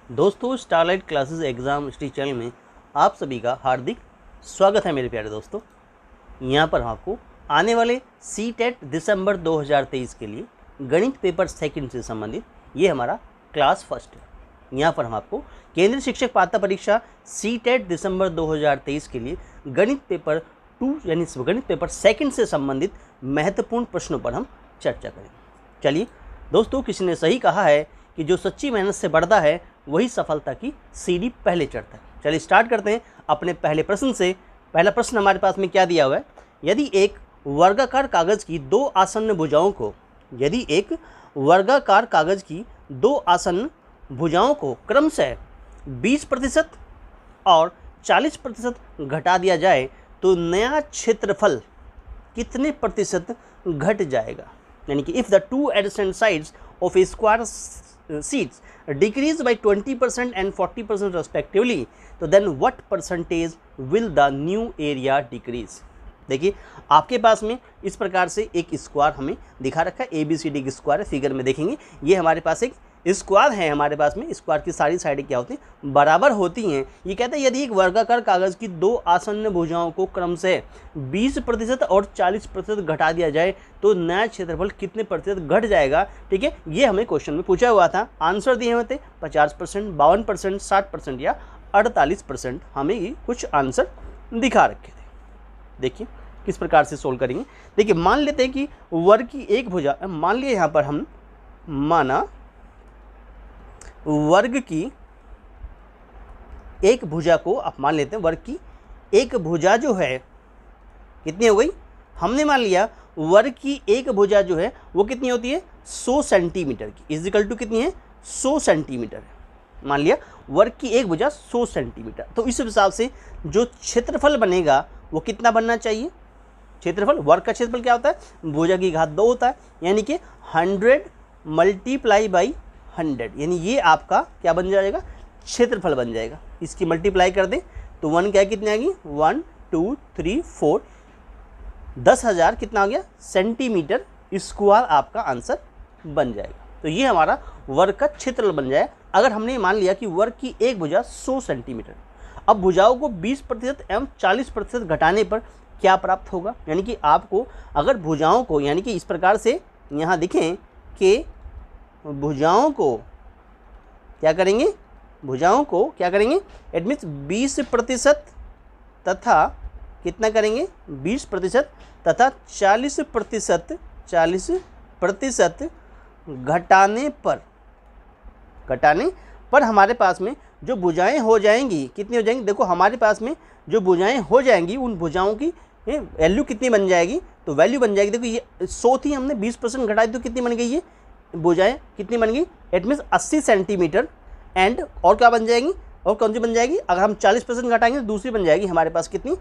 दोस्तों, starlight classes exam study channel में आप सभी का हार्दिक स्वागत है मेरे प्यारे दोस्तों। यहाँ पर हम आपको आने वाले सीटेट दिसंबर 2023 के लिए गणित पेपर सेकंड से संबंधित ये हमारा क्लास फर्स्ट है। यहाँ पर हम आपको केंद्रीय शिक्षक पात्रता परीक्षा सीटेट दिसंबर 2023 के लिए गणित पेपर 2 यानी गणित पेपर सेकंड से संबंधित महत्वपूर्ण प्रश्नों पर हम चर्चा करेंगे। चलिए दोस्तों, किसी ने सही कहा है कि जो सच्ची मेहनत से बढ़ता है वही सफलता की सीढ़ी पहले चढ़ता है। चलिए स्टार्ट करते हैं अपने पहले प्रश्न से। पहला प्रश्न हमारे पास में क्या दिया हुआ है, यदि एक वर्गाकार कागज़ की दो आसन्न भुजाओं को क्रमशः 20% और 40% घटा दिया जाए तो नया क्षेत्रफल कितने प्रतिशत घट जाएगा। यानी कि if the two adjacent sides of A square seats decrease by 20% and 40% respectively, तो then what percentage will the new area decrease। देखिए आपके पास में इस प्रकार से एक स्क्वायर हमें दिखा रखा है, ABCD की स्क्वायर है। फिगर में देखेंगे ये हमारे पास एक स्क्वायर है। हमारे पास में स्क्वायर की सारी साइडें क्या होती हैं, बराबर होती हैं। ये कहते हैं यदि एक वर्गाकार कागज़ की दो आसन्न भुजाओं को क्रमशः 20% और 40% घटा दिया जाए तो नया क्षेत्रफल कितने प्रतिशत घट जाएगा। ठीक है, ये हमें क्वेश्चन में पूछा हुआ था। आंसर दिए हुए थे 50%, 52%, 60% या 48%। हमें ये कुछ आंसर दिखा रखे थे। देखिए किस प्रकार से सोल्व करेंगे। देखिए मान लेते हैं कि वर्ग की एक भुजा, मान लिया यहाँ पर हम माना वर्ग की एक भुजा को, आप मान लेते हैं वर्ग की एक भुजा जो है कितनी हो गई, हमने मान लिया वर्ग की एक भुजा जो है वो कितनी होती है 100 सेंटीमीटर की, इजिकल टू कितनी है 100 सेंटीमीटर है। मान लिया वर्ग की एक भुजा 100 सेंटीमीटर, तो इस हिसाब से जो क्षेत्रफल बनेगा वो कितना बनना चाहिए। क्षेत्रफल, वर्ग का क्षेत्रफल क्या होता है, भुजा की घात 2 होता है, यानी कि 100 मल्टीप्लाई बाई 100, यानी ये आपका क्या बन जाएगा, क्षेत्रफल बन जाएगा। इसकी मल्टीप्लाई कर दें तो 1 क्या कितनी आएगी, 1 2 3 4 10,000 कितना आ गया सेंटीमीटर स्क्वायर आपका आंसर बन जाएगा। तो ये हमारा वर्ग का क्षेत्रफल बन जाए। अगर हमने मान लिया कि वर्ग की एक भुजा 100 सेंटीमीटर, अब भुजाओं को 20% एवं 40% घटाने पर क्या प्राप्त होगा। यानी कि आपको अगर भुजाओं को, यानी कि इस प्रकार से यहाँ दिखें कि भुजाओं को क्या करेंगे, इट मीन्स 20% तथा कितना करेंगे 20% तथा 40% घटाने पर हमारे पास में जो भुजाएं हो जाएंगी कितनी हो जाएंगी। देखो हमारे पास में जो भुजाएं हो जाएंगी उन भुजाओं की वैल्यू कितनी बन जाएगी, तो वैल्यू बन जाएगी। देखो ये 100 थी, हमने 20% घटाई तो कितनी बन गई, ये भुजाएं कितनी बन गई, इट मीन्स 80 सेंटीमीटर। एंड और क्या बन जाएगी, और कौन सी बन जाएगी, अगर हम 40% घटाएंगे तो दूसरी बन जाएगी हमारे पास कितनी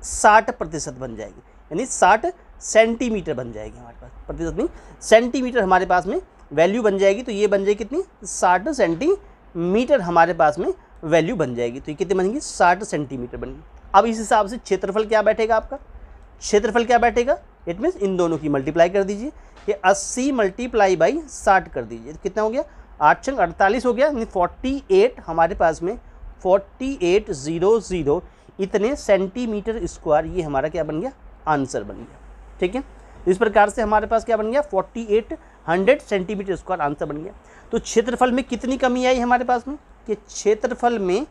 60% बन जाएगी, यानी 60 सेंटीमीटर बन जाएगी हमारे पास, प्रतिशत नहीं सेंटीमीटर हमारे पास में वैल्यू बन जाएगी। तो ये बन जाएगी कितनी 60 सेंटीमीटर हमारे पास में वैल्यू बन जाएगी। तो ये कितनी बनेगी 60 सेंटीमीटर बनेगी। अब इस हिसाब से क्षेत्रफल क्या बैठेगा आपका, इट मीन्स इन दोनों की मल्टीप्लाई कर दीजिए, ये 80 मल्टीप्लाई बाई 60 कर दीजिए, तो कितना हो गया 8 छंग 48 हो गया, यानी 48 हमारे पास में 4800 इतने सेंटीमीटर स्क्वायर ये हमारा क्या बन गया, आंसर बन गया। ठीक है, इस प्रकार से हमारे पास क्या बन गया 4800 सेंटीमीटर स्क्वायर आंसर बन गया। तो क्षेत्रफल में कितनी कमी आई हमारे पास में, कि क्षेत्रफल में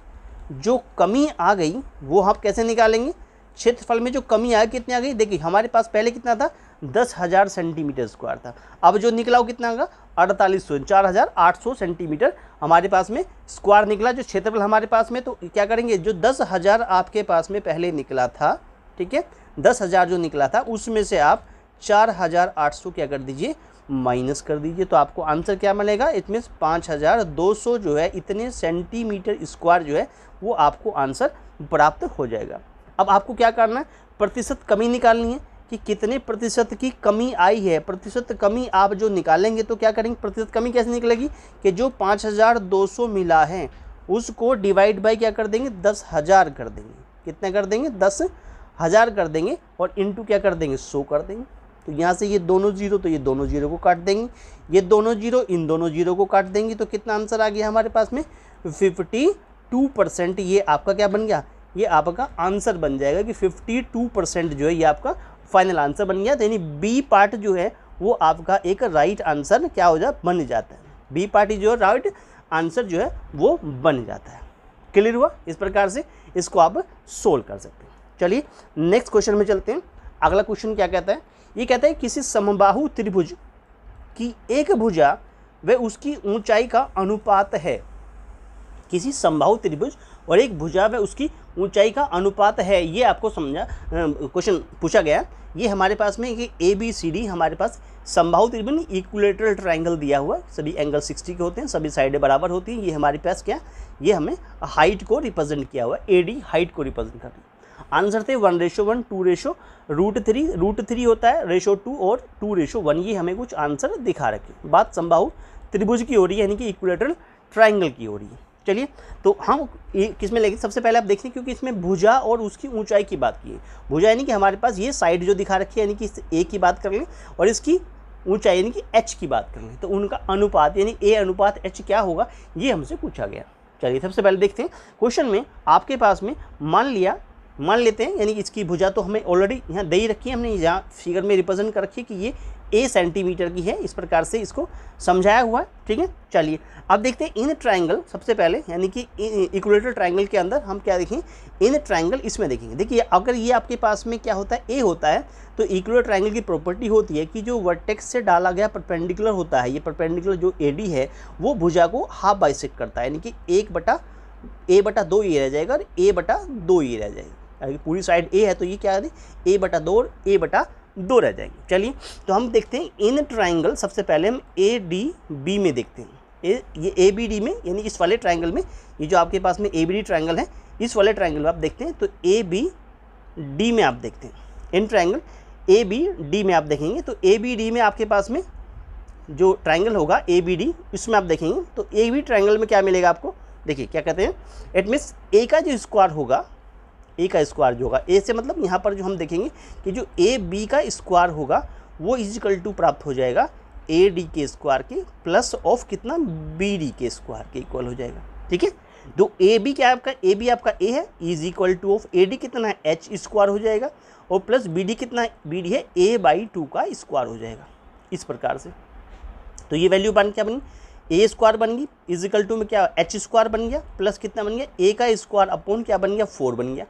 जो कमी आ गई वो हम कैसे निकालेंगे। क्षेत्रफल में जो कमी आ गई कितनी आ गई, देखिए हमारे पास पहले कितना था 10,000 सेंटीमीटर स्क्वायर था, अब जो निकला वो कितना होगा 4800 सेंटीमीटर हमारे पास में स्क्वायर निकला जो क्षेत्रफल हमारे पास में। तो क्या करेंगे, जो 10,000 आपके पास में पहले निकला था, ठीक है 10,000 जो निकला था उसमें से आप 4,800 क्या कर दीजिए, माइनस कर दीजिए, तो आपको आंसर क्या मिलेगा, इट मीन्स 5,200 जो है इतने सेंटीमीटर स्क्वायर जो है वो आपको आंसर प्राप्त हो जाएगा। अब आपको क्या करना है, प्रतिशत कमी निकालनी है कि कितने प्रतिशत की कमी आई है। प्रतिशत कमी आप जो निकालेंगे तो क्या करेंगे, प्रतिशत कमी कैसे निकलेगी कि जो 5,200 मिला है उसको डिवाइड बाय क्या कर देंगे 10,000 कर देंगे, कितने कर देंगे 10,000 कर देंगे और इनटू क्या कर देंगे 100 कर देंगे। तो यहाँ से ये दोनों जीरो, तो ये दोनों जीरो को काट देंगे, ये दोनों जीरो इन दोनों जीरो को काट देंगे, तो कितना आंसर आ गया हमारे पास में 52%। ये आपका क्या बन गया, ये आपका आंसर बन जाएगा कि 52% जो है ये आपका फाइनल आंसर बन गया। तो यानी बी पार्ट जो है वो आपका एक राइट आंसर क्या हो जाता, बन जाता है। बी पार्ट जो राइट आंसर जो है वो बन जाता है। क्लियर हुआ? इस प्रकार से इसको आप सोल्व कर सकते हैं। चलिए नेक्स्ट क्वेश्चन में चलते हैं। अगला क्वेश्चन क्या कहता है, ये कहता है किसी समबाहु त्रिभुज की एक भुजा व उसकी ऊंचाई का अनुपात है। किसी समबाहु त्रिभुज और एक भुजा व उसकी ऊंचाई का अनुपात है, ये आपको समझा क्वेश्चन पूछा गया। ये हमारे पास में कि ABCD हमारे पास समबाहु त्रिभुज इक्विलेटरल ट्रायंगल दिया हुआ है, सभी एंगल 60 के होते हैं, सभी साइडें बराबर होती हैं। ये हमारे पास क्या, ये हमें हाइट को रिप्रेजेंट किया हुआ है, AD हाइट को रिप्रेजेंट कर रही है। आंसर थे 1:1, 2:√3, √3 होता है, रेशो 2 और 2:1, ये हमें कुछ आंसर दिखा रखे। बात समबाहु त्रिभुज की हो रही है, यानी कि इक्विलेटरल ट्रायंगल की हो रही है। चलिए तो हम किस में लेंगे, सबसे पहले आप देखें, क्योंकि इसमें भुजा और उसकी ऊंचाई की बात की है। भुजा यानी कि हमारे पास ये साइड जो दिखा रखी है, यानी कि इस A की बात कर लें, और इसकी ऊंचाई यानी कि H की बात कर लें, तो उनका अनुपात यानी A अनुपात H क्या होगा, ये हमसे पूछा गया। चलिए सबसे पहले देखते हैं क्वेश्चन में आपके पास में मान लेते हैं, यानी इसकी भुजा तो हमें ऑलरेडी यहाँ दे ही रखी है, हमने यहाँ फिगर में रिप्रेजेंट कर रखी है कि ये A सेंटीमीटर की है, इस प्रकार से इसको समझाया हुआ है। ठीक है, चलिए अब देखते हैं इन ट्रायंगल, सबसे पहले यानी कि इक्विलेटरल ट्रायंगल के अंदर हम क्या देखें, इन ट्रायंगल इसमें देखेंगे। देखिए अगर ये आपके पास में क्या होता है, A होता है, तो इक्विलेटरल ट्रायंगल की प्रॉपर्टी होती है कि जो वर्टेक्स से डाला गया परपेंडिकुलर होता है, ये परपेंडिकुलर जो AD है वो भुजा को हाफ बाइसेक्ट करता है, यानी कि A/2 ये रह जाएगा और A/2 ये रह जाएगा। पूरी साइड A है तो ये क्या है, A/2 और A/2 रह जाएंगे। चलिए तो हम देखते हैं इन ट्रायंगल, सबसे पहले हम ADB में देखते हैं। ये ABD में यानी इस वाले ट्रायंगल में, ये जो आपके पास में ABD ट्रायंगल है, इस वाले ट्रायंगल में आप देखते हैं, तो ABD में आप देखते हैं, इन ट्रायंगल ABD में आप देखेंगे, तो ABD में आपके पास में जो ट्रायंगल होगा ABD, इसमें आप देखेंगे तो AB ट्रायंगल में क्या मिलेगा आपको, देखिए क्या कहते हैं, इट मीन्स A का जो स्क्वायर होगा, A का स्क्वायर जो होगा, A से मतलब यहाँ पर जो हम देखेंगे कि जो AB का स्क्वायर होगा वो इजिकल टू प्राप्त हो जाएगा AD के स्क्वायर के प्लस ऑफ कितना, BD के स्क्वायर के इक्वल हो जाएगा। ठीक है, तो AB क्या आपका, AB आपका A है, is equal two of AD कितना है, H स्क्वायर हो जाएगा, और प्लस BD कितना है, BD है A/2 का स्क्वायर हो जाएगा, इस प्रकार से। तो ये वैल्यू बन क्या बनी, A स्क्वायर बन गई, इज इक्वल टू में क्या H स्क्वायर बन गया, प्लस कितना बन गया, A का स्क्वायर अपॉन क्या बन गया, 4 बन गया।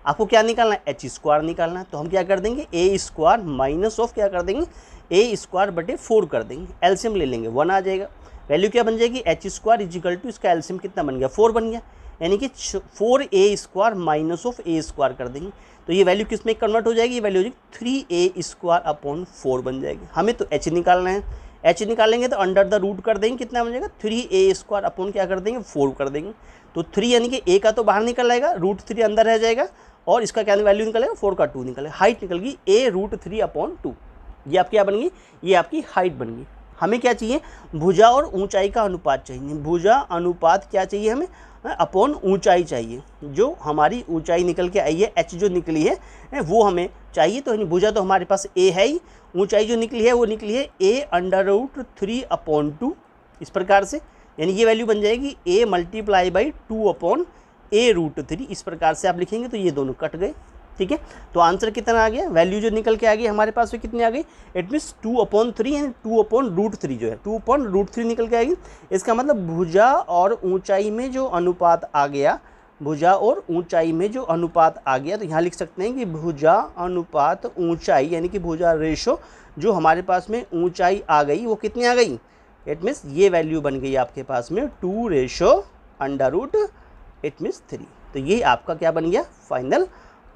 आपको क्या निकालना है, H स्क्वायर निकालना है, तो हम क्या कर देंगे, A स्क्वायर माइनस ऑफ क्या कर देंगे, A स्क्वायर बटे 4 कर देंगे, एलसीएम ले लेंगे, 1 आ जाएगा। वैल्यू क्या बन जाएगी, H square is equal to इसका एलसीएम कितना बन गया, 4 बन गया, यानी कि 4A square minus of A square कर देंगे, तो ये वैल्यू किस में कन्वर्ट हो जाएगी, ये वैल्यू हो जाएगी 3A स्क्वायर अपॉन 4 बन जाएगी। हमें तो H निकालना है, H निकालेंगे तो अंडर द रूट कर देंगे, कितना बन जाएगा, 3A स्क्वायर अपॉन क्या कर देंगे, 4 कर देंगे। तो 3 यानी कि A का तो बाहर निकल आएगा, √3 अंदर रह जाएगा, और इसका क्या वैल्यू निकलेगा, 4 का 2 निकलेगा, हाइट निकल गई A√3/2। ये आपकी क्या बन गई, ये आपकी हाइट बन गई। हमें क्या चाहिए, भुजा और ऊंचाई का अनुपात चाहिए, भुजा अनुपात क्या चाहिए हमें, अपॉन ऊंचाई चाहिए, जो हमारी ऊंचाई निकल के आई है, H जो निकली है वो हमें चाहिए। तो भुजा तो हमारे पास A है ही, ऊंचाई जो निकली है वो निकली है A√3/2, इस प्रकार से, यानी ये वैल्यू बन जाएगी A×2/A√3, इस प्रकार से आप लिखेंगे तो ये दोनों कट गए। ठीक है, तो आंसर कितना आ गया, वैल्यू जो निकल के आ गई हमारे पास में कितनी आ गई, इट मीन्स 2/3 यानी 2/√3 जो है 2/√3 निकल के आएगी। इसका मतलब भुजा और ऊंचाई में जो अनुपात आ गया, भुजा और ऊंचाई में जो अनुपात आ गया, तो यहाँ लिख सकते हैं कि भुजा अनुपात ऊंचाई, यानी कि भुजा रेशो जो हमारे पास में ऊंचाई आ गई वो कितनी आ गई, इट मीन्स ये वैल्यू बन गई आपके पास में 2/√3, तो ये आपका क्या बन गया, फाइनल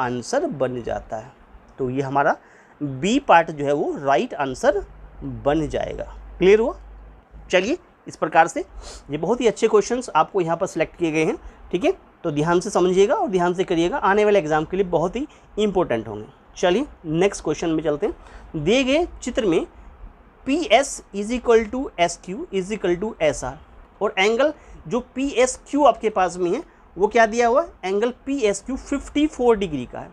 आंसर बन जाता है। तो ये हमारा बी पार्ट जो है वो राइट आंसर बन जाएगा। क्लियर हुआ? चलिए इस प्रकार से ये बहुत ही अच्छे क्वेश्चंस आपको यहाँ पर सिलेक्ट किए गए हैं। ठीक है, तो ध्यान से समझिएगा और ध्यान से करिएगा, आने वाले एग्जाम के लिए बहुत ही इंपॉर्टेंट होंगे। चलिए नेक्स्ट क्वेश्चन में चलते हैं। दिए गए चित्र में PS is equal to SQ is equal to SR, और एंगल जो PSQ आपके पास में है वो क्या दिया हुआ है, एंगल PSQ 54 डिग्री का है।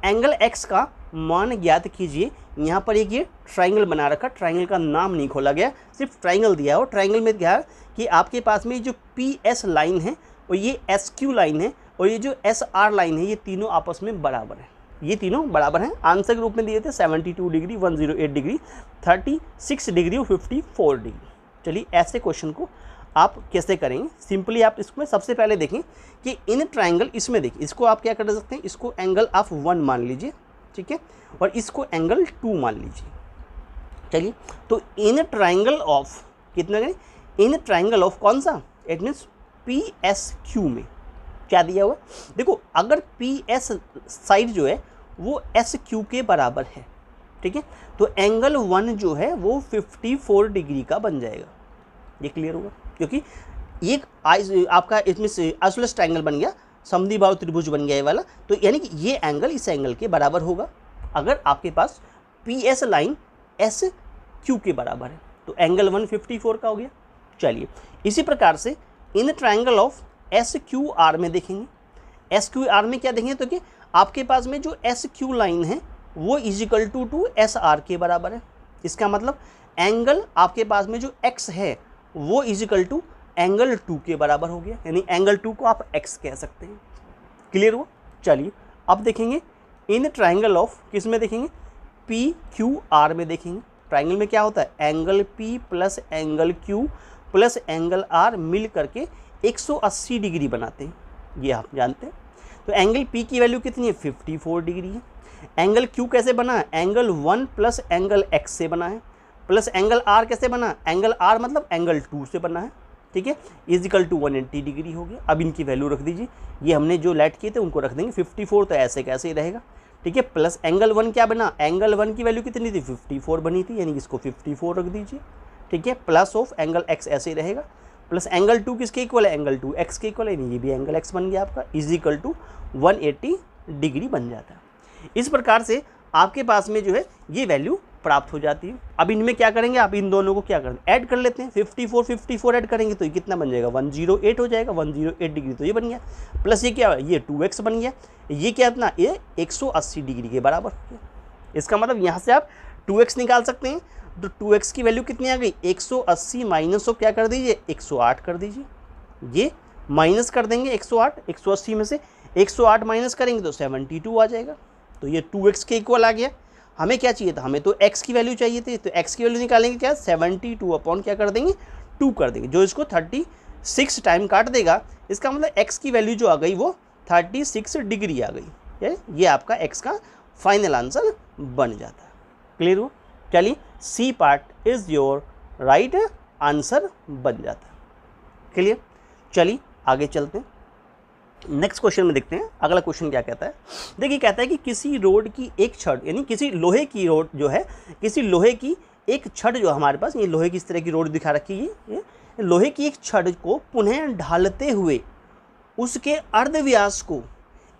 एंगल X का मान ज्ञात कीजिए। यहाँ पर एक ये ट्राइंगल बना रखा, ट्राइंगल का नाम नहीं खोला गया, सिर्फ ट्राइंगल दिया हो। ट्राइंगल में क्या है कि आपके पास में जो PS लाइन है और ये SQ लाइन है और ये जो SR लाइन है, ये तीनों आपस में बराबर है, ये तीनों बराबर हैं। आंसर के रूप में दिए थे 72 डिग्री, 108 डिग्री, 36 डिग्री और 54 डिग्री। चलिए ऐसे क्वेश्चन को आप कैसे करेंगे, सिंपली आप इसमें सबसे पहले देखें कि इन ट्राइंगल, इसमें देखिए इसको आप क्या कर सकते हैं, इसको एंगल आप 1 मान लीजिए, ठीक है, और इसको एंगल 2 मान लीजिए। चलिए तो इन ट्राइंगल ऑफ कितना करें, इन ट्राइंगल ऑफ कौन सा, इट मीन्स PSQ में क्या दिया हुआ, देखो अगर PS साइड जो है वो SQ के बराबर है, ठीक है, तो एंगल 1 जो है वो 54 डिग्री का बन जाएगा। ये क्लियर होगा, क्योंकि एक आपका इसमें आइसोलेस ट्राइंगल बन गया, समद्विबाहु त्रिभुज बन गया ये वाला, तो यानी कि ये एंगल इस एंगल के बराबर होगा अगर आपके पास PS लाइन SQ के बराबर है, तो एंगल 1 54 का हो गया। चलिए इसी प्रकार से इन ट्राइंगल ऑफ SQR में देखेंगे, SQR में क्या देखेंगे, तो कि आपके पास में जो SQ लाइन है वो इजिकल टू SR के बराबर है। इसका मतलब एंगल आपके पास में जो X है वो इजिकल टू एंगल 2 के बराबर हो गया, यानी एंगल 2 को आप X कह सकते हैं। क्लियर हुआ। चलिए अब देखेंगे इन ट्राइंगल ऑफ, किस में देखेंगे, PQR में देखेंगे। ट्राइंगल में क्या होता है, angle P plus angle Q plus angle R मिल करके 180 डिग्री बनाते हैं, ये आप जानते हैं। तो एंगल P की वैल्यू कितनी है, 54 डिग्री है। एंगल Q कैसे बना है, एंगल 1 प्लस एंगल X से बना है, प्लस एंगल R कैसे बना, एंगल R मतलब एंगल 2 से बना है, ठीक है, इजिकल टू 180 डिग्री हो गया। अब इनकी वैल्यू रख दीजिए, ये हमने जो लेट किए थे उनको रख देंगे, 54 तो ऐसे कैसे ही रहेगा, ठीक है, प्लस एंगल 1 क्या बना, एंगल 1 की वैल्यू कितनी थी, 54 बनी थी, यानी इसको 54 रख दीजिए, ठीक है, प्लस ऑफ एंगल X ऐसे ही रहेगा, प्लस एंगल 2 किसके इक्वल है, एंगल 2 X के इक्वल है, ये भी एंगल X बन गया आपका, इजिकल टू 180 डिग्री बन जाता है। इस प्रकार से आपके पास में जो है ये वैल्यू प्राप्त हो जाती है। अब इनमें क्या करेंगे, आप इन दोनों को क्या करें, ऐड कर लेते हैं, 54 ऐड करेंगे तो ये कितना बन जाएगा, 108 हो जाएगा, 108 डिग्री तो ये बन गया, प्लस ये क्या है, ये 2x बन गया, ये क्या इतना, ये 180 डिग्री के बराबर हो गया। इसका मतलब यहाँ से आप 2x निकाल सकते हैं, तो 2x की वैल्यू कितनी आ गई, 180 माइनस ऑफ क्या कर दीजिए, 108 कर दीजिए, ये माइनस कर देंगे 108, 180 में से 108 माइनस करेंगे तो 72 आ जाएगा, तो ये 2x के इक्वल आ गया। हमें क्या चाहिए था, हमें तो x की वैल्यू चाहिए थी, तो x की वैल्यू निकालेंगे क्या, 72 अपॉन क्या कर देंगे, 2 कर देंगे, जो इसको 36 टाइम काट देगा। इसका मतलब x की वैल्यू जो आ गई वो 36 डिग्री आ गई, ये आपका x का फाइनल आंसर बन जाता है। क्लियर हो। चलिए C part is your right answer बन जाता है। क्लियर। चलिए आगे चलते हैं, नेक्स्ट क्वेश्चन में देखते हैं अगला क्वेश्चन क्या कहता है। देखिए कहता है कि किसी रोड की एक छड़, यानी किसी लोहे की रोड जो है, किसी लोहे की एक छड़ जो हमारे पास, ये लोहे की इस तरह की रोड दिखा रखी है, ये लोहे की एक छड़ को पुनः ढालते हुए उसके अर्धव्यास को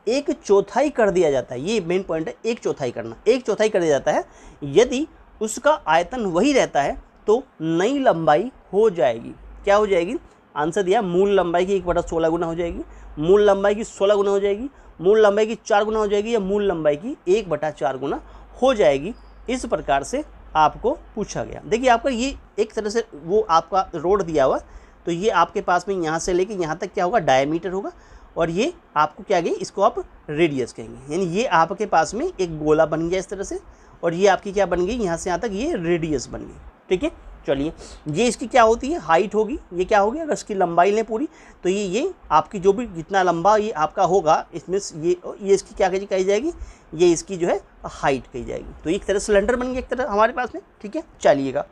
1/4 कर दिया जाता है। ये मेन पॉइंट है, 1/4 करना, 1/4 कर दिया जाता है। यदि उसका आयतन वही रहता है तो नई लंबाई हो जाएगी। क्या हो जाएगी, आंसर दिया, मूल लंबाई की 1/16 गुना हो जाएगी, मूल लंबाई की 16 गुना हो जाएगी, मूल लंबाई की 4 गुना हो जाएगी, या मूल लंबाई की 1/4 गुना हो जाएगी। इस प्रकार से आपको पूछा गया। देखिए आपका ये एक तरह से वो आपका रोड दिया हुआ, तो ये आपके पास में यहाँ से लेके यहाँ तक क्या होगा, डायमीटर होगा, और ये आपको क्या गई, इसको आप रेडियस कहेंगे। यानी ये आपके पास में एक गोला बन गया इस तरह से, और ये आपकी क्या बन गई, यहाँ से यहाँ तक ये रेडियस बन गई। ठीक है, चलिए ये इसकी क्या होती है, हाइट होगी। ये क्या होगी, अगर इसकी लंबाई लें पूरी तो ये आपकी जो भी जितना लंबा ये आपका होगा, इसमें ये इसकी क्या कही जाएगी, ये इसकी जो है हाइट कही जाएगी। तो एक तरह सिलेंडर बन गया एक तरह हमारे पास में। ठीक है, चलिएगा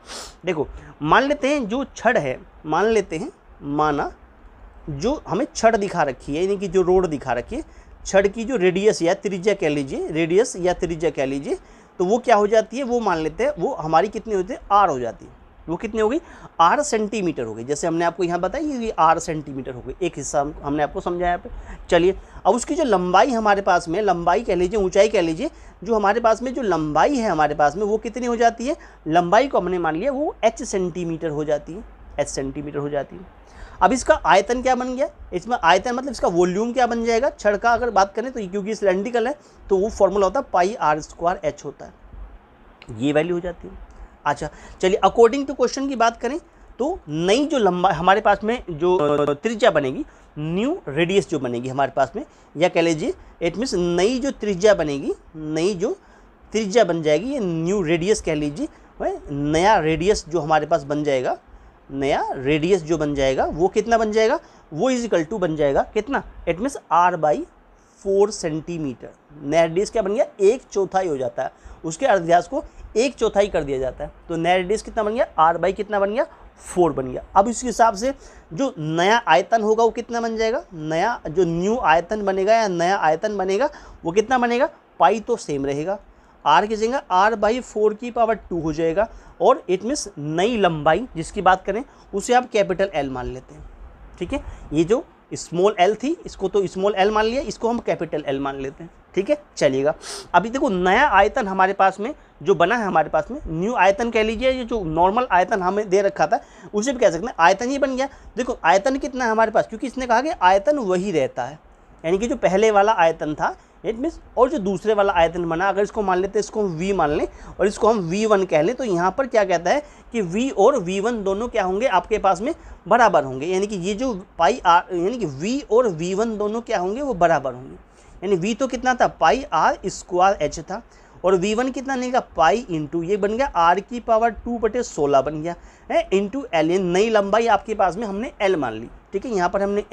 देखो, मान लेते हैं जो छड़ है, मान लेते हैं, माना जो हमें छड़ दिखा रखी है, यानी कि जो रोड दिखा रखी है, छड़ की जो रेडियस या त्रिज्या कह लीजिए, रेडियस या त्रिज्या कह लीजिए, तो वो क्या हो जाती है, वो मान लेते हैं वो हमारी कितनी होती है, r हो जाती है। वो कितनी हो गई, 8 सेंटीमीटर हो गई। जैसे हमने आपको यहाँ बताया ये 8 सेंटीमीटर हो गई, एक हिस्सा हमने आपको समझाया पे। चलिए अब उसकी जो लंबाई हमारे पास में, लंबाई कह लीजिए, ऊंचाई कह लीजिए, जो हमारे पास में जो लंबाई है हमारे पास में वो कितनी हो जाती है, लंबाई को हमने मान लिया वो h सेंटीमीटर हो जाती है, h सेंटीमीटर हो जाती है। अब इसका आयतन क्या बन गया, इसमें आयतन मतलब इसका वॉल्यूम क्या बन जाएगा, छड़ का अगर बात करें तो क्योंकि सिलेंड्रिकल है तो वो फॉर्मूला होता है पाई आर स्क्वायर एच होता है, ये वैल्यू हो जाती है। अच्छा चलिए अकॉर्डिंग टू क्वेश्चन की बात करें तो नई जो लंबा हमारे पास में जो त्रिज्या बनेगी, न्यू रेडियस जो बनेगी हमारे पास में, या कह लीजिए इट मीन्स नई जो त्रिज्या बनेगी, नई जो त्रिज्या बन जाएगी, ये न्यू रेडियस कह लीजिए, नया रेडियस जो हमारे पास बन जाएगा, नया रेडियस जो बन जाएगा वो कितना बन जाएगा, वो इजिकल टू बन जाएगा कितना, इट मीन्स r/4 सेंटीमीटर। नया रेडियस क्या बन गया, 1/4 हो जाता है, उसके अर्धव्यास को 1/4 कर दिया जाता है, तो नया रेडियस कितना बन गया, r/ कितना बन गया, 4 बन गया। अब इस हिसाब से जो नया आयतन होगा वो कितना बन जाएगा, नया जो न्यू आयतन बनेगा या नया आयतन बनेगा वो कितना बनेगा, पाई तो सेम रहेगा, r की जगह r/4 की पावर 2 हो जाएगा, और इट मीन्स नई लंबाई जिसकी बात करें उसे आप कैपिटल L मान लेते हैं, ठीक है। ये जो स्मॉल l थी इसको तो स्मॉल l मान लिया, इसको हम कैपिटल L मान लेते हैं, ठीक है चलिएगा। अभी देखो नया आयतन हमारे पास में जो बना है, हमारे पास में न्यू आयतन कह लीजिए, ये जो नॉर्मल आयतन हमें दे रखा था उसे भी कह सकते हैं आयतन ही बन गया। देखो आयतन कितना है हमारे पास, क्योंकि इसने कहा कि आयतन वही रहता है, यानी कि जो पहले वाला आयतन था इट मीन्स, और जो दूसरे वाला आयतन बना, अगर इसको मान लेते हैं, इसको हम v मान लें और इसको हम v1 कह लें, तो यहाँ पर क्या कहता है कि v और v1 दोनों क्या होंगे आपके पास में, बराबर होंगे, यानी कि ये जो पाई आर, यानी कि v और v1 दोनों क्या होंगे, वो बराबर होंगे, यानी v तो कितना था, पाई आर स्क्वायर एच था, और v1 कितना निकला, पाई इंटू ये बन गया r की पावर 2/16 बन गया है, इंटू एल, नई लंबाई आपके पास में हमने l मान ली, ठीक है। यहाँ पर हमने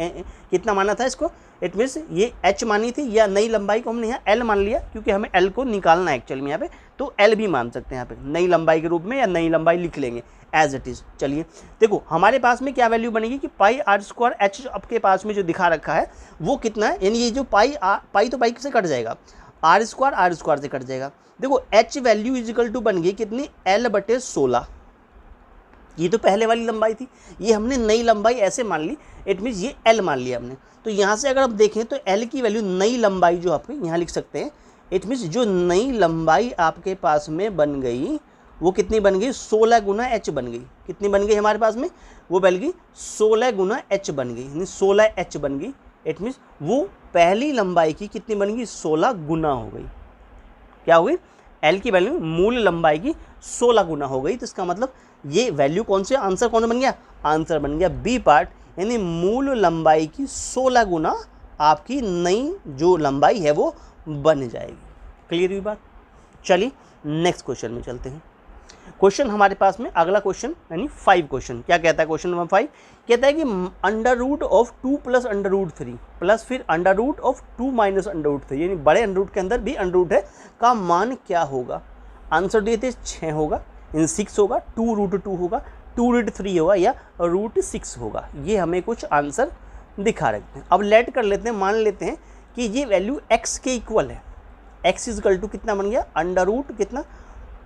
कितना माना था इसको, इट मीन्स ये h मानी थी, या नई लंबाई को हमने यहाँ l मान लिया, क्योंकि हमें l को निकालना है एक्चुअल में यहाँ पे, तो l भी मान सकते हैं यहाँ पे नई लंबाई के रूप में, या नई लंबाई लिख लेंगे एज इट इज़। चलिए देखो हमारे पास में क्या वैल्यू बनेगी कि पाई आर स्क्वायर एच आपके पास में जो दिखा रखा है वो कितना है, यानी ये जो पाई तो पाई से कट जाएगा, आर स्क्वायर से कट जाएगा। देखो h वैल्यू इजिकल टू बन गई कितनी, l/16, ये तो पहले वाली लंबाई थी, ये हमने नई लंबाई ऐसे मान ली, इट मीन्स ये l मान लिया हमने, तो यहाँ से अगर आप देखें तो l की वैल्यू नई लंबाई जो आपके यहाँ लिख सकते हैं, इट मीन्स जो नई लंबाई आपके पास में बन गई वो कितनी बन गई, 16 गुना h बन गई, कितनी बन गई हमारे पास में, वो बन गई 16 गुना h बन गई, यानी 16h बन गई, इट मीन्स वो पहली लंबाई की कितनी बन गई, 16 गुना हो गई, क्या हो गई, l की वैल्यू मूल लंबाई की 16 गुना हो गई। तो इसका मतलब ये वैल्यू कौन से, आंसर कौन बन गया, आंसर बन गया बी पार्ट, यानी मूल लंबाई की 16 गुना आपकी नई जो लंबाई है वो बन जाएगी। क्लियर हुई बात। चलिए नेक्स्ट क्वेश्चन में चलते हैं। क्वेश्चन हमारे पास में अगला क्वेश्चन यानी 5 क्वेश्चन क्या कहता है, क्वेश्चन नंबर 5 कहता है कि under root of 2 plus under root 3 plus फिर under root of 2 minus under root 3, यानी बड़े अंडर रूट के अंदर भी अंडर रूट है, का मान क्या होगा। आंसर दिए थे 6 होगा, इन 6 होगा, 2√2 होगा, 2√3 होगा, या √6 होगा। ये हमें कुछ आंसर दिखा रखते हैं। अब लेट कर लेते हैं, मान लेते हैं कि ये वैल्यू x के इक्वल है, x इक्वल टू कितना बन गया, अंडर रूट कितना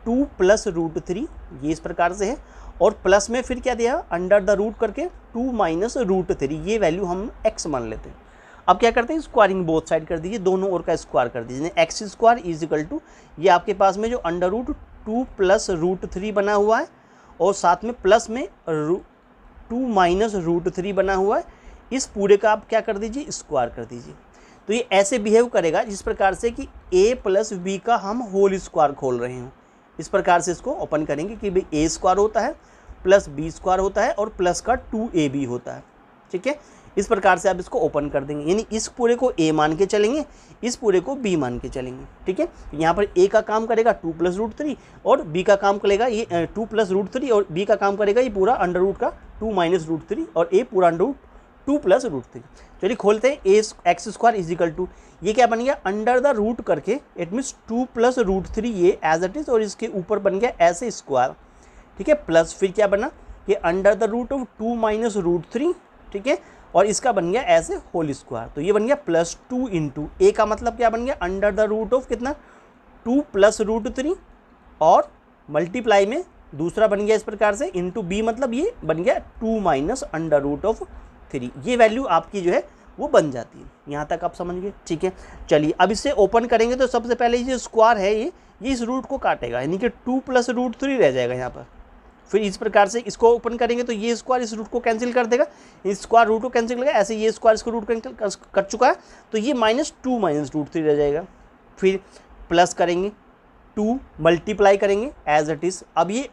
2 प्लस √3, ये इस प्रकार से है, और प्लस में फिर क्या दिया अंडर द रूट करके 2 माइनस √3, ये वैल्यू हम x मान लेते हैं। अब क्या करते हैं, स्क्वायरिंग बोथ साइड कर दीजिए, दोनों ओर का स्क्वायर कर दीजिए, x square is equal to ये आपके पास में जो अंडर रूट 2 प्लस √3 बना हुआ है और साथ में प्लस में 2 माइनस √3 बना हुआ है, इस पूरे का आप क्या कर दीजिए, स्क्वायर कर दीजिए। तो ये ऐसे बिहेव करेगा जिस प्रकार से कि a प्लस बी का हम होल स्क्वायर खोल रहे हो, इस प्रकार से इसको ओपन करेंगे कि भाई a स्क्वायर होता है प्लस बी स्क्वायर होता है और प्लस का 2ab होता है, ठीक है। इस प्रकार से आप इसको ओपन कर देंगे, यानी इस पूरे को a मान के चलेंगे, इस पूरे को b मान के चलेंगे, ठीक है। यहाँ पर a का काम करेगा 2 प्लस √3 और b का काम करेगा ये 2 प्लस √3 और b का काम करेगा ये पूरा अंडर रूट का 2 माइनस √3 और a पूरा अंडर रूट 2 प्लस √3। चलिए खोलते हैं, x square is equal to ये क्या बन गया अंडर द रूट करके, इट मीन्स 2 प्लस √3 ये एज इट इज, और इसके ऊपर बन गया ऐसे स्क्वायर, ठीक है, प्लस फिर क्या बना कि under the root of 2 minus √3, ठीक है, और इसका बन गया ऐसे होल स्क्वायर, तो ये बन गया प्लस 2 इंटू ए का मतलब क्या बन गया अंडर द रूट ऑफ कितना 2 प्लस √3 और मल्टीप्लाई में दूसरा बन गया इस प्रकार से इंटू बी, मतलब ये बन गया 2 माइनस अंडर रूट ऑफ 3। ये वैल्यू आपकी जो है वो बन जाती है। यहाँ तक आप समझ गए, ठीक है। चलिए अब इसे ओपन करेंगे तो सबसे पहले ये स्क्वायर है ये इस रूट को काटेगा, यानी कि 2 प्लस √3 रह जाएगा यहाँ पर, फिर इस प्रकार से इसको ओपन करेंगे तो ये स्क्वायर इस रूट को कैंसिल कर देगा, इस स्क्वायर रूट को कैंसिल करेगा, ऐसे ये स्क्वायर इसको रूट कैंसिल कर चुका है, तो ये -2 - √3 रह जाएगा। फिर प्लस करेंगे, 2 मल्टीप्लाई करेंगे एज इट इज़। अब ये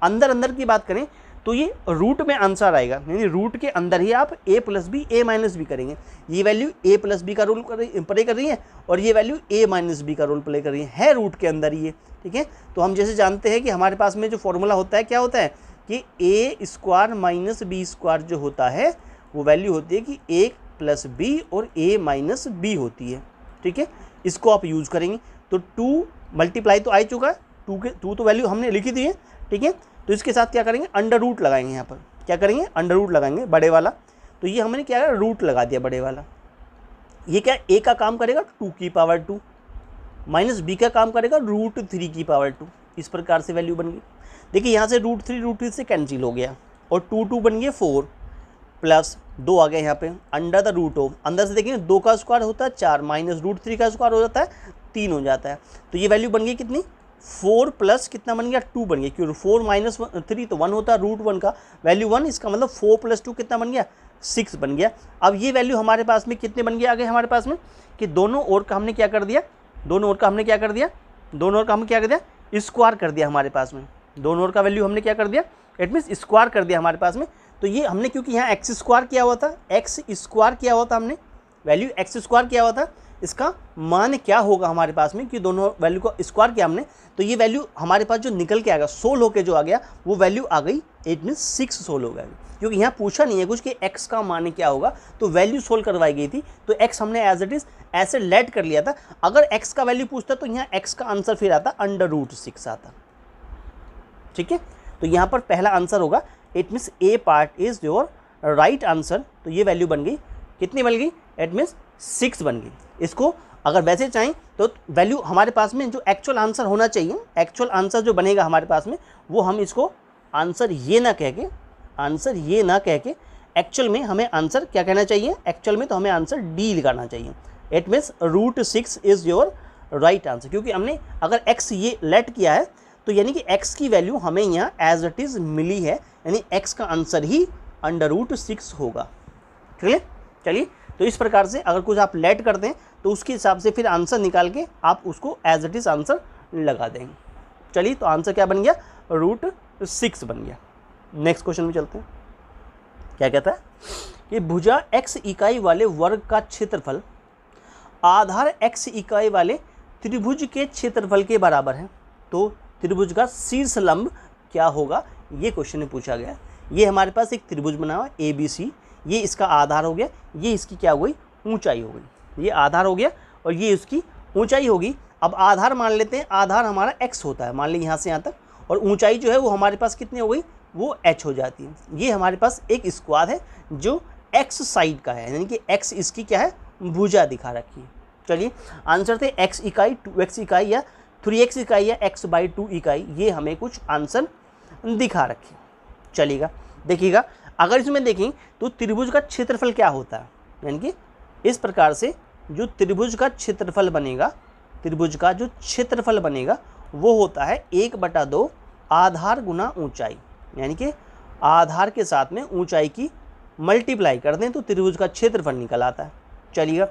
अंदर की बात करें तो ये रूट में आंसर आएगा, यानी रूट के अंदर ही आप a + b a - b करेंगे। ये वैल्यू a + b का रोल प्ले कर रही है और ये वैल्यू a - b का रोल प्ले कर रही है रूट के अंदर ही है, ठीक है। तो हम जैसे जानते हैं कि हमारे पास में जो फॉर्मूला होता है क्या होता है कि a² - b² जो होता है वो वैल्यू होती है कि a + b और a - b होती है, ठीक है। इसको आप यूज़ करेंगे तो 2 मल्टीप्लाई तो आ चुका है, 2 तो वैल्यू हमने लिखी दी है, ठीक है। तो इसके साथ क्या करेंगे, अंडर रूट लगाएंगे। यहाँ पर क्या करेंगे, अंडर रूट लगाएंगे बड़े वाला। तो ये हमने क्या है, रूट लगा दिया बड़े वाला। ये क्या a का काम करेगा 2 की पावर 2 माइनस b का काम करेगा √3 की पावर 2। इस प्रकार से वैल्यू बन गई। देखिए यहाँ से √3 से कैंसिल हो गया और 2 बन गया 4 प्लस 2 आ गया यहाँ पे अंडर द रूट ऑफ, अंदर से देखिए 2 का स्क्वायर होता है 4 माइनस √3 का स्क्वायर हो जाता है 3 हो जाता है। तो ये वैल्यू बन गई कितनी, 4 प्लस कितना बन गया 2 बन गया, क्योंकि 4 - 3 तो 1 होता है, √1 का वैल्यू 1, इसका मतलब 4 + 2 कितना बन गया 6 बन गया। अब ये वैल्यू हमारे पास में कितने बन गया आगे हमारे पास में कि दोनों ओर का हमने क्या कर दिया, दोनों ओर का हमने क्या कर दिया, दोनों ओर का हम क्या कर दिया स्क्वायर कर दिया हमारे पास में, दोनों ओर का वैल्यू हमने क्या कर दिया, इट मीन्स स्क्वायर कर दिया हमारे पास में। तो ये हमने क्योंकि यहाँ x² किया हुआ था, x² किया हुआ था हमने, वैल्यू x² किया हुआ था, इसका मान क्या होगा हमारे पास में कि दोनों वैल्यू को स्क्वायर किया हमने, तो ये वैल्यू हमारे पास जो निकल के आ गया 16 होके जो आ गया वो वैल्यू आ गई, इट मीन्स 6 सोल्व हो गया। क्योंकि यहाँ पूछा नहीं है कुछ कि x का मान क्या होगा, तो वैल्यू सोल्व करवाई गई थी, तो x हमने एज इट इज़ ऐसे लेट कर लिया था। अगर x का वैल्यू पूछता तो यहाँ x का आंसर फिर आता √6 आता, ठीक है। तो यहाँ पर पहला आंसर होगा, it means A part is your right answer. तो ये वैल्यू बन गई, कितनी बन गई, इट मीन्स 6 बन गई। इसको अगर वैसे चाहें तो वैल्यू हमारे पास में जो एक्चुअल आंसर होना चाहिए, एक्चुअल आंसर जो बनेगा हमारे पास में वो हम इसको आंसर ये ना कह के एक्चुअल में हमें आंसर क्या कहना चाहिए, एक्चुअल में तो हमें आंसर डी लगाना चाहिए। It means √6 is your right answer, क्योंकि हमने अगर x ये लेट किया है तो यानी कि x की वैल्यू हमें यहाँ एज इट इज़ मिली है, यानी x का आंसर ही √6 होगा, ठीक है। चलिए, तो इस प्रकार से अगर कुछ आप लेट करते हैं तो उसके हिसाब से फिर आंसर निकाल के आप उसको एज इट इज़ आंसर लगा देंगे। चलिए, तो आंसर क्या बन गया, √6 बन गया। नेक्स्ट क्वेश्चन में चलते हैं। क्या कहता है कि भुजा x इकाई वाले वर्ग का क्षेत्रफल आधार x इकाई वाले त्रिभुज के क्षेत्रफल के बराबर है, तो त्रिभुज का शीर्ष लंब क्या होगा, ये क्वेश्चन में पूछा गया। ये हमारे पास एक त्रिभुज बना हुआ है ABC, ये इसका आधार हो गया, ये इसकी क्या हो गई, ऊंचाई हो गई। ये आधार हो गया और ये इसकी ऊंचाई होगी। अब आधार मान लेते हैं, आधार हमारा x होता है, मान ली यहाँ से यहाँ तक, और ऊंचाई जो है वो हमारे पास कितनी हो गई, वो h हो जाती है। ये हमारे पास एक स्क्वायर है जो x साइड का है, यानी कि x इसकी क्या है, भुजा दिखा रखी है। चलिए, आंसर थे x इकाई, 2x इकाई या 3x इकाई या x/2 इकाई, ये हमें कुछ आंसर दिखा रखे। चलिएगा, देखिएगा, अगर इसमें देखें तो त्रिभुज का क्षेत्रफल क्या होता है, यानी कि इस प्रकार से जो त्रिभुज का क्षेत्रफल बनेगा, त्रिभुज का जो क्षेत्रफल बनेगा वो होता है 1/2 आधार गुना ऊंचाई, यानी कि आधार के साथ में ऊंचाई की मल्टीप्लाई कर दें तो त्रिभुज का क्षेत्रफल निकल आता है। चलिएगा,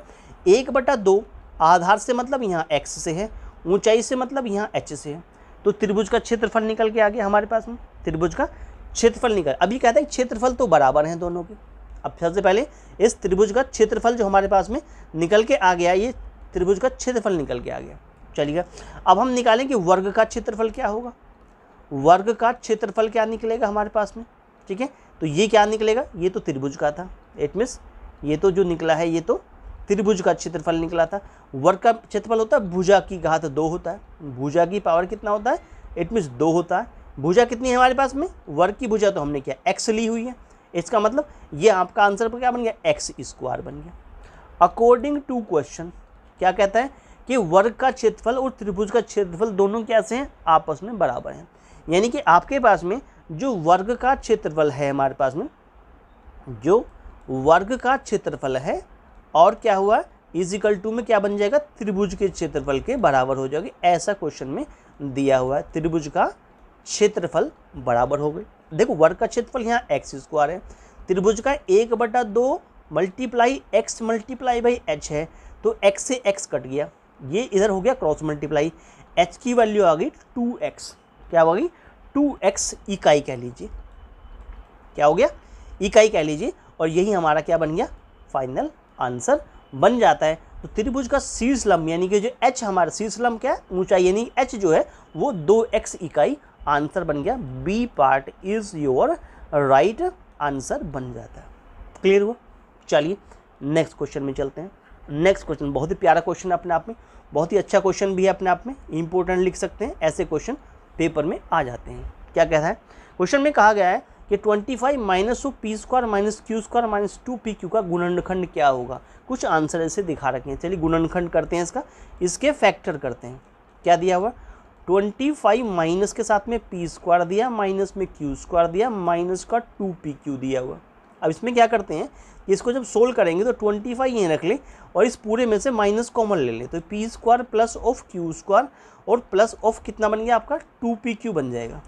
1/2 आधार से मतलब यहाँ x से है, ऊंचाई से मतलब यहाँ h से है, तो त्रिभुज का क्षेत्रफल निकल के आ गया हमारे पास में, त्रिभुज का क्षेत्रफल निकल। अभी कहता है क्षेत्रफल तो बराबर हैं दोनों के। अब सबसे पहले इस त्रिभुज का क्षेत्रफल जो हमारे पास में निकल के आ गया, ये त्रिभुज का क्षेत्रफल निकल के आ गया। चलिएगा, अब हम निकालें कि वर्ग का क्षेत्रफल क्या होगा। वर्ग का क्षेत्रफल क्या निकलेगा हमारे पास में, ठीक है। तो ये क्या निकलेगा, ये तो त्रिभुज का था, इट मीन्स ये तो जो निकला है ये तो त्रिभुज का क्षेत्रफल निकला था। वर्ग का क्षेत्रफल होता है भुजा की घात 2 होता है, भुजा की पावर कितना होता है, इट मीन्स 2 होता है। भुजा कितनी है हमारे पास में, वर्ग की भुजा तो हमने क्या x ली हुई है, इसका मतलब ये आपका आंसर पर क्या बन गया, x² बन गया। अकॉर्डिंग टू क्वेश्चन क्या कहता है कि वर्ग का क्षेत्रफल और त्रिभुज का क्षेत्रफल दोनों कैसे हैं, आपस में बराबर हैं। यानी कि आपके पास में जो वर्ग का क्षेत्रफल है, हमारे पास में जो वर्ग का क्षेत्रफल है और क्या हुआ = में क्या बन जाएगा, त्रिभुज के क्षेत्रफल के बराबर हो जाएगी। ऐसा क्वेश्चन में दिया हुआ है, त्रिभुज का क्षेत्रफल बराबर हो गए। देखो वर्ग का क्षेत्रफल यहाँ एक्स स्क्वायर है, त्रिभुज का 1/2 multiply x multiply by H है, तो एक्स से एक्स कट गया, ये इधर हो गया क्रॉस मल्टीप्लाई, एच की वैल्यू आ गई 2x, क्या हो गई 2x इकाई कह लीजिए, क्या हो गया इकाई कह लीजिए, और यही हमारा क्या बन गया फाइनल आंसर बन जाता है। तो त्रिभुज का शीर्ष लंब यानी कि जो h हमारा शीर्ष लंब क्या है ऊंचाई यानी h जो है वो 2x इकाई आंसर बन गया, B part is your right answer बन जाता है। क्लियर हुआ? चलिए नेक्स्ट क्वेश्चन में चलते हैं। नेक्स्ट क्वेश्चन बहुत ही प्यारा क्वेश्चन है अपने आप में, बहुत ही अच्छा क्वेश्चन भी है अपने आप में, इंपॉर्टेंट लिख सकते हैं, ऐसे क्वेश्चन पेपर में आ जाते हैं। क्या कहता है क्वेश्चन में, कहा गया है कि 25 minus P square minus Q square minus 2pq का गुणनखंड क्या होगा। कुछ आंसर ऐसे दिखा रखे हैं, चलिए गुणनखंड करते हैं इसका, इसके फैक्टर करते हैं। क्या दिया हुआ 25 माइनस के साथ में पी स्क्वायर दिया, माइनस में क्यू स्क्वायर दिया, माइनस का 2pq दिया हुआ। अब इसमें क्या करते हैं, इसको जब सोल्व करेंगे तो 25 ये रख ले और इस पूरे में से माइनस कॉमन ले ले, तो P square plus of Q square और प्लस ऑफ कितना बन गया आपका 2pq बन जाएगा।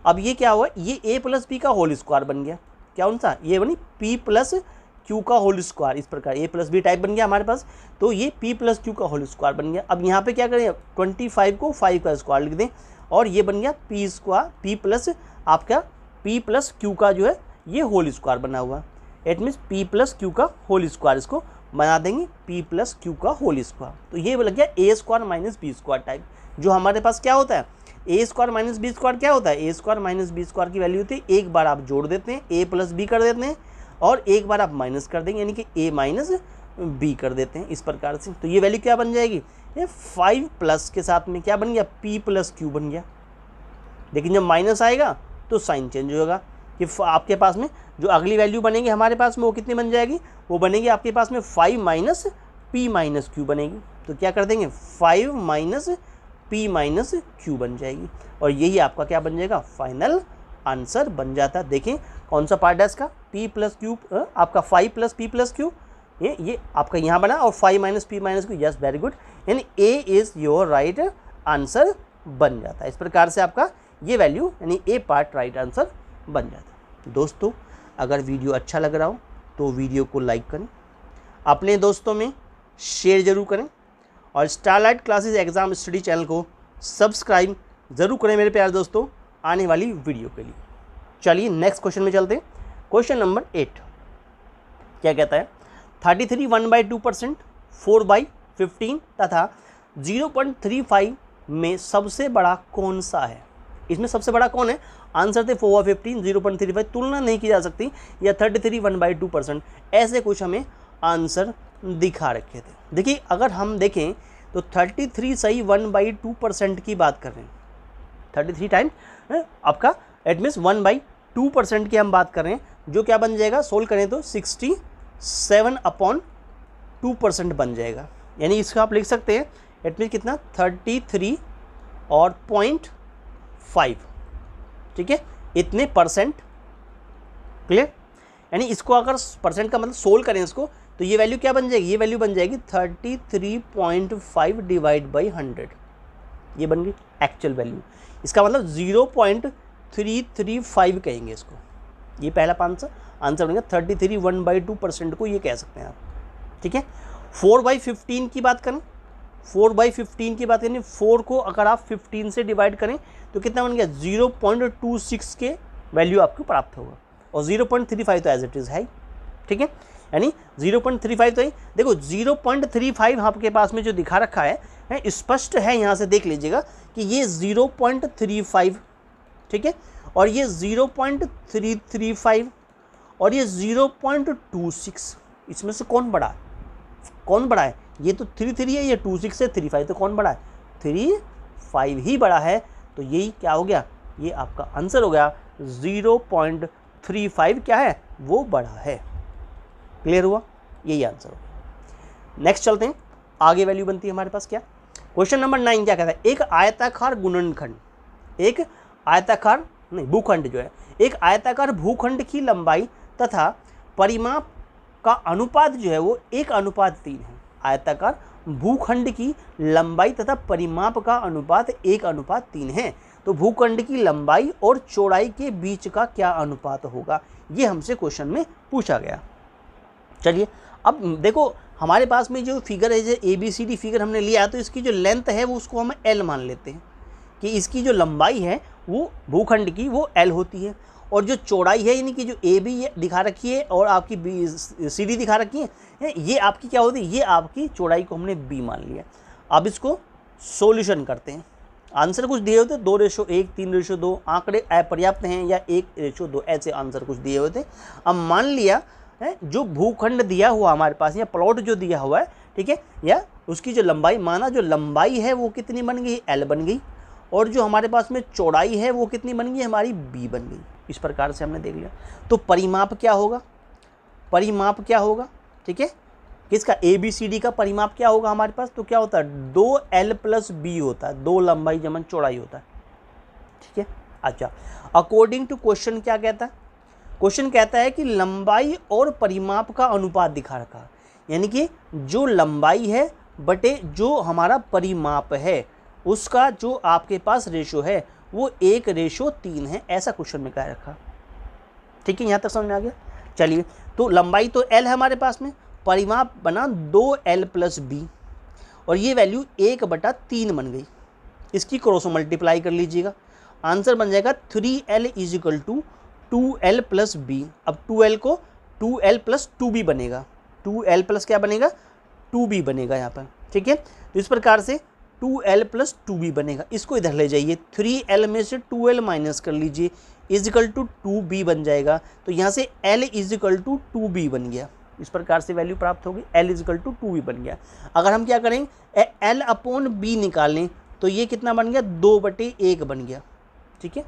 अब ये क्या हुआ, ये a प्लस बी का होल स्क्वायर बन गया, क्या कौन सा ये बनी p प्लस q का होल स्क्वायर, इस प्रकार a प्लस बी टाइप बन गया हमारे पास, तो ये p प्लस q का होल स्क्वायर बन गया। अब यहाँ पे क्या करें 25 को 5 का स्क्वायर लिख दें और ये बन गया p स्क्वायर p प्लस आपका p प्लस q का जो है ये होल स्क्वायर बना हुआ, it means p plus q का होल स्क्वायर, इसको बना देंगे p प्लस q का होल स्क्वायर, तो ये लग गया a square minus B square type. जो हमारे पास क्या होता है A square minus B square क्या होता है, A square minus B square की वैल्यू होती है, एक बार आप जोड़ देते हैं ए प्लस बी कर देते हैं और एक बार आप माइनस कर देंगे यानी कि ए माइनस बी कर देते हैं इस प्रकार से। तो ये वैल्यू क्या बन जाएगी, ये 5 प्लस के साथ में क्या बन गया p प्लस क्यू बन गया। लेकिन जब माइनस आएगा तो साइन चेंज होगा कि आपके पास में जो अगली वैल्यू बनेगी हमारे पास में वो कितनी बन जाएगी, वो बनेगी आपके पास में 5 माइनस p माइनस क्यू बनेगी। तो क्या कर देंगे 5 माइनस p माइनस क्यू बन जाएगी और यही आपका क्या बन जाएगा फाइनल आंसर बन जाता है। देखें कौन सा पार्ट है इसका, p प्लस क्यू आपका 5 प्लस p प्लस क्यू, ये आपका यहाँ बना और 5 minus p minus Q, yes very good, यानी a is your right answer बन जाता है। इस प्रकार से आपका ये वैल्यू यानी a पार्ट राइट आंसर बन जाता है। दोस्तों अगर वीडियो अच्छा लग रहा हो तो वीडियो को लाइक करें, अपने दोस्तों में शेयर ज़रूर करें और starlight classes exam study channel को सब्सक्राइब ज़रूर करें मेरे प्यारे दोस्तों आने वाली वीडियो के लिए। चलिए नेक्स्ट क्वेश्चन में चलते हैं। क्वेश्चन नंबर 8 क्या कहता है, 33 1/2%, 4/15 तथा 0.35 में सबसे बड़ा कौन सा है। इसमें सबसे बड़ा कौन है, आंसर थे 4/15, 0.35, तुलना नहीं की जा सकती, या 33 1/2%, ऐसे कुछ हमें आंसर दिखा रखे थे। देखिए अगर हम देखें तो 33 सही 1/2% की बात कर रहे हैं, 33 टाइम आपका एट मीन्स 1/2% की हम बात कर रहे हैं, जो क्या बन जाएगा सोल्व करें तो 67/2% बन जाएगा। यानी इसको आप लिख सकते हैं एट मीन्स कितना 33 और 0.5, ठीक है, इतने परसेंट। क्लियर, यानी इसको अगर परसेंट का मतलब सोल्व करें इसको तो ये वैल्यू क्या बन जाएगी, ये वैल्यू बन जाएगी 33.5 डिवाइड बाई 100, ये बन गई एक्चुअल वैल्यू। इसका मतलब 0.335 कहेंगे इसको, ये पहला आंसर बनेगा 33 1/2% को ये कह सकते हैं आप, ठीक है। 4/15 की बात करें, 4/15 की बात करें, 4 को अगर आप 15 से डिवाइड करें तो कितना बन गया 0.26 के वैल्यू आपको प्राप्त होगा, और 0.35 तो एज इट इज़ है, ठीक है, यानी 0.35 तो ही देखो 0.35 आपके पास में जो दिखा रखा है स्पष्ट है, यहाँ से देख लीजिएगा कि ये 0.35, ठीक है, और ये 0.335 और ये 0.26, इसमें से कौन बड़ा है, कौन बड़ा है, ये तो 33 है, ये 26 से 35, तो कौन बड़ा है 35 ही बड़ा है। तो यही क्या हो गया, ये आपका आंसर हो गया 0.35 क्या है वो बड़ा है। क्लियर हुआ, यही आंसर हो गया। नेक्स्ट चलते हैं, आगे वैल्यू बनती है हमारे पास क्या, क्वेश्चन नंबर 9 क्या कहता है, एक आयताकार गुणनखंड, एक आयताकार नहीं भूखंड जो है, एक आयताकार भूखंड की लंबाई तथा परिमाप का अनुपात जो है वो 1:3 है। आयताकार भूखंड की लंबाई तथा परिमाप का अनुपात 1:3 है। तो भूखंड की लंबाई और चौड़ाई के बीच का क्या अनुपात होगा, ये हमसे क्वेश्चन में पूछा गया। चलिए अब देखो हमारे पास में जो फिगर है, जो ABCD फिगर हमने लिया, तो इसकी जो लेंथ है वो उसको हम L मान लेते हैं कि इसकी जो लंबाई है वो भूखंड की वो L होती है, और जो चौड़ाई है यानी कि जो AB दिखा रखी है और आपकी CD दिखा रखी है, ये आपकी क्या होती है, ये आपकी चौड़ाई को हमने B मान लिया। अब इसको सॉल्यूशन करते हैं। आंसर कुछ दिए होते 2:1, 3:2, आंकड़े अपर्याप्त हैं या 1:2, ऐसे आंसर कुछ दिए हुए थे। अब मान लिया है जो भूखंड दिया हुआ हमारे पास या प्लॉट जो दिया हुआ है, ठीक है, या उसकी जो लंबाई, माना जो लंबाई है वो कितनी बन गई, L बन गई, और जो हमारे पास में चौड़ाई है वो कितनी बन गई, हमारी B बन गई। इस प्रकार से हमने देख लिया। तो परिमाप क्या होगा, परिमाप क्या होगा, ठीक है, किसका, ABCD का परिमाप क्या होगा हमारे पास, तो क्या होता है 2L + B होता है, 2 लंबाई जमन चौड़ाई होता है, ठीक है। अच्छा, अकॉर्डिंग टू क्वेश्चन क्या कहता है, क्वेश्चन कहता है कि लंबाई और परिमाप का अनुपात दिखा रखा है, यानी कि जो लंबाई है बटे जो हमारा परिमाप है उसका जो आपके पास रेशो है वो 1:3 है, ऐसा क्वेश्चन में कह रखा, ठीक है। यहाँ तक समझ में आ गया। चलिए, तो लंबाई तो L है हमारे पास में, परिमाप बना 2L + B, और ये वैल्यू 1/3 बन गई। इसकी क्रॉस मल्टीप्लाई कर लीजिएगा, आंसर बन जाएगा 3L = 2L + B। अब 2L को 2L + 2B बनेगा, 2L + क्या बनेगा, 2B बनेगा यहाँ पर, ठीक है। तो इस प्रकार से 2L + 2B बनेगा। इसको इधर ले जाइए, 3L में से 2L माइनस कर लीजिए, = 2B बन जाएगा। तो यहाँ से L = 2B बन गया। इस प्रकार से वैल्यू प्राप्त होगी, L = 2B बन गया। अगर हम क्या करें, L/B निकालें तो ये कितना बन गया, 2/1 बन गया, ठीक है।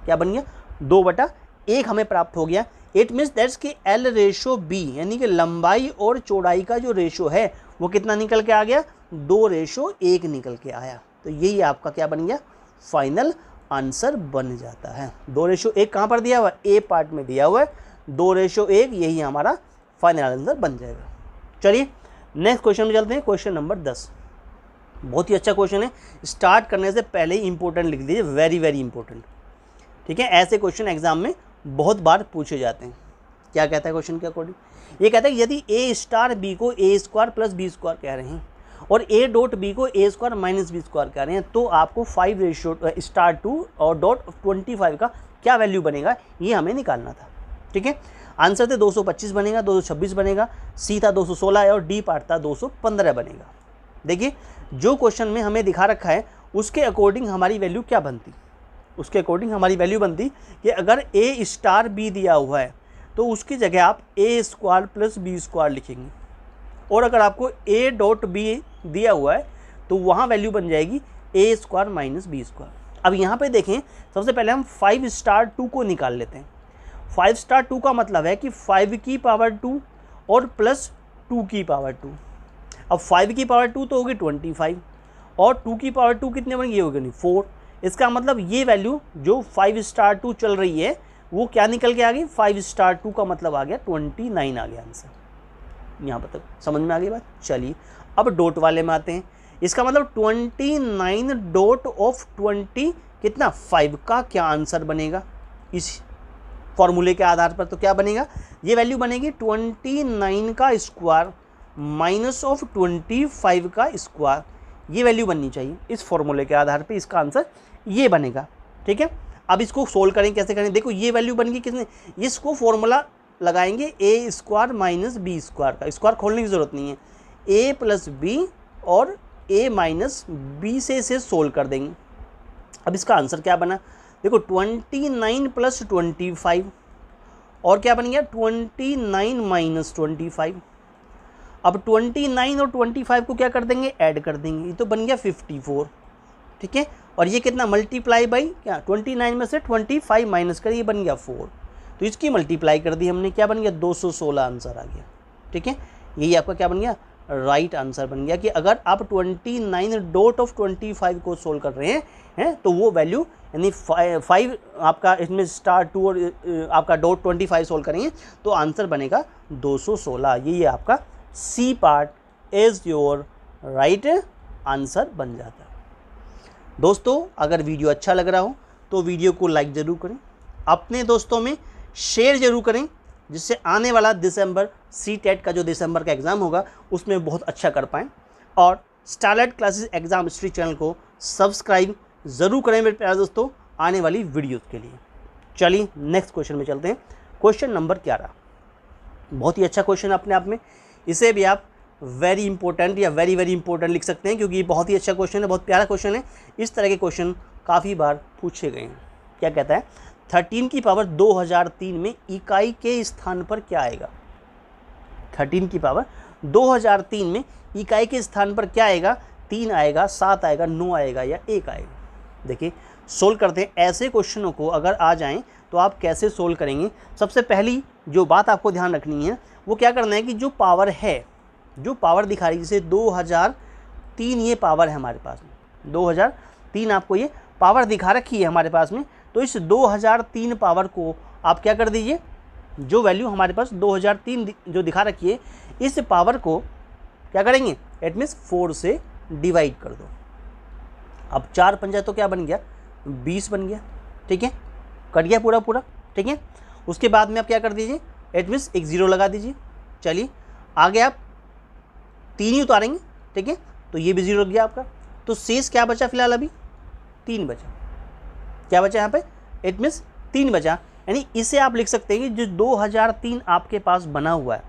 क्या बन गया, 2/1 हमें प्राप्त हो गया। इट मीन्स दैट्स कि L/B यानी कि लंबाई और चौड़ाई का जो रेशो है वो कितना निकल के आ गया, 2:1 निकल के आया। तो यही आपका क्या बन गया, फाइनल आंसर बन जाता है। 2:1 कहाँ पर दिया हुआ है, ए पार्ट में दिया हुआ है, 2:1 यही हमारा फाइनल आंसर बन जाएगा। चलिए नेक्स्ट क्वेश्चन में चलते हैं, क्वेश्चन नंबर 10। बहुत ही अच्छा क्वेश्चन है, स्टार्ट करने से पहले ही इंपॉर्टेंट लिख दीजिए, वेरी वेरी इंपॉर्टेंट, ठीक है। ऐसे क्वेश्चन एग्जाम में बहुत बार पूछे जाते हैं। क्या कहता है क्वेश्चन के अकॉर्डिंग, ये कहता है यदि A* B को A² + B² कह रहे हैं और A.B को A² - B² कह रहे हैं, तो आपको 5:2 और .25 का क्या वैल्यू बनेगा, ये हमें निकालना था, ठीक है। आंसर थे 225 बनेगा, 226 बनेगा, सी था 216 और डी पार्ट था 215 बनेगा। देखिए जो क्वेश्चन में हमें दिखा रखा है उसके अकॉर्डिंग हमारी वैल्यू क्या बनती, उसके अकॉर्डिंग हमारी वैल्यू बनती कि अगर A*B दिया हुआ है तो उसकी जगह आप A² + B² लिखेंगे, और अगर आपको A.B दिया हुआ है तो वहाँ वैल्यू बन जाएगी A² - B²। अब यहाँ पे देखें, सबसे पहले हम 5*2 को निकाल लेते हैं। 5*2 का मतलब है कि 5² और +2²। अब 5² तो होगी 25 और 2² कितने बनेंगे, ये होगी 4। इसका मतलब ये वैल्यू जो 5*2 चल रही है वो क्या निकल के आ गई, 5*2 का मतलब आ गया 29 आ गया आंसर। यहाँ पर तक समझ में आ गई बात। चलिए अब डॉट वाले में आते हैं। इसका मतलब 29.20 कितना 5 का क्या आंसर बनेगा इस फॉर्मूले के आधार पर। तो क्या बनेगा, ये वैल्यू बनेगी 29 का स्क्वायर -25 का स्क्वायर, ये वैल्यू बननी चाहिए इस फॉर्मूले के आधार पे। इसका आंसर ये बनेगा, ठीक है। अब इसको सोल्व करें, कैसे करें, देखो ये वैल्यू बन गई किसने, इसको फॉर्मूला लगाएंगे A² - B² का, स्क्वायर खोलने की ज़रूरत नहीं है, A + B और A - B से इसे सोल्व कर देंगे। अब इसका आंसर क्या बना, देखो 29 + 25 और क्या बन गया 29 - 25। अब 29 और 25 को क्या कर देंगे, ऐड कर देंगे, ये तो बन गया 54, ठीक है। और ये कितना मल्टीप्लाई बाई क्या, 29 में से 25 माइनस कर, ये बन गया 4, तो इसकी मल्टीप्लाई कर दी हमने, क्या बन गया 216 आंसर आ गया, ठीक है। यही आपका क्या बन गया, राइट आंसर बन गया कि अगर आप 29.25 को सोल्व कर रहे हैं तो वो वैल्यू यानी 5 आपका इसमें *2 और आपका .25 सोल्व करेंगे तो आंसर बनेगा 216। ये आपका C part is your right answer बन जाता है। दोस्तों अगर वीडियो अच्छा लग रहा हो तो वीडियो को लाइक ज़रूर करें, अपने दोस्तों में शेयर ज़रूर करें, जिससे आने वाला दिसंबर CTET का जो दिसंबर का एग्ज़ाम होगा उसमें बहुत अच्छा कर पाएँ। और starlight classes exam history channel को सब्सक्राइब ज़रूर करें मेरे प्यारे दोस्तों आने वाली वीडियोज़ के लिए। चलिए नेक्स्ट क्वेश्चन में चलते हैं। क्वेश्चन नंबर 11 बहुत ही अच्छा क्वेश्चन अपने आप में, इसे भी आप वेरी इंपॉर्टेंट या वेरी इंपॉर्टेंट लिख सकते हैं, क्योंकि ये बहुत ही अच्छा क्वेश्चन है, बहुत प्यारा क्वेश्चन है। इस तरह के क्वेश्चन काफ़ी बार पूछे गए हैं। क्या कहता है, 13 की पावर 2003 में इकाई के स्थान पर क्या आएगा। 13 की पावर 2003 में इकाई के स्थान पर क्या आएगा, 3 आएगा, 7 आएगा, 9 आएगा या 1 आएगा। देखिए सोल्व करते हैं। ऐसे क्वेश्चनों को अगर आ जाएं तो आप कैसे सोल्व करेंगे। सबसे पहली जो बात आपको ध्यान रखनी है वो क्या करना है कि जो पावर है, जो पावर दिखा रही है, जैसे 2003 ये पावर है हमारे पास में, 2003 आपको ये पावर दिखा रखी है हमारे पास में। तो इस 2003 पावर को आप क्या कर दीजिए, जो वैल्यू हमारे पास 2003 जो दिखा रखी है, इस पावर को क्या करेंगे, इट मीन्स 4 से डिवाइड कर दो। अब 4 पंजा तो क्या बन गया, 20 बन गया। ठीक है, कट गया पूरा पूरा। ठीक है, उसके बाद में आप क्या कर दीजिए, इट मीन्स एक 0 लगा दीजिए। चलिए आगे आप 3 ही उतारेंगे। ठीक है, तो ये भी 0 लग गया आपका। तो शेष क्या बचा फिलहाल, अभी 3 बचा। क्या बचा यहाँ पे, इट मीन्स 3 बचा। यानी इसे आप लिख सकते हैं कि जो 2003 आपके पास बना हुआ है,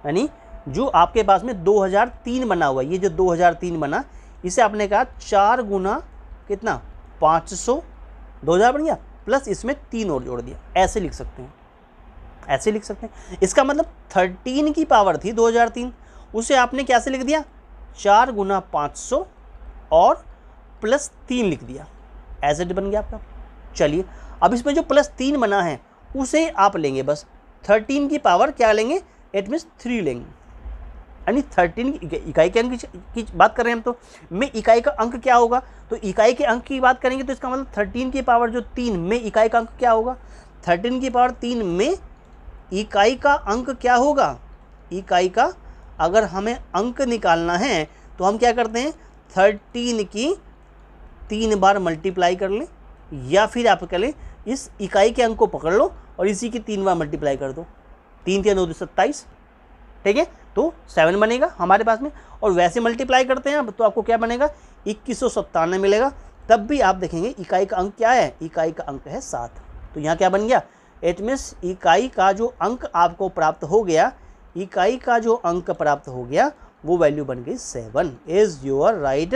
यानी जो आपके पास में 2003 बना हुआ है, ये जो 2003 बना, इसे आपने कहा 4 गुना कितना, 500, 2000 बन गया, प्लस इसमें 3 और जोड़ दिया। ऐसे लिख सकते हैं, ऐसे लिख सकते हैं। इसका मतलब 13 की पावर थी 2003, उसे आपने कैसे लिख दिया, 4 गुना 500 और प्लस 3 लिख दिया। ऐसे बन गया आपका। चलिए अब इसमें जो प्लस 3 बना है उसे आप लेंगे, बस 13 की पावर क्या लेंगे, इट मीन्स 3 लेंगे। यानी 13 इकाई के अंक की बात कर रहे हैं हम, तो में इकाई का अंक क्या होगा, तो इकाई के अंक की बात करेंगे तो इसका मतलब 13 की पावर जो 3 में इकाई का अंक क्या होगा, 13 की पावर 3 में इकाई का अंक क्या होगा। इकाई का अगर हमें अंक निकालना है तो हम क्या करते हैं, 13 की 3 बार मल्टीप्लाई कर लें, या फिर आप कर लें इस इकाई के अंक को पकड़ लो और इसी की 3 बार मल्टीप्लाई कर दो। 3 3 9 27। ठीक है, तो 7 बनेगा हमारे पास में। और वैसे मल्टीप्लाई करते हैं अब तो आपको क्या बनेगा, 2197 मिलेगा। तब भी आप देखेंगे इकाई का अंक क्या है, इकाई का अंक है 7। तो यहाँ क्या बन गया, इट मीन्स इकाई का जो अंक आपको प्राप्त हो गया, इकाई का जो अंक प्राप्त हो गया वो वैल्यू बन गई 7 इज़ योर राइट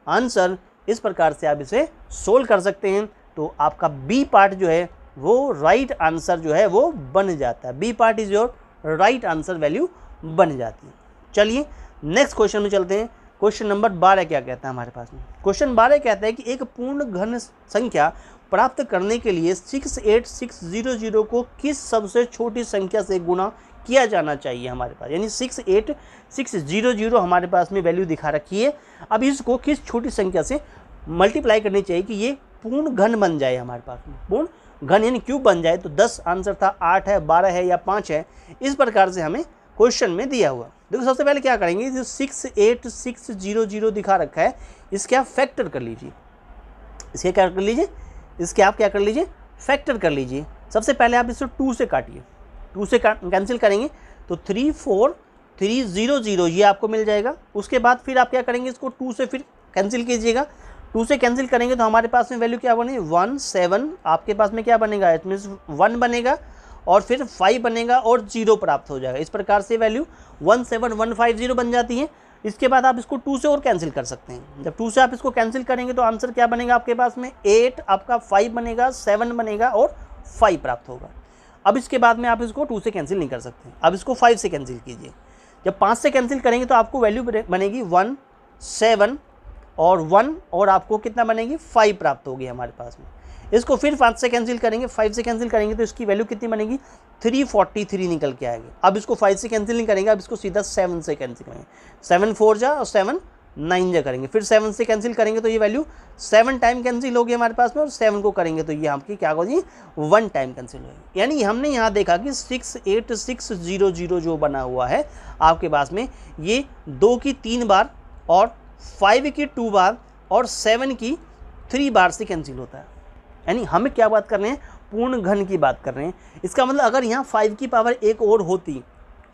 आंसर। इस प्रकार से आप इसे सोल्व कर सकते हैं। तो आपका बी पार्ट जो है वो राइट आंसर जो है वो बन जाता है। B part is your right answer value बन जाती है। चलिए नेक्स्ट क्वेश्चन में चलते हैं। क्वेश्चन नंबर 12 क्या कहता है हमारे पास में, क्वेश्चन 12 कहता है कि एक पूर्ण घन संख्या प्राप्त करने के लिए 68600 को किस सबसे छोटी संख्या से गुणा किया जाना चाहिए हमारे पास। यानी 68600 हमारे पास में वैल्यू दिखा रखी है। अब इसको किस छोटी संख्या से मल्टीप्लाई करनी चाहिए कि ये पूर्ण घन बन जाए हमारे पास में। पूर्ण घन यानी क्यूब बन जाए। तो 10 आंसर था, 8 है, 12 है या 5 है, इस प्रकार से हमें क्वेश्चन में दिया हुआ। देखो सबसे पहले क्या करेंगे, जो 68600 दिखा रखा है इसके आप फैक्टर कर लीजिए। इसके क्या कर लीजिए, इसके आप क्या कर लीजिए, फैक्टर कर लीजिए। सबसे पहले आप इसको 2 से काटिए, 2 से कैंसिल करेंगे तो 34300 ये आपको मिल जाएगा। उसके बाद फिर आप क्या करेंगे, इसको 2 से फिर कैंसिल कीजिएगा। 2 से कैंसिल करेंगे तो हमारे पास में वैल्यू क्या बनेगी, 17 आपके पास में क्या बनेगा, इट मीन्स 1 बनेगा और फिर 5 बनेगा और 0 प्राप्त हो जाएगा। इस प्रकार से वैल्यू 17150 बन जाती है। इसके बाद आप इसको 2 से और कैंसिल कर सकते हैं। जब 2 से आप इसको कैंसिल करेंगे तो आंसर क्या बनेगा आपके पास में, 8 आपका 5 बनेगा, 7 बनेगा और 5 प्राप्त होगा। अब इसके बाद में आप इसको 2 से कैंसिल नहीं कर सकते, अब इसको 5 से कैंसिल कीजिए। जब 5 से कैंसिल करेंगे तो आपको वैल्यू बनेगी 1, 7 और 1 और आपको कितना बनेगी, 5 प्राप्त होगी हमारे पास में। इसको फिर 5 से कैंसिल करेंगे, 5 से कैंसिल करेंगे तो इसकी वैल्यू कितनी बनेगी, 343 निकल के आएगी। अब इसको 5 से कैंसिल नहीं करेंगे, अब इसको सीधा 7 से कैंसिल करेंगे। 7 4 जा और 7 9 जा करेंगे, फिर 7 से कैंसिल करेंगे तो ये वैल्यू 7 टाइम कैंसिल होगी हमारे पास में, और 7 को करेंगे तो ये आपकी क्या होगी, 1 टाइम कैंसिल होगी। यानी हमने यहाँ देखा कि 68600 जो बना हुआ है आपके पास में, ये 2 की 3 बार और 5 की 2 बार और 7 की 3 बार से कैंसिल होता है। यानी हमें क्या बात कर रहे हैं, पूर्ण घन की बात कर रहे हैं। इसका मतलब अगर यहाँ 5 की पावर एक और होती,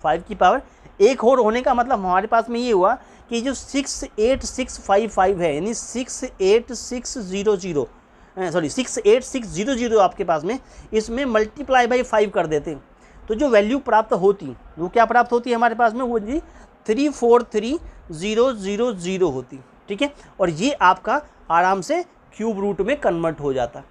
5 की पावर एक और होने का मतलब हमारे पास में ये हुआ कि जो 68655 है, यानी 68600 आपके पास में, इसमें मल्टीप्लाई बाई 5 कर देते, तो जो वैल्यू प्राप्त होती वो क्या प्राप्त होती है हमारे पास में, वो जी 343000 होती। ठीक है, और ये आपका आराम से क्यूब रूट में कन्वर्ट हो जाता।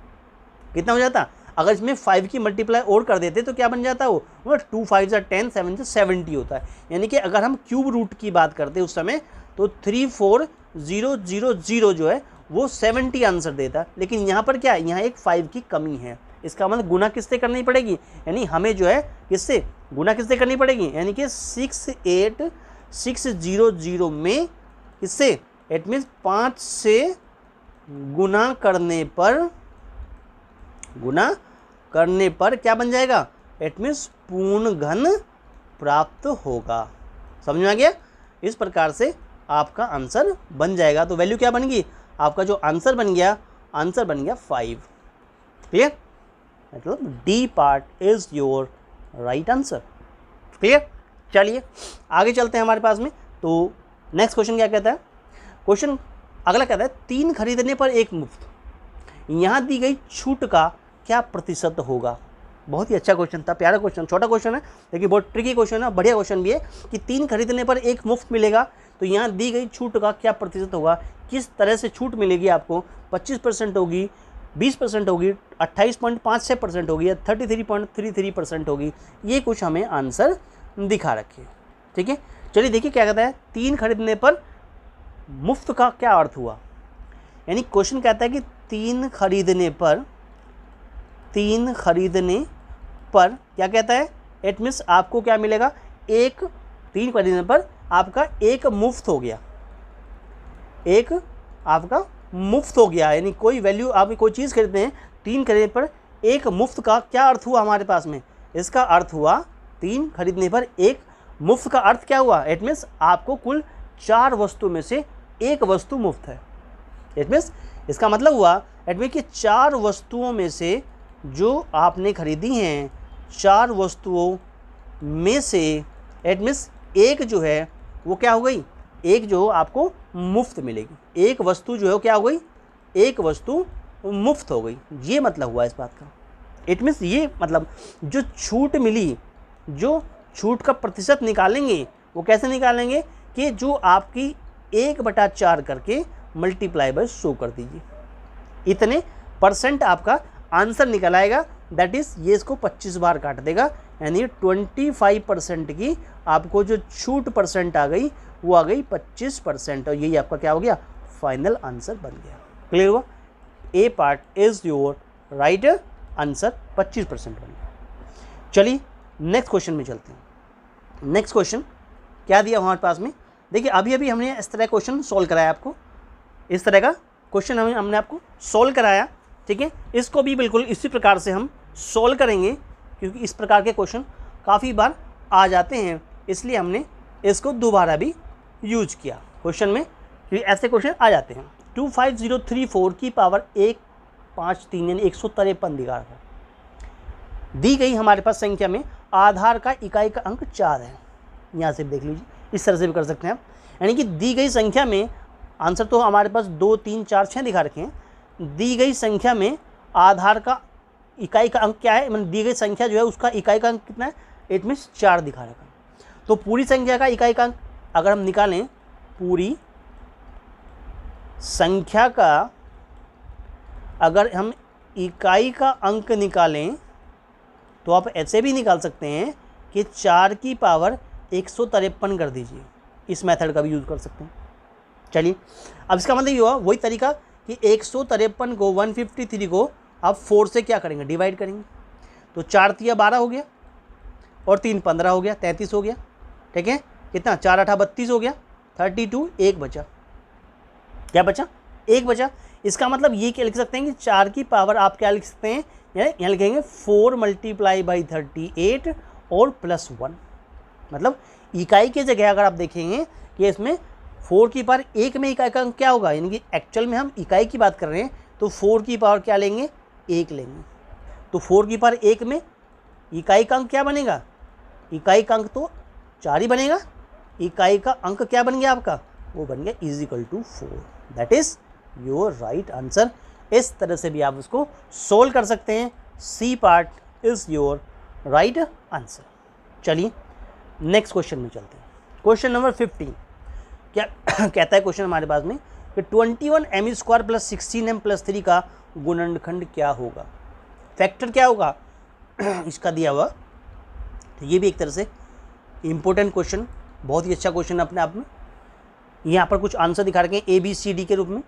कितना हो जाता, अगर इसमें 5 की मल्टीप्लाई और कर देते तो क्या बन जाता, वो 2 5 10 7 70 होता है। यानी कि अगर हम क्यूब रूट की बात करते उस समय तो 34000 जो है वो 70 आंसर देता। लेकिन यहाँ पर क्या है, यहाँ एक 5 की कमी है। इसका मतलब गुना किससे करनी पड़ेगी, यानी हमें जो है किससे गुना किससे करनी पड़ेगी, यानी कि 68600 में किससे, इट मीन्स 5 से गुना करने पर क्या बन जाएगा, इट मीन्स पूर्ण घन प्राप्त होगा। समझ में आ गया। इस प्रकार से आपका आंसर बन जाएगा। तो वैल्यू क्या बन गई, आपका जो आंसर बन गया 5। क्लियर, मतलब D part is your right answer. Clear, चलिए आगे चलते हैं हमारे पास में। तो नेक्स्ट क्वेश्चन क्या कहता है, क्वेश्चन अगला कहता है 3 खरीदने पर 1 मुफ्त, यहाँ दी गई छूट का क्या प्रतिशत होगा। बहुत ही अच्छा क्वेश्चन था, प्यारा क्वेश्चन, छोटा क्वेश्चन है लेकिन बहुत ट्रिकी क्वेश्चन है, बढ़िया क्वेश्चन भी है कि 3 खरीदने पर 1 मुफ्त मिलेगा, तो यहाँ दी गई छूट का क्या प्रतिशत होगा, किस तरह से छूट मिलेगी आपको, 25% होगी, 20% होगी, 28.56% होगी या 33.33% होगी। ये कुछ हमें आंसर दिखा रखे। ठीक है, चलिए देखिए क्या कहता है, 3 खरीदने पर मुफ्त का क्या अर्थ हुआ। यानी क्वेश्चन कहता है कि 3 खरीदने पर क्या कहता है, इट मीन्स आपको क्या मिलेगा, 3 खरीदने पर आपका 1 मुफ्त हो गया, 1 आपका मुफ्त हो गया। यानी कोई वैल्यू आप कोई चीज़ खरीदते हैं, 3 खरीदने पर 1 मुफ्त का क्या अर्थ हुआ हमारे पास में, इसका अर्थ हुआ 3 खरीदने पर 1 मुफ्त का अर्थ क्या हुआ, इट मीन्स आपको कुल 4 वस्तु में से 1 वस्तु मुफ्त है। इट मीन्स इसका मतलब हुआ इट मीन कि 4 वस्तुओं में से जो आपने खरीदी हैं, 4 वस्तुओं में से इट मीन्स 1 जो है वो क्या हो गई, 1 जो आपको मुफ्त मिलेगी। 1 वस्तु जो है क्या हो गई, 1 वस्तु मुफ्त हो गई। ये मतलब हुआ इस बात का। इट मीन्स ये मतलब जो छूट मिली, जो छूट का प्रतिशत निकालेंगे वो कैसे निकालेंगे कि जो आपकी 1/4 करके मल्टीप्लाई बाय 100 कर दीजिए, इतने % आपका आंसर निकल आएगा। दैट इज़ ये इसको 25 बार काट देगा, यानी 25% की आपको जो छूट % आ गई वो आ गई 25%, और यही आपका क्या हो गया, फाइनल आंसर बन गया। क्लियर हुआ, A part is your right answer, 25% बन गया। चलिए नेक्स्ट क्वेश्चन में चलते हैं। नेक्स्ट क्वेश्चन क्या दिया हमारे पास में, देखिए अभी हमने इस तरह क्वेश्चन सॉल्व कराया आपको, इस तरह का क्वेश्चन हमने आपको सॉल्व कराया। ठीक है, इसको भी बिल्कुल इसी प्रकार से हम सॉल्व करेंगे, क्योंकि इस प्रकार के क्वेश्चन काफ़ी बार आ जाते हैं, इसलिए हमने इसको दोबारा भी यूज किया क्वेश्चन में, क्योंकि ऐसे क्वेश्चन आ जाते हैं। 25034 की पावर 153 यानी 153 दिखा रहा है। दी गई हमारे पास संख्या में आधार का इकाई का अंक 4 है। यहाँ से देख लीजिए, इस तरह से भी कर सकते हैं आप, यानी कि दी गई संख्या में आंसर तो हमारे पास 2 3 4 6 दिखा रखे हैं। दी गई संख्या में आधार का इकाई का अंक क्या है, मतलब दी गई संख्या जो है उसका इकाई का अंक कितना है, इट मीन्स 4 दिखा रखा है। तो पूरी संख्या का इकाई का अंक अगर हम निकालें, पूरी संख्या का अगर हम इकाई का अंक निकालें तो आप ऐसे भी निकाल सकते हैं कि 4 की पावर 153 कर दीजिए, इस मेथड का भी यूज़ कर सकते हैं। चलिए अब इसका मतलब ये हुआ वही तरीका कि 153 को 153 को आप 4 से क्या करेंगे, डिवाइड करेंगे। तो 4 तिया 12 हो गया और 3 15 हो गया, 33 हो गया। ठीक है, कितना 4 8 32 हो गया, 32, 1 बचा। क्या बचा, 1 बचा। इसका मतलब ये क्या लिख सकते हैं कि 4 की पावर आप क्या लिख सकते हैं, यहाँ लिखेंगे 4 × 38 और +1। मतलब इकाई की जगह अगर आप देखेंगे कि इसमें 4 की पावर 1 में इकाई का अंक क्या होगा, यानी कि एक्चुअल में हम इकाई की बात कर रहे हैं, तो 4 की पावर क्या लेंगे, 1 लेंगे। तो 4 की पावर 1 में इकाई का अंक क्या बनेगा, इकाई का अंक तो 4 ही बनेगा। इकाई का अंक क्या बन गया आपका, वो बन गया is equal to 4। That is your right answer. इस तरह से भी आप उसको सोल्व कर सकते हैं। C part is your right answer. चलिए नेक्स्ट क्वेश्चन में चलते हैं। क्वेश्चन नंबर 15 क्या कहता है क्वेश्चन हमारे पास में कि 21m² प्लस 16m+3 का गुणनखंड क्या होगा, फैक्टर क्या होगा इसका दिया हुआ। तो ये भी एक तरह से इम्पोर्टेंट क्वेश्चन, बहुत ही अच्छा क्वेश्चन अपने आप में। यहाँ पर कुछ आंसर दिखा रखे हैं ABCD के रूप में,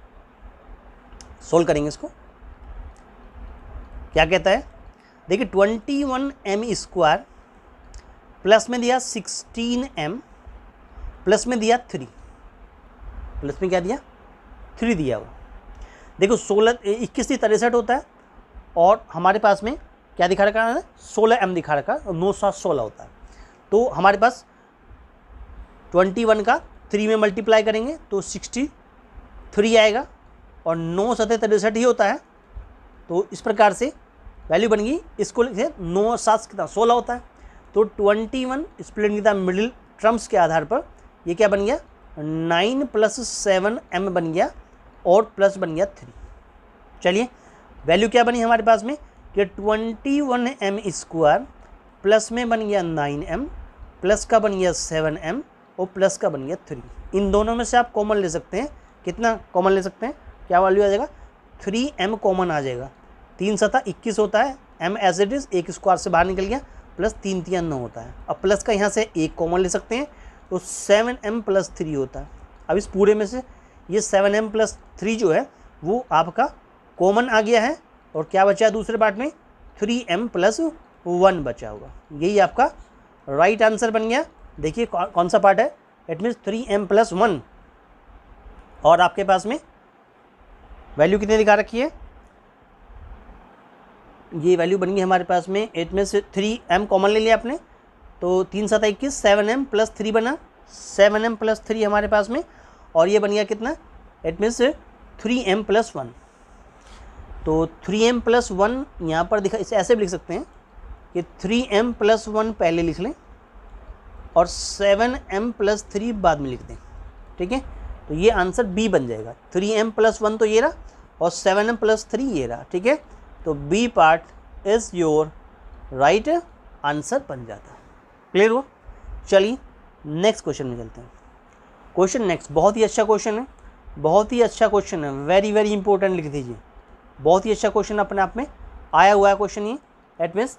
सोल्व करेंगे इसको। क्या कहता है, देखिए 21m² प्लस में दिया 16m प्लस में दिया 3, प्लस में क्या दिया 3 दिया हुआ। देखो 16 21 63 होता है और हमारे पास में क्या दिखा रखा है, 16m दिखा रखा है और 9 7 16 होता है। तो हमारे पास 21 का 3 में मल्टीप्लाई करेंगे तो 63 आएगा और 9 7 63 ही होता है। तो इस प्रकार से वैल्यू बन गई। इसको लिखे 9 7 कितना 16 होता है। तो 21 split in the middle terms के आधार पर ये क्या बन गया 9 + 7m बन गया और प्लस बन गया 3। चलिए वैल्यू क्या बनी हमारे पास में कि 21m² प्लस में बन गया 9m प्लस का बन गया 7m और प्लस का बन गया 3। इन दोनों में से आप कॉमन ले सकते हैं। कितना कॉमन ले सकते हैं, क्या वैल्यू आ जाएगा 3m कॉमन आ जाएगा। 3 7 21 होता है, m as it is 1 square से बाहर निकल गया, प्लस 3 3 9 होता है। अब प्लस का यहाँ से 1 कॉमन ले सकते हैं तो 7m + 3 होता है। अब इस पूरे में से ये 7m + 3 जो है वो आपका कॉमन आ गया है और क्या बचा है दूसरे पार्ट में 3m + 1 बचा हुआ। यही आपका राइट आंसर बन गया। देखिए कौन सा पार्ट है, इट मीन्स 3m + 1 और आपके पास में वैल्यू कितनी दिखा रखी है, ये वैल्यू बन गई हमारे पास में 8 में से 3m कॉमन ले लिया आपने तो 3 7 21 7m + 3 बना, 7m + 3 हमारे पास में और ये बन गया कितना 8 में से 3m + 1। तो 3m + 1 यहाँ पर दिखा, इसे ऐसे भी लिख सकते हैं कि 3m + 1 पहले लिख लें और 7m + 3 बाद में लिख दें। ठीक है, तो ये आंसर बी बन जाएगा। 3m + 1 तो ये रहा और 7m + 3 ये रहा। ठीक है, तो B part is your right answer बन जाता है। क्लियर हुआ। चलिए नेक्स्ट क्वेश्चन में चलते हैं। क्वेश्चन नेक्स्ट बहुत ही अच्छा क्वेश्चन है, बहुत ही अच्छा क्वेश्चन है, वेरी वेरी इंपॉर्टेंट लिख दीजिए। बहुत ही अच्छा क्वेश्चन अपने आप में आया हुआ है क्वेश्चन ये। दैट मीन्स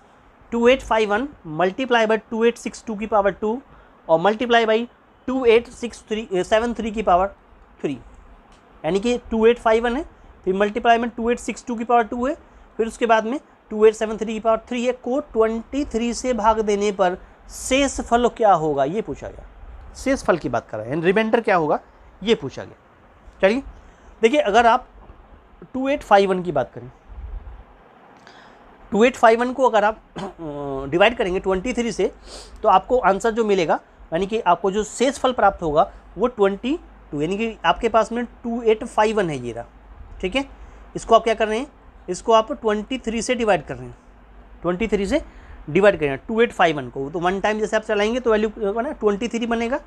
2851 मल्टीप्लाई बाई 2862 की पावर 2 और मल्टीप्लाई बाई 2873 की पावर 3, यानी कि 2851 है, फिर मल्टीप्लाई में 2862 की पावर 2 है, फिर उसके बाद में 2873 की पावर 3 है, को 23 से भाग देने पर शेष फल क्या होगा ये पूछा गया। शेष फल की बात कर रहे हैं, रिमाइंडर क्या होगा ये पूछा गया। चलिए देखिए, अगर आप 2851 की बात करें, 2851 को अगर आप डिवाइड करेंगे 23 से तो आपको आंसर जो मिलेगा, यानी कि आपको जो शेष फल प्राप्त होगा वो 22, यानी कि आपके पास में 2851 है ये रहा। ठीक है, इसको आप क्या कर रहे हैं, इसको आप 23 से डिवाइड कर रहे हैं, 23 से डिवाइड करें 2851 को। तो 1 टाइम जैसे आप चलाएंगे तो वैल्यू बना 23 बनेगा।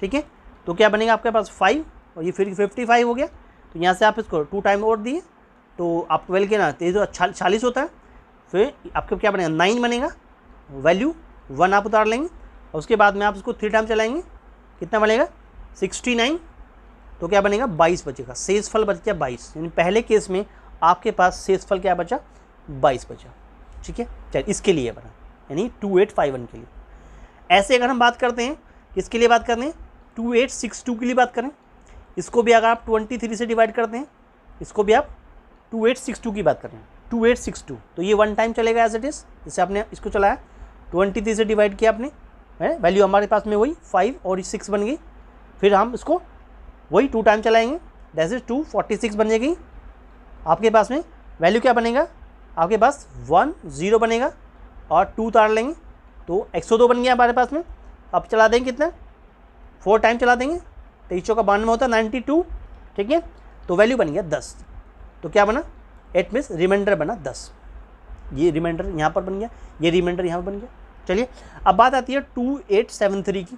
ठीक है, तो क्या बनेगा आपके पास 5 और ये फिर 55 हो गया। तो यहाँ से आप इसको 2 टाइम और दिए तो आप 12 के ना 40 होता है, फिर आपको क्या बनेगा 9 बनेगा, वैल्यू 1 आप उतार लेंगे और उसके बाद में आप इसको 3 टाइम चलाएंगे, कितना बनेगा 69, तो क्या बनेगा 22 बचेगा। शेष फल बच गया 22, यानी पहले केस में आपके पास शेष फल क्या बचा 22 बचा। ठीक है, चलिए इसके लिए बना, यानी 2851 के लिए। ऐसे अगर हम बात करते हैं किसके लिए बात करते हैं, 2862 के लिए बात करें, इसको भी अगर आप 23 से डिवाइड करते हैं, इसको भी आप 2862 की बात करें, 2862, तो ये 1 टाइम चलेगा एज इट इज़। जैसे आपने इसको चलाया 23 से डिवाइड किया आपने, है वैल्यू हमारे पास में वही 5 और 6 बन गई। फिर हम इसको वही 2 टाइम चलाएंगे, दैट इज 246 बन जाएगी। आपके पास में वैल्यू क्या बनेगा, आपके पास 1 0 बनेगा और 2 उतार लेंगे तो 102 बन गया हमारे पास में। अब चला देंगे कितना 4 टाइम चला देंगे, 23 का 92 होता है 92। ठीक है, तो वैल्यू बन गया 10। तो क्या बना इट मीन्स रिमाइंडर बना 10। ये रिमाइंडर यहाँ पर बन गया, ये रिमाइंडर यहाँ पर बन गया। चलिए अब बात आती है 2873 की।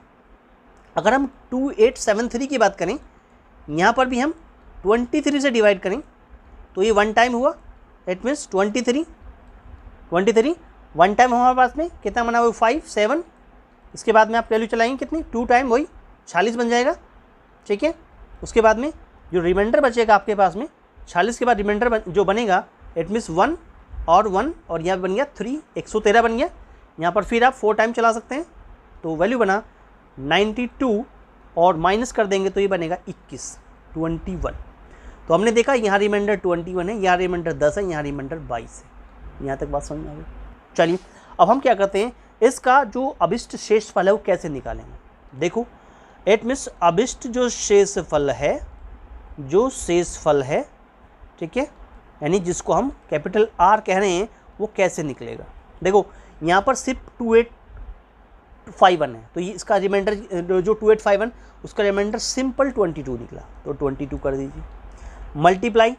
अगर हम 2873 की बात करें, यहाँ पर भी हम 23 से डिवाइड करें तो ये 1 टाइम हुआ, इट मीन्स 23 1 टाइम हमारे पास में कितना बना हुआ 5 7, इसके बाद में आप वैल्यू चलाएंगे कितनी 2 टाइम वही 46 बन जाएगा। ठीक है, उसके बाद में जो रिमाइंडर बचेगा आपके पास में 46 के बाद रिमाइंडर जो बनेगा इट मीन्स 1 और 1 और यहाँ बन गया 3 113 बन गया। यहाँ पर फिर आप 4 टाइम चला सकते हैं तो वैल्यू बना 92 और माइनस कर देंगे तो ये बनेगा 21 तो हमने देखा यहाँ रिमाइंडर 21 है, यहाँ रिमाइंडर 10 है, यहाँ रिमाइंडर 22 है। यहाँ तक बात समझ में आ गई। चलिए अब हम क्या करते हैं, इसका जो अभिष्ट शेषफल है वो कैसे निकालेंगे। देखो इट मीन्स अभिष्ट जो शेषफल है, ठीक है, यानी जिसको हम कैपिटल R कह रहे हैं वो कैसे निकलेगा। देखो यहाँ पर सिर्फ 2851 है तो ये इसका रिमाइंडर जो 2851 उसका रिमाइंडर सिंपल 22 निकला तो 22 कर दीजिए। मल्टीप्लाई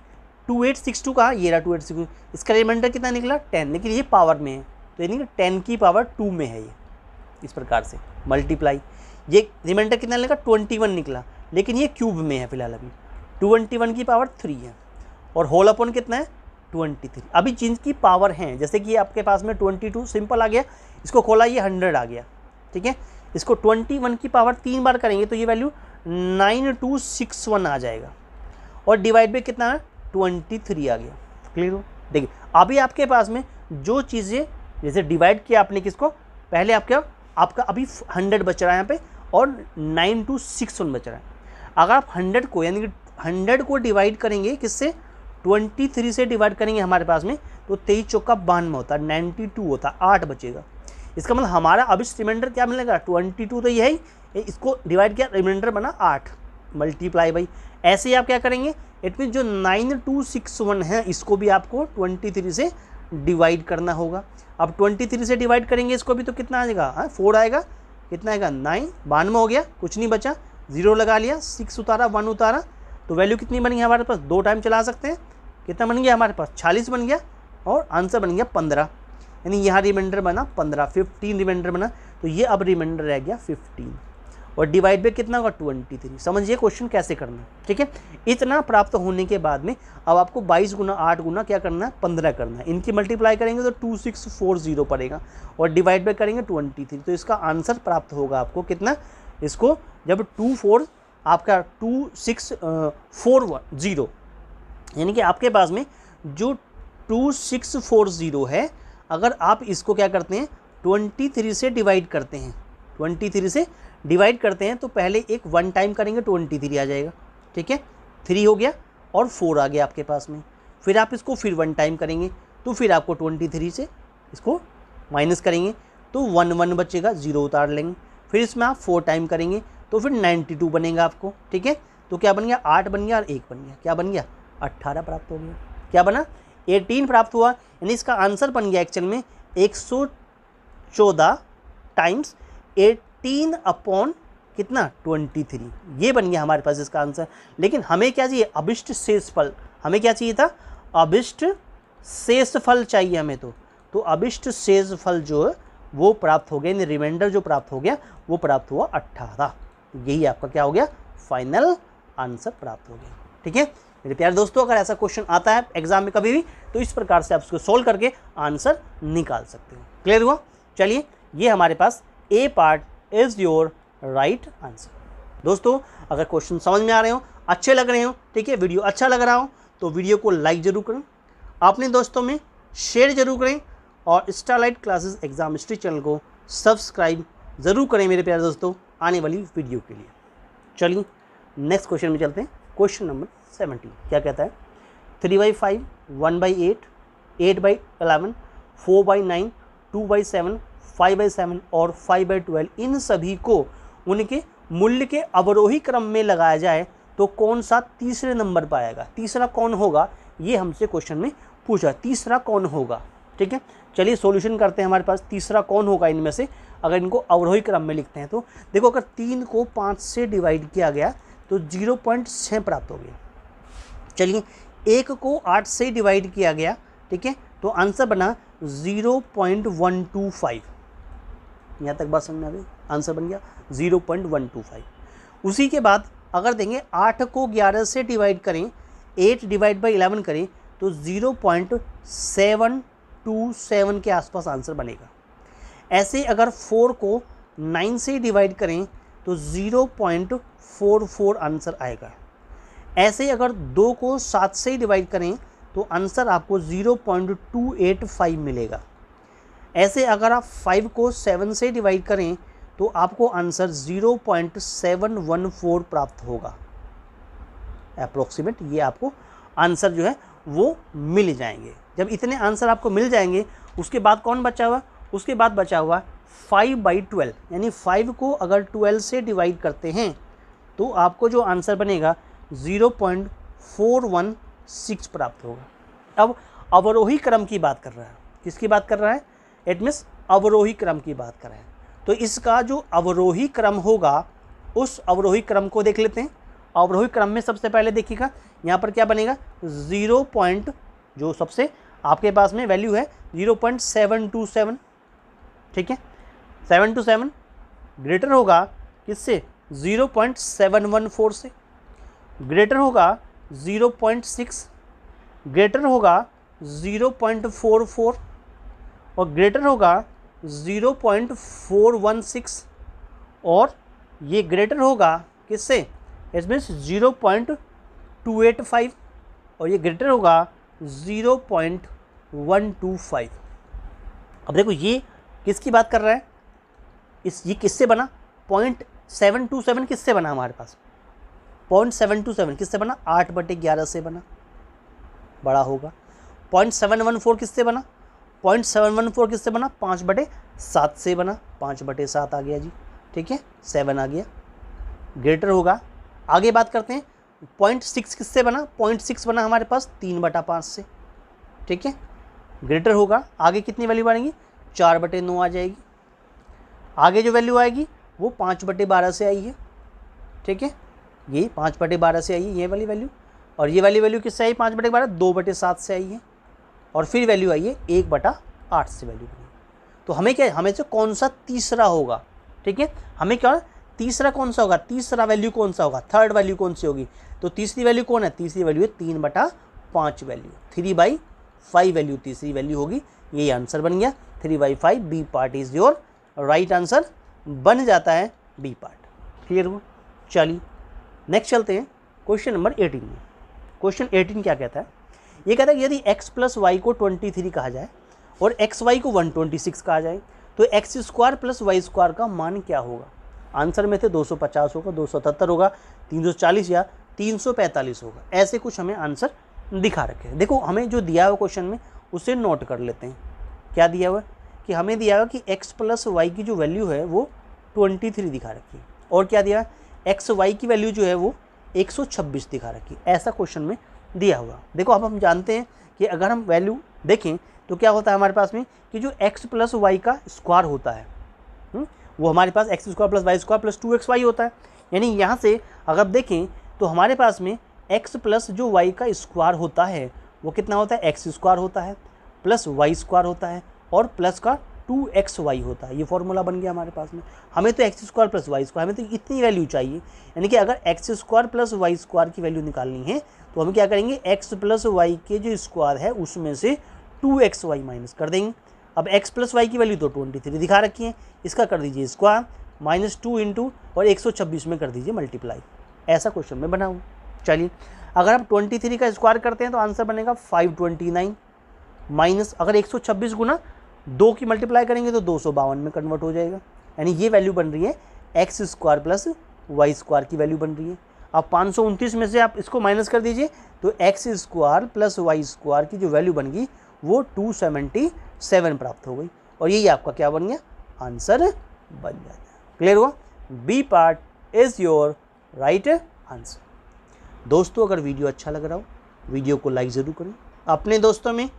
2862 का, ये रहा 2862, इसका रिमाइंडर कितना निकला 10, लेकिन ये पावर में है तो यानी कि 10 की पावर 2 में है ये। इस प्रकार से मल्टीप्लाई ये रिमाइंडर कितना निकला 21 निकला, लेकिन ये क्यूब में है फिलहाल अभी 21 की पावर 3 है और होल अपॉन कितना है 23। अभी जिनकी पावर हैं जैसे कि आपके पास में 22 सिंपल आ गया, इसको खोला ये 100 आ गया। ठीक है, इसको 21 की पावर 3 बार करेंगे तो ये वैल्यू 9261 आ जाएगा और डिवाइड पे कितना है 23 आ गया। क्लियर हो। देखिए अभी आपके पास में जो चीज़ें जैसे डिवाइड किया आपने किसको, पहले आपका अभी 100 बच रहा है यहाँ पे और 9261 बच रहा है। अगर आप 100 को यानी कि 100 को डिवाइड करेंगे किससे 23 से डिवाइड करेंगे हमारे पास में तो 23 चौका 92 होता है, 92 होता है, 8 बचेगा। इसका मतलब हमारा अभिष्ट रिमाइंडर क्या मिलेगा 22 तो ये है, इसको डिवाइड किया रिमाइंडर बना 8 मल्टीप्लाई बाई। ऐसे ही आप क्या करेंगे, इट मीन जो 9261 है इसको भी आपको 23 से डिवाइड करना होगा। अब 23 से डिवाइड करेंगे इसको भी तो कितना आ जाएगा 4 आएगा, कितना आएगा 9, 92 हो गया, कुछ नहीं बचा, 0 लगा लिया, 6 उतारा 1 उतारा तो वैल्यू कितनी बन गई हमारे पास, 2 टाइम चला सकते हैं, कितना बन गया हमारे पास 46 बन गया और आंसर बन गया 15, यानी यहाँ रिमाइंडर बना 15, 15 रिमाइंडर बना तो ये अब रिमाइंडर रह गया 15 और डिवाइड पे कितना होगा 23। समझिए क्वेश्चन कैसे करना है। ठीक है, इतना प्राप्त होने के बाद में अब आपको 22 गुना 8 गुना क्या करना है 15 करना है। इनकी मल्टीप्लाई करेंगे तो 2640 पड़ेगा और डिवाइड पे करेंगे 23 तो इसका आंसर प्राप्त होगा आपको कितना, इसको जब 24 आपका 2640 यानी कि आपके पास में जो 2640 है अगर आप इसको क्या करते हैं 23 से डिवाइड करते हैं, 23 से डिवाइड करते हैं तो पहले एक 1 टाइम करेंगे 23 आ जाएगा। ठीक है, 3 हो गया और 4 आ गया आपके पास में, फिर आप इसको फिर 1 टाइम करेंगे तो फिर आपको 23 से इसको माइनस करेंगे तो 1 1 बचेगा, 0 उतार लेंगे, फिर इसमें आप 4 टाइम करेंगे तो फिर 92 बनेगा आपको। ठीक है, तो क्या बन गया 8 बन गया और 1 बन गया, क्या बन गया 18 प्राप्त हो गया। क्या बना 18 प्राप्त हुआ, यानी इसका आंसर बन गया एक्चुअल में 114 टाइम्स 18 अपॉन कितना 23, ये बन गया हमारे पास इसका आंसर। लेकिन हमें क्या चाहिए अभिष्ट शेषफल, हमें क्या चाहिए था अभिष्ट शेषफल चाहिए हमें, तो अभिष्ट शेषफल जो है वो प्राप्त हो गया, यानी रिमाइंडर जो प्राप्त हो गया वो प्राप्त हुआ 18। यही आपका क्या हो गया फाइनल आंसर प्राप्त हो गया। ठीक है मेरे प्यारे दोस्तों, अगर ऐसा क्वेश्चन आता है एग्जाम में कभी भी तो इस प्रकार से आप उसको सोल्व करके आंसर निकाल सकते हो। क्लियर हुआ। चलिए ये हमारे पास A part is your right answer. दोस्तों अगर क्वेश्चन समझ में आ रहे हो, अच्छे लग रहे हो, ठीक है, वीडियो अच्छा लग रहा हो तो वीडियो को लाइक जरूर करें, अपने दोस्तों में शेयर जरूर करें और starlight classes exam history channel को सब्सक्राइब ज़रूर करें मेरे प्यारे दोस्तों आने वाली वीडियो के लिए। चलिए नेक्स्ट क्वेश्चन में चलते हैं। क्वेश्चन नंबर 17 क्या कहता है 3/5, 1/8, 8/11, 4/9, 2/7, 5/7 और 5/12 इन सभी को उनके मूल्य के अवरोही क्रम में लगाया जाए तो कौन सा तीसरे नंबर पर आएगा, तीसरा कौन होगा, ये हमसे क्वेश्चन में पूछा, तीसरा कौन होगा। ठीक है, चलिए सॉल्यूशन करते हैं। हमारे पास तीसरा कौन होगा इनमें से, अगर इनको अवरोही क्रम में लिखते हैं तो देखो अगर 3 को 5 से डिवाइड किया गया तो 0.6 प्राप्त हो गया। चलिए 1 को 8 से डिवाइड किया गया, ठीक है, तो आंसर बना 0.125। यहाँ तक बात समझ में आ गई, आंसर बन गया 0.125। उसी के बाद अगर देंगे 8 को 11 से डिवाइड करें, 8 डिवाइड बाई 11 करें तो 0.727 के आसपास आंसर बनेगा। ऐसे अगर 4 को 9 से डिवाइड करें तो 0.44 आंसर आएगा। ऐसे अगर 2 को 7 से डिवाइड करें तो आंसर आपको 0.285 मिलेगा। ऐसे अगर आप 5 को 7 से डिवाइड करें तो आपको आंसर 0.714 प्राप्त होगा। अप्रोक्सीमेट ये आपको आंसर जो है वो मिल जाएंगे। जब इतने आंसर आपको मिल जाएंगे उसके बाद कौन बचा हुआ, उसके बाद बचा हुआ 5/12, यानी 5 को अगर 12 से डिवाइड करते हैं तो आपको जो आंसर बनेगा 0.416 प्राप्त होगा। अब अवरोही क्रम की बात कर रहा है, किसकी बात कर रहा है, इट मीन्स अवरोही क्रम की बात कर रहे हैं। तो इसका जो अवरोही क्रम होगा उस अवरोही क्रम को देख लेते हैं। अवरोही क्रम में सबसे पहले देखिएगा यहाँ पर क्या बनेगा, जो सबसे आपके पास में वैल्यू है 0.727, ठीक है, 727 ग्रेटर होगा किससे, 0.714 से, ग्रेटर होगा 0.6, ग्रेटर होगा 0.44 और ग्रेटर होगा 0.416 और ये ग्रेटर होगा किससे, इट मीन्स 0.285 और ये ग्रेटर होगा 0.125। अब देखो ये किसकी बात कर रहा है, ये किससे बना, 0.727 किससे बना हमारे पास, 0.727 किससे बना, 8/11 से बना, बड़ा होगा। 0.714 किससे बना, 0.714 किससे बना, 5/7 से बना, 5/7 आ गया जी, ठीक है, 7 आ गया, ग्रेटर होगा। आगे बात करते हैं 0.6 किससे बना, 0.6 बना हमारे पास 3/5 से, ठीक है, ग्रेटर होगा। आगे कितनी वैल्यू बनेगी, 4/9 आ जाएगी। आगे जो वैल्यू आएगी वो 5/12 से आई है, ठीक है, ये 5/12 से आई है ये वाली वैल्यू, और ये वाली वैल्यू किससे आई, 5/12 2/7 से आई है, और फिर वैल्यू आई है 1/8 से वैल्यू बनी। तो हमें क्या, हमें से कौन सा तीसरा होगा, ठीक है, हमें क्या तीसरा कौन सा होगा, तीसरा वैल्यू कौन सा होगा, थर्ड वैल्यू कौन सी होगी, तो तीसरी वैल्यू कौन है, तीसरी वैल्यू है 3/5 वैल्यू, 3/5 वैल्यू तीसरी वैल्यू होगी। यही आंसर बन गया 3/5। B part is your right answer बन जाता है बी पार्ट। क्लियर हुआ। चलिए नेक्स्ट चलते हैं क्वेश्चन नंबर 18 में। क्वेश्चन 18 क्या कहता है, ये कहता है कि यदि x + y को 23 कहा जाए और xy को 126 कहा जाए तो x² + y² का मान क्या होगा। आंसर में थे 250 होगा, 277 होगा, 340 या 345 होगा, ऐसे कुछ हमें आंसर दिखा रखे हैं। देखो हमें जो दिया हुआ क्वेश्चन में उसे नोट कर लेते हैं। क्या दिया हुआ है कि हमें दिया हुआ कि x + y की जो वैल्यू है वो 23 दिखा रखी है, और क्या दिया, एक्स वाई की वैल्यू जो है वो 126 दिखा रखी है, ऐसा क्वेश्चन में दिया हुआ। देखो अब हम जानते हैं कि अगर हम वैल्यू देखें तो क्या होता है हमारे पास में कि जो x + y का स्क्वायर होता है वो हमारे पास x² + y² + 2xy होता है। यानी यहाँ से अगर देखें तो हमारे पास में x प्लस जो y का स्क्वायर होता है वो कितना होता है, x² होता है प्लस y² होता है और प्लस का 2xy होता है। ये फॉर्मूला बन गया हमारे पास में। हमें तो x² + y², हमें तो इतनी वैल्यू चाहिए। यानी कि अगर x² + y² की वैल्यू निकालनी है तो हम क्या करेंगे, x + y के जो स्क्वायर है उसमें से 2xy माइनस कर देंगे। अब x + y की वैल्यू तो 23 दिखा रखी है, इसका कर दीजिए स्क्वायर, -2 इंटू और 126 में कर दीजिए मल्टीप्लाई। ऐसा क्वेश्चन में बना हुआ। चलिए अगर हम 23 का स्क्वायर करते हैं तो आंसर बनेगा 529 माइनस, अगर 126 गुना 2 की मल्टीप्लाई करेंगे तो 252 में कन्वर्ट हो जाएगा। यानी ये वैल्यू बन रही है x² + y² की वैल्यू बन रही है। अब 529 में से आप इसको माइनस कर दीजिए तो x² + y² की जो वैल्यू बन गई वो 277 प्राप्त हो गई, और यही आपका क्या बन गया, आंसर बन जाता है। क्लियर हुआ। B part is your right answer. दोस्तों अगर वीडियो अच्छा लग रहा हो वीडियो को लाइक ज़रूर करें, अपने दोस्तों में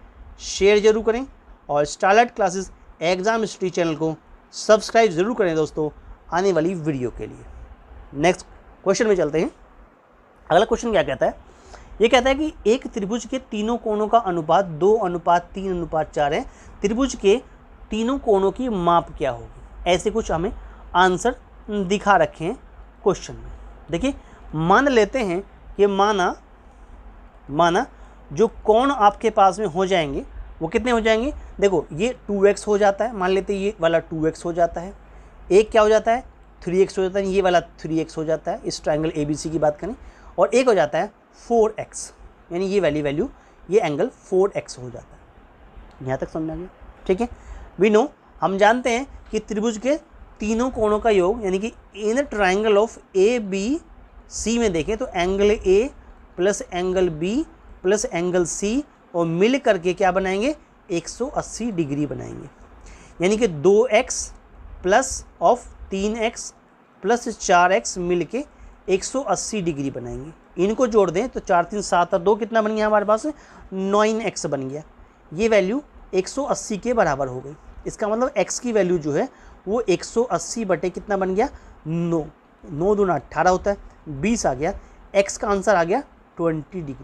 शेयर ज़रूर करें, और starlight classes exam study channel को सब्सक्राइब ज़रूर करें दोस्तों आने वाली वीडियो के लिए। नेक्स्ट क्वेश्चन में चलते हैं। अगला क्वेश्चन क्या कहता है, ये कहता है कि एक त्रिभुज के तीनों कोणों का अनुपात 2:3:4 है, त्रिभुज के तीनों कोणों की माप क्या होगी। ऐसे कुछ हमें आंसर दिखा रखे हैं क्वेश्चन में। देखिए मान लेते हैं कि माना जो कोण आपके पास में हो जाएंगे वो कितने हो जाएंगे। देखो ये 2x हो जाता है, मान लेते हैं ये वाला 2x हो जाता है, एक क्या हो जाता है 3x हो जाता है, ये वाला 3x हो जाता है इस ट्रायंगल ABC की बात करें, और एक हो जाता है 4x, यानी ये वैल्यू ये एंगल 4x हो जाता है। यहाँ तक समझ आ गया, ठीक है। वी नो, हम जानते हैं कि त्रिभुज के तीनों कोणों का योग, यानी कि इन ट्रायंगल ऑफ ABC में देखें तो angle A plus angle B plus angle C और मिल करके क्या बनाएंगे 180 डिग्री बनाएंगे, यानी कि 2x plus of 3x plus 4x मिल के 180 डिग्री बनाएंगे। इनको जोड़ दें तो 4 3 7 और 2 कितना बन गया हमारे पास 9x बन गया। ये वैल्यू 180 के बराबर हो गई। इसका मतलब x की वैल्यू जो है वो 180 बटे कितना बन गया 9, 9 दूना 18 होता है, 20 आ गया। x का आंसर आ गया 20 डिग्री।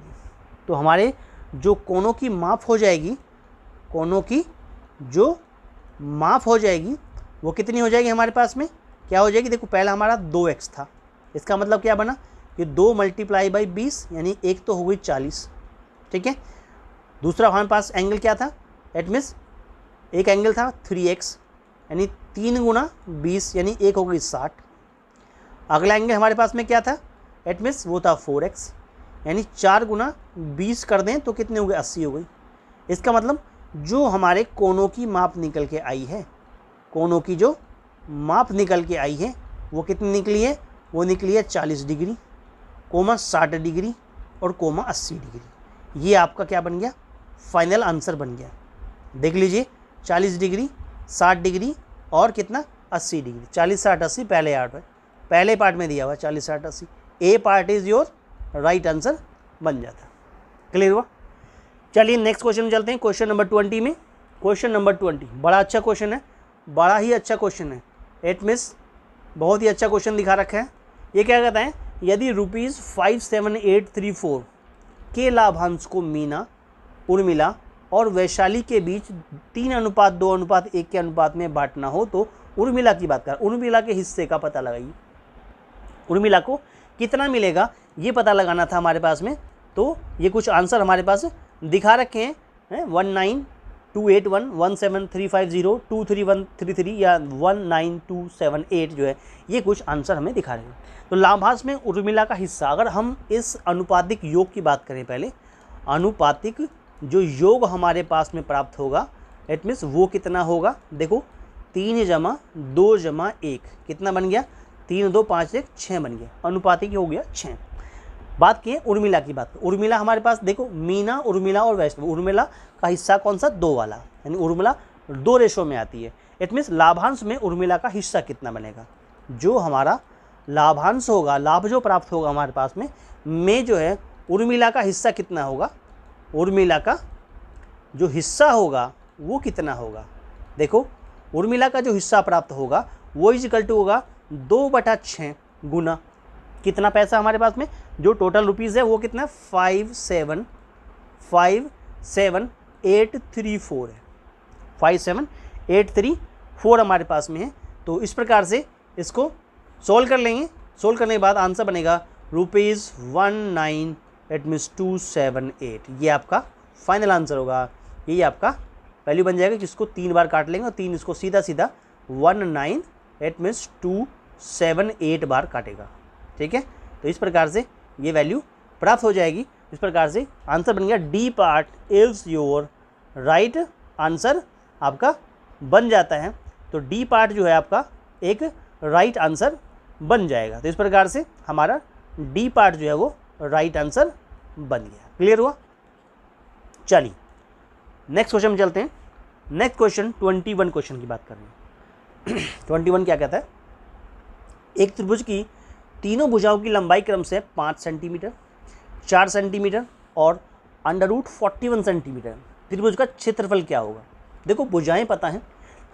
तो हमारे जो कोणों की माप हो जाएगी, कोणों की जो माप हो जाएगी वो कितनी हो जाएगी हमारे पास में, क्या हो जाएगी। देखो पहला हमारा 2x था, इसका मतलब क्या बना कि 2 × 20 यानी एक तो हो गई 40, ठीक है। दूसरा हमारे पास एंगल क्या था, एट मीन्स एक एंगल था 3x यानी 3 × 20 यानी एक हो गई 60। अगला एंगल हमारे पास में क्या था, एट मीन्स वो था 4x यानी 4 × 20 कर दें तो कितने हो गए 80 हो गई। इसका मतलब जो हमारे कोणों की माप निकल के आई है, कोणों की जो माप निकल के आई है वो कितनी निकली है, वो निकली है 40 डिग्री, कोमा 60 डिग्री और कोमा 80 डिग्री। ये आपका क्या बन गया, फाइनल आंसर बन गया। देख लीजिए 40 डिग्री, 60 डिग्री और कितना 80 डिग्री। 40 60 80 पहले पार्ट में दिया हुआ 40 60 80। A part is your right answer बन जाता। क्लियर हुआ। चलिए नेक्स्ट क्वेश्चन में चलते हैं, क्वेश्चन नंबर 20 में। क्वेश्चन नंबर 20 बड़ा अच्छा क्वेश्चन है, बड़ा ही अच्छा क्वेश्चन है। एट मीन्स बहुत ही अच्छा क्वेश्चन दिखा रखा है। ये क्या कहता है, यदि ₹57834 के लाभांश को मीना, उर्मिला और वैशाली के बीच 3:2:1 के अनुपात में बांटना हो तो उर्मिला की बात कर, उर्मिला के हिस्से का पता लगाइए। उर्मिला को कितना मिलेगा ये पता लगाना था हमारे पास में। तो ये कुछ आंसर हमारे पास दिखा रखे हैं 192811 17350 23133 या 19278 जो है ये कुछ आंसर हमें दिखा रहे हैं। तो लाभांश में उर्मिला का हिस्सा, अगर हम इस अनुपातिक योग की बात करें, पहले अनुपातिक जो योग हमारे पास में प्राप्त होगा इट मीन्स वो कितना होगा। देखो 3 + 2 + 1 कितना बन गया, 3 2 5 1 6 बन गया, अनुपातिक हो गया 6। बात की उर्मिला की बात, उर्मिला हमारे पास देखो मीना, उर्मिला और वैष्णव, उर्मिला का हिस्सा कौन सा 2 वाला, यानी उर्मिला 2 रेशो में आती है। इट मीन्स लाभांश में उर्मिला का हिस्सा कितना बनेगा, जो हमारा लाभांश होगा, लाभ जो प्राप्त होगा हमारे पास में जो है उर्मिला का हिस्सा कितना होगा, उर्मिला का जो हिस्सा होगा वो कितना होगा। देखो उर्मिला का जो हिस्सा प्राप्त होगा वो इक्वल टू होगा 2/6 गुना कितना पैसा हमारे पास में, जो टोटल रुपीज़ है वो कितना 57834 है, 57834 हमारे पास में है। तो इस प्रकार से इसको सोल्व कर लेंगे। सोल्व करने के बाद आंसर बनेगा ₹19 इट मीन्स 278। ये आपका फाइनल आंसर होगा। ये आपका वैल्यू बन जाएगा जिसको 3 बार काट लेंगे और 3 इसको सीधा 19 इट मीन्स 278 बार काटेगा। ठीक है, तो इस प्रकार से ये वैल्यू प्राप्त हो जाएगी। इस प्रकार से आंसर बन गया D part is your right answer आपका बन जाता है। तो डी पार्ट जो है आपका एक राइट आंसर बन जाएगा। तो इस प्रकार से हमारा डी पार्ट जो है वो राइट आंसर बन गया। क्लियर हुआ। चलिए नेक्स्ट क्वेश्चन में चलते हैं। नेक्स्ट क्वेश्चन 21 क्वेश्चन की बात कर रहे हैं। 21 क्या कहता है, एक त्रिभुज की तीनों भुजाओं की लंबाई क्रम से 5 सेंटीमीटर, 4 सेंटीमीटर और √41 सेंटीमीटर। त्रिभुज का क्षेत्रफल क्या होगा। देखो भुजाएं पता है,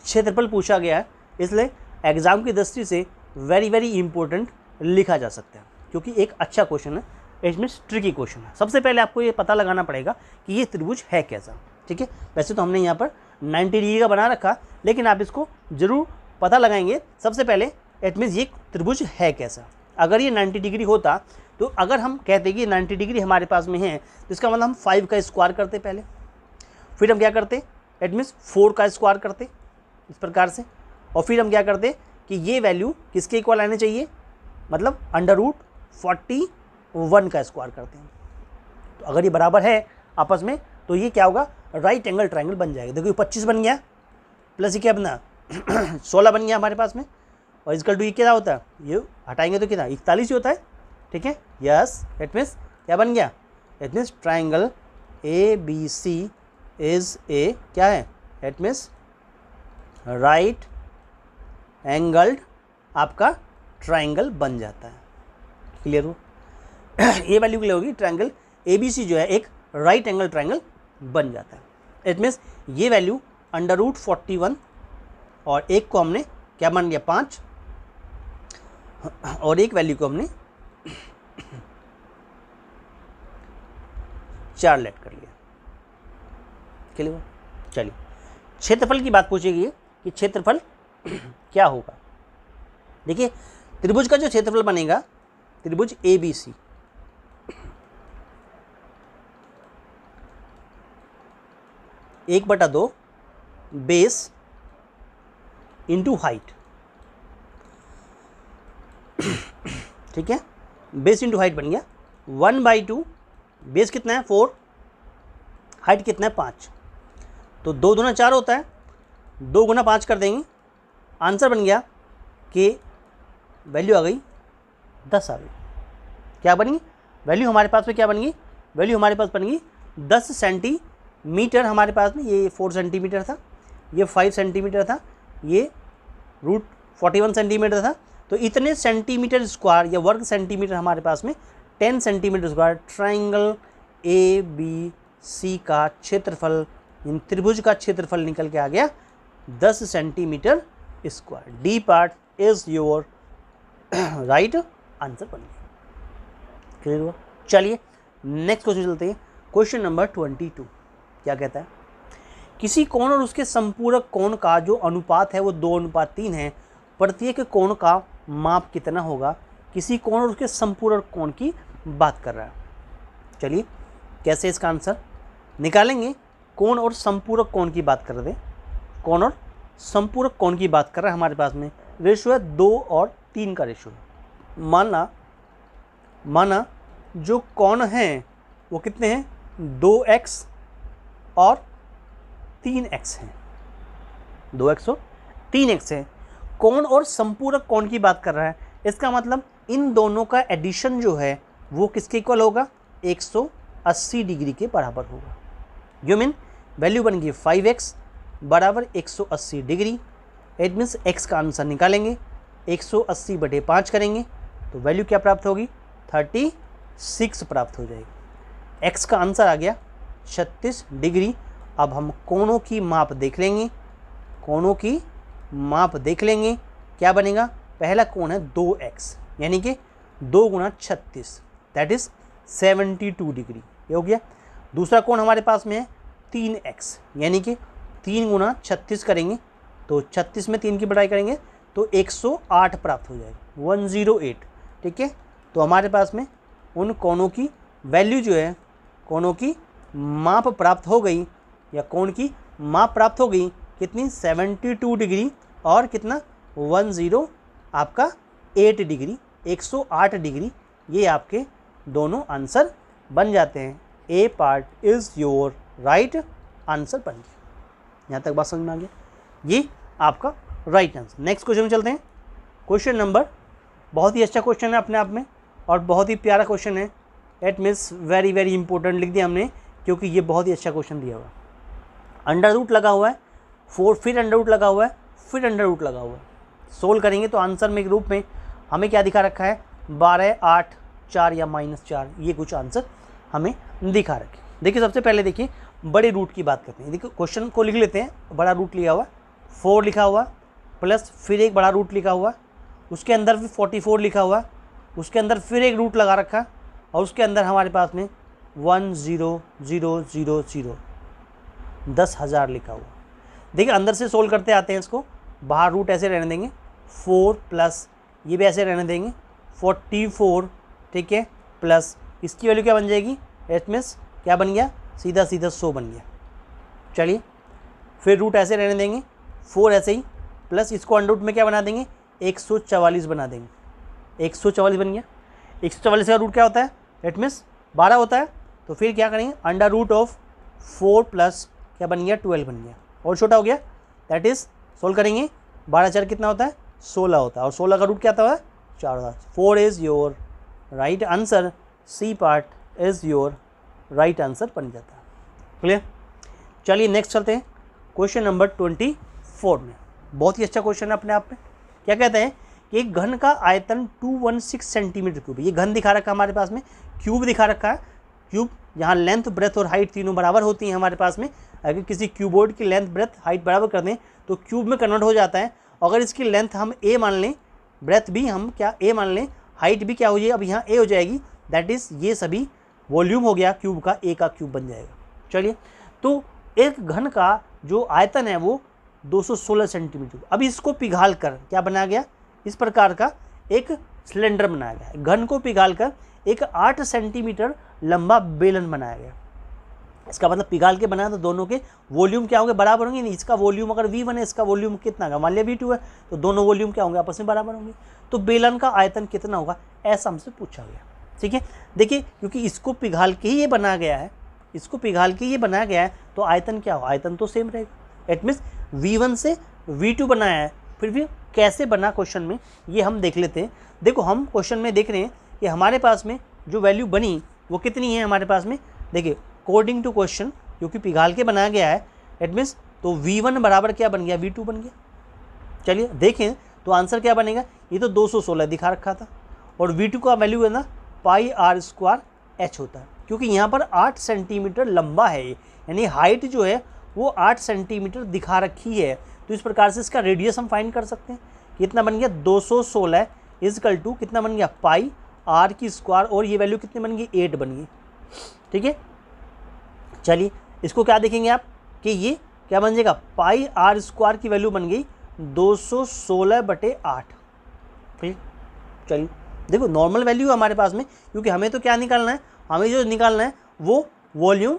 क्षेत्रफल पूछा गया है, इसलिए एग्जाम की दृष्टि से वेरी इंपॉर्टेंट लिखा जा सकता है, क्योंकि एक अच्छा क्वेश्चन है। इट मीन्स ट्रिकी क्वेश्चन है। सबसे पहले आपको ये पता लगाना पड़ेगा कि ये त्रिभुज है कैसा, ठीक है। वैसे तो हमने यहाँ पर 90 डिग्री का बना रखा, लेकिन आप इसको जरूर पता लगाएंगे सबसे पहले, इट मीन्स ये त्रिभुज है कैसा। अगर ये 90 डिग्री होता तो अगर हम कहते कि 90 डिग्री हमारे पास में है तो इसका मतलब हम 5 का स्क्वायर करते पहले, फिर हम क्या करते, इट मीन्स 4 का स्क्वायर करते इस प्रकार से, और फिर हम क्या करते कि ये वैल्यू किसके इक्वल आने चाहिए, मतलब √41 का स्क्वायर करते हैं। तो अगर ये बराबर है आपस में तो ये क्या होगा, राइट एंगल ट्रायंगल बन जाएगा। देखो 25 बन गया, प्लस ये क्या बना 16 बन गया हमारे पास में, और इसका टू ये क्या होता है, ये हटाएंगे तो कितना 41 ही होता है, ठीक है। यस, इट मीन्स क्या बन गया, it means triangle ABC is a क्या है, इट मीन्स राइट एंगल्ड आपका ट्रायंगल बन जाता है। क्लियर हो ये वैल्यू क्लियर होगी, ट्रायंगल ABC जो है एक राइट एंगल ट्रायंगल बन जाता है। इट मीन्स ये वैल्यू √41 और एक को हमने क्या बन गया 5 और एक वैल्यू को हमने 4 लेट कर लिया। क्लियर। चलिए क्षेत्रफल की बात पूछेगी कि क्षेत्रफल क्या होगा। देखिए त्रिभुज का जो क्षेत्रफल बनेगा, त्रिभुज ABC 1/2 बेस इंटू हाइट, ठीक है, बेस इंटू हाइट बन गया 1/2, बेस कितना है 4, हाइट कितना है 5, तो 2 दूना 4 होता है, 2 गुना 5 कर देंगे, आंसर बन गया कि वैल्यू आ गई 10 आ गई। क्या बनेगी वैल्यू हमारे पास में, क्या बन गई वैल्यू हमारे पास बन गई 10 सेंटीमीटर हमारे पास में। ये 4 सेंटीमीटर था, ये 5 सेंटीमीटर था, ये √41 सेंटीमीटर था, तो इतने सेंटीमीटर स्क्वायर या वर्ग सेंटीमीटर हमारे पास में 10 सेंटीमीटर स्क्वायर ट्रायंगल ABC का क्षेत्रफल, इन त्रिभुज का क्षेत्रफल निकल के आ गया 10 centimetre square. D part is your right answer बन गया। क्लियर हुआ। चलिए नेक्स्ट क्वेश्चन चलते हैं। क्वेश्चन नंबर 22 क्या कहता है, किसी कोण और उसके संपूरक कोण का जो अनुपात है वो 2:3 है, प्रत्येक कोण का माप कितना होगा। किसी कोण और उसके संपूरक कोण की बात कर रहा है। चलिए कैसे इसका आंसर निकालेंगे। कोण और संपूरक कोण की बात कर रहे थे, कोण और संपूरक कोण की बात कर रहा है, हमारे पास में रेशो है 2 और 3 का रेशो है। माना जो कोण हैं वो कितने हैं 2x और 3x हैं, 2x और 3x है। कोण और संपूरक कोण की बात कर रहा है, इसका मतलब इन दोनों का एडिशन जो है वो किसके इक्वल होगा 180 डिग्री के बराबर होगा। यू मीन वैल्यू बन गई 5x बराबर 180 डिग्री। इट मीन्स x का आंसर निकालेंगे 180/5 करेंगे तो वैल्यू क्या प्राप्त होगी 36 प्राप्त हो जाएगी। x का आंसर आ गया 36 डिग्री। अब हम कोणों की माप देख लेंगे, कोणों की माप देख लेंगे। क्या बनेगा, पहला कोण है 2x यानी कि 2 गुना 36 दैट इज़ 72 डिग्री, ये हो गया। दूसरा कोण हमारे पास में है 3x यानी कि 3 गुना 36 करेंगे तो 36 में 3 की बढ़ाई करेंगे तो 108 प्राप्त हो जाएगा, 108। ठीक है, तो हमारे पास में उन कोणों की वैल्यू जो है, कोणों की माप प्राप्त हो गई या कोण की माप प्राप्त हो गई कितनी 72 डिग्री और कितना 10 आपका 8 डिग्री, 108 डिग्री। ये आपके दोनों आंसर बन जाते हैं। A part is your right answer बन गया। यहाँ तक बात समझ में आ गया, ये आपका राइट आंसर। नेक्स्ट क्वेश्चन में चलते हैं। क्वेश्चन नंबर बहुत ही अच्छा क्वेश्चन है अपने आप में और बहुत ही प्यारा क्वेश्चन है। It means very very important लिख दिया हमने क्योंकि ये बहुत ही अच्छा क्वेश्चन दिया हुआ है। अंडर रूट लगा हुआ है 4, फिर अंडर रूट लगा हुआ है, फिर अंडर रूट लगा हुआ है। सोल्व करेंगे तो आंसर में रूप में हमें क्या दिखा रखा है 12, 8, 4 या -4, ये कुछ आंसर हमें दिखा रखे। देखिए सबसे पहले देखिए बड़े रूट की बात करते हैं। देखिए क्वेश्चन को लिख लेते हैं। बड़ा रूट लिया हुआ 4 लिखा हुआ प्लस फिर एक बड़ा रूट लिखा हुआ, उसके अंदर भी 44 लिखा हुआ, उसके अंदर फिर एक रूट लगा रखा और उसके अंदर हमारे पास में 10,000 10,000 लिखा हुआ। देखिए अंदर से सोल्व करते आते हैं इसको, बाहर रूट ऐसे रहने देंगे 4 प्लस ये भी ऐसे रहने देंगे 44, ठीक है, प्लस इसकी वैल्यू क्या बन जाएगी, एट मीन्स क्या बन गया, सीधा सीधा 100 बन गया। चलिए फिर रूट ऐसे रहने देंगे 4 ऐसे ही, प्लस इसको अंडर रूट में क्या बना देंगे 144 बना देंगे, 144 बन गया। 144 का रूट क्या होता है, एट मीन्स 12 होता है। तो फिर क्या करेंगे, अंडर रूट ऑफ 4 प्लस क्या बन गया 12 बन गया, और छोटा हो गया, दैट इज सोल्व करेंगे 12 4 कितना होता है 16 होता है, और 16 का रूट क्या आता है 4 होता है। 4 is your right answer, C part is your right answer बन जाता है। क्लियर। चलिए नेक्स्ट चलते हैं क्वेश्चन नंबर 24 में। बहुत ही अच्छा क्वेश्चन है अपने आप में। क्या कहते हैं कि एक घन का आयतन 216 सेंटीमीटर क्यूब, ये घन दिखा रखा है हमारे पास में, क्यूब दिखा रखा है, क्यूब यहाँ लेंथ ब्रेथ और हाइट तीनों बराबर होती हैं हमारे पास में। अगर किसी क्यूबोर्ड की लेंथ ब्रेथ हाइट बराबर कर दें तो क्यूब में कन्वर्ट हो जाता है। अगर इसकी लेंथ हम ए मान लें, ब्रेथ भी हम क्या ए मान लें, हाइट भी क्या हो जाएगी, अब यहाँ ए हो जाएगी, दैट इज़ ये सभी वॉल्यूम हो गया क्यूब का, ए का क्यूब बन जाएगा। चलिए तो एक घन का जो आयतन है वो 216 सेंटीमीटर। अब इसको पिघाल कर क्या बनाया गया, इस प्रकार का एक सिलेंडर बनाया गया है। घन को पिघाल कर एक 8 सेंटीमीटर लंबा बेलन बनाया गया। इसका मतलब पिघाल के बनाया तो दोनों के वॉल्यूम क्या होंगे, बराबर होंगे। नहीं, इसका वॉल्यूम अगर V1 है, इसका वॉल्यूम कितना का, मान लिया V2 है, तो दोनों वॉल्यूम क्या होंगे, आपस में बराबर होंगे। तो बेलन का आयतन कितना होगा, ऐसा हमसे पूछा गया। ठीक है, देखिए क्योंकि इसको पिघाल के ही ये बनाया गया है, इसको पिघाल के ये बनाया गया है, तो आयतन क्या होगा, आयतन तो सेम रहेगा। इट मीन्स V1 से V2 बनाया है, फिर भी कैसे बना क्वेश्चन में ये हम देख लेते हैं। देखो हम क्वेश्चन में देख रहे हैं कि हमारे पास में जो वैल्यू बनी वो कितनी है हमारे पास में। देखिए अकॉर्डिंग टू क्वेश्चन, क्योंकि पिघाल के बनाया गया है, इट मीन्स तो V1 बराबर क्या बन गया, V2 बन गया। चलिए देखें तो आंसर क्या बनेगा, ये तो 216 दिखा रखा था, और V2 का वैल्यू है ना πr² होता है, क्योंकि यहाँ पर 8 सेंटीमीटर लंबा है, यानी हाइट जो है वो 8 सेंटीमीटर दिखा रखी है। तो इस प्रकार से इसका रेडियस हम फाइंड कर सकते हैं। कितना बन गया 216 इजकल टू कितना बन गया πr², और ये वैल्यू कितनी बन गई 8 बन गई। ठीक है, चलिए इसको क्या देखेंगे आप कि ये क्या बन जाएगा, πr² की वैल्यू बन गई 216/8। ठीक, चलिए देखो नॉर्मल वैल्यू हमारे पास में, क्योंकि हमें तो क्या निकालना है, हमें जो निकालना है वो वॉल्यूम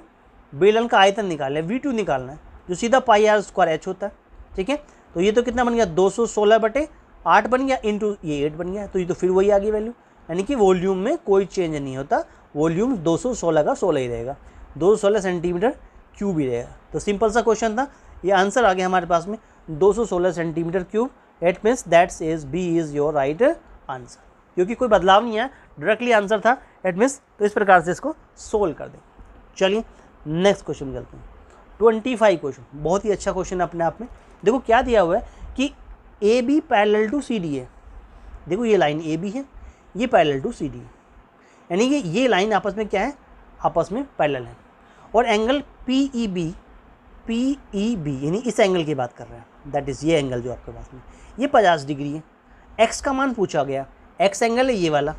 बेलन का आयतन निकालना है, V2 निकालना है, जो सीधा πr² होता है। ठीक है, तो ये तो कितना बन गया 216/8 बन गया, इंटू ये 8 बन गया, तो ये तो फिर वही आ गई वैल्यू, यानी कि वॉल्यूम में कोई चेंज नहीं होता, वॉल्यूम 216 का 16 ही रहेगा, 216 सेंटीमीटर क्यूब ही रहेगा। तो सिंपल सा क्वेश्चन था, ये आंसर आ गया हमारे पास में 216 centimetre cube. It means that's is B is your right answer, क्योंकि कोई बदलाव नहीं है, डायरेक्टली आंसर था। इट मीन्स तो इस प्रकार से इसको सोल्व कर दें। चलिए नेक्स्ट क्वेश्चन चलते हैं, 25 क्वेश्चन, बहुत ही अच्छा क्वेश्चन अपने आप में। देखो क्या दिया हुआ है कि AB पैरेलल टू CD है। देखो ये लाइन AB है, ये पैरेलल टू CD है, यानी कि ये लाइन आपस में क्या है, आपस में पैरेलल है, और एंगल PEB यानी इस एंगल की बात कर रहे हैं, दैट इज़ ये एंगल जो आपके पास में ये 50 डिग्री है। X का मान पूछा गया, X एंगल है ये वाला,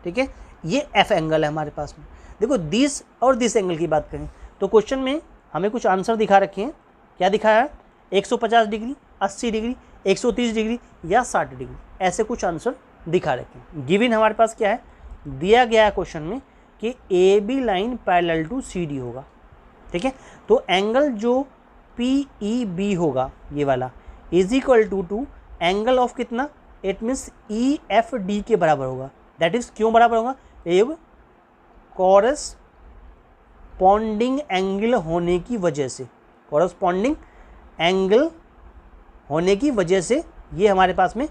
ठीक है, ये F एंगल है हमारे पास में। देखो दिस और दिस एंगल की बात करें तो क्वेश्चन में हमें कुछ आंसर दिखा रखे हैं। क्या दिखाया है, 150 डिग्री, 80 डिग्री, 130 डिग्री या 60 डिग्री, ऐसे कुछ आंसर दिखा रखे हैं। गिवन हमारे पास क्या है, दिया गया है क्वेश्चन में कि AB line parallel to CD होगा। ठीक है, तो एंगल जो PEB होगा ये वाला is equal to angle of कितना, इट मीन्स EFD के बराबर होगा। दैट इज क्यों बराबर होगा, एक कॉरस्पॉन्डिंग एंगल होने की वजह से, कॉरस्पॉन्डिंग एंगल होने की वजह से ये हमारे पास में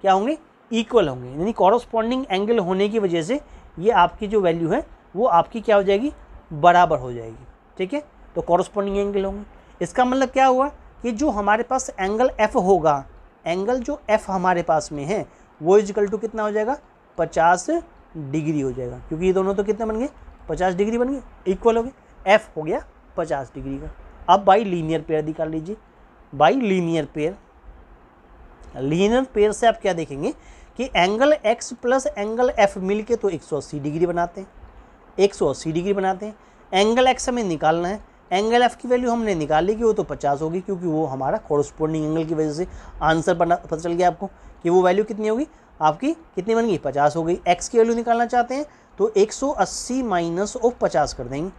क्या होंगे, इक्वल होंगे, यानी कॉरस्पॉन्डिंग एंगल होने की वजह से ये आपकी जो वैल्यू है वो आपकी क्या हो जाएगी, बराबर हो जाएगी। ठीक है, तो कॉरस्पॉन्डिंग एंगल होंगे। इसका मतलब क्या हुआ कि जो हमारे पास एंगल F होगा, एंगल जो F हमारे पास में है वो इक्वल टू कितना हो जाएगा, 50 डिग्री हो जाएगा, क्योंकि ये दोनों तो कितने बन गए, 50 डिग्री बन गए, इक्वल हो गए, F हो गया 50 डिग्री का। अब बाई लीनियर पेयर निकाल लीजिए, by linear pair, linear pair से आप क्या देखेंगे कि angle X plus angle F मिल के तो 180 डिग्री बनाते हैं, 180 डिग्री बनाते हैं। एंगल एक्स हमें निकालना है, एंगल एफ की वैल्यू हमने निकाल ली कि वो तो 50 होगी, क्योंकि वो हमारा कॉरस्पॉन्डिंग एंगल की वजह से आंसर पता चल गया आपको कि वो वैल्यू कितनी होगी, आपकी कितनी बन गई, 50 हो गई। एक्स की वैल्यू निकालना चाहते हैं तो 180 माइनस ऑफ 50 कर देंगे।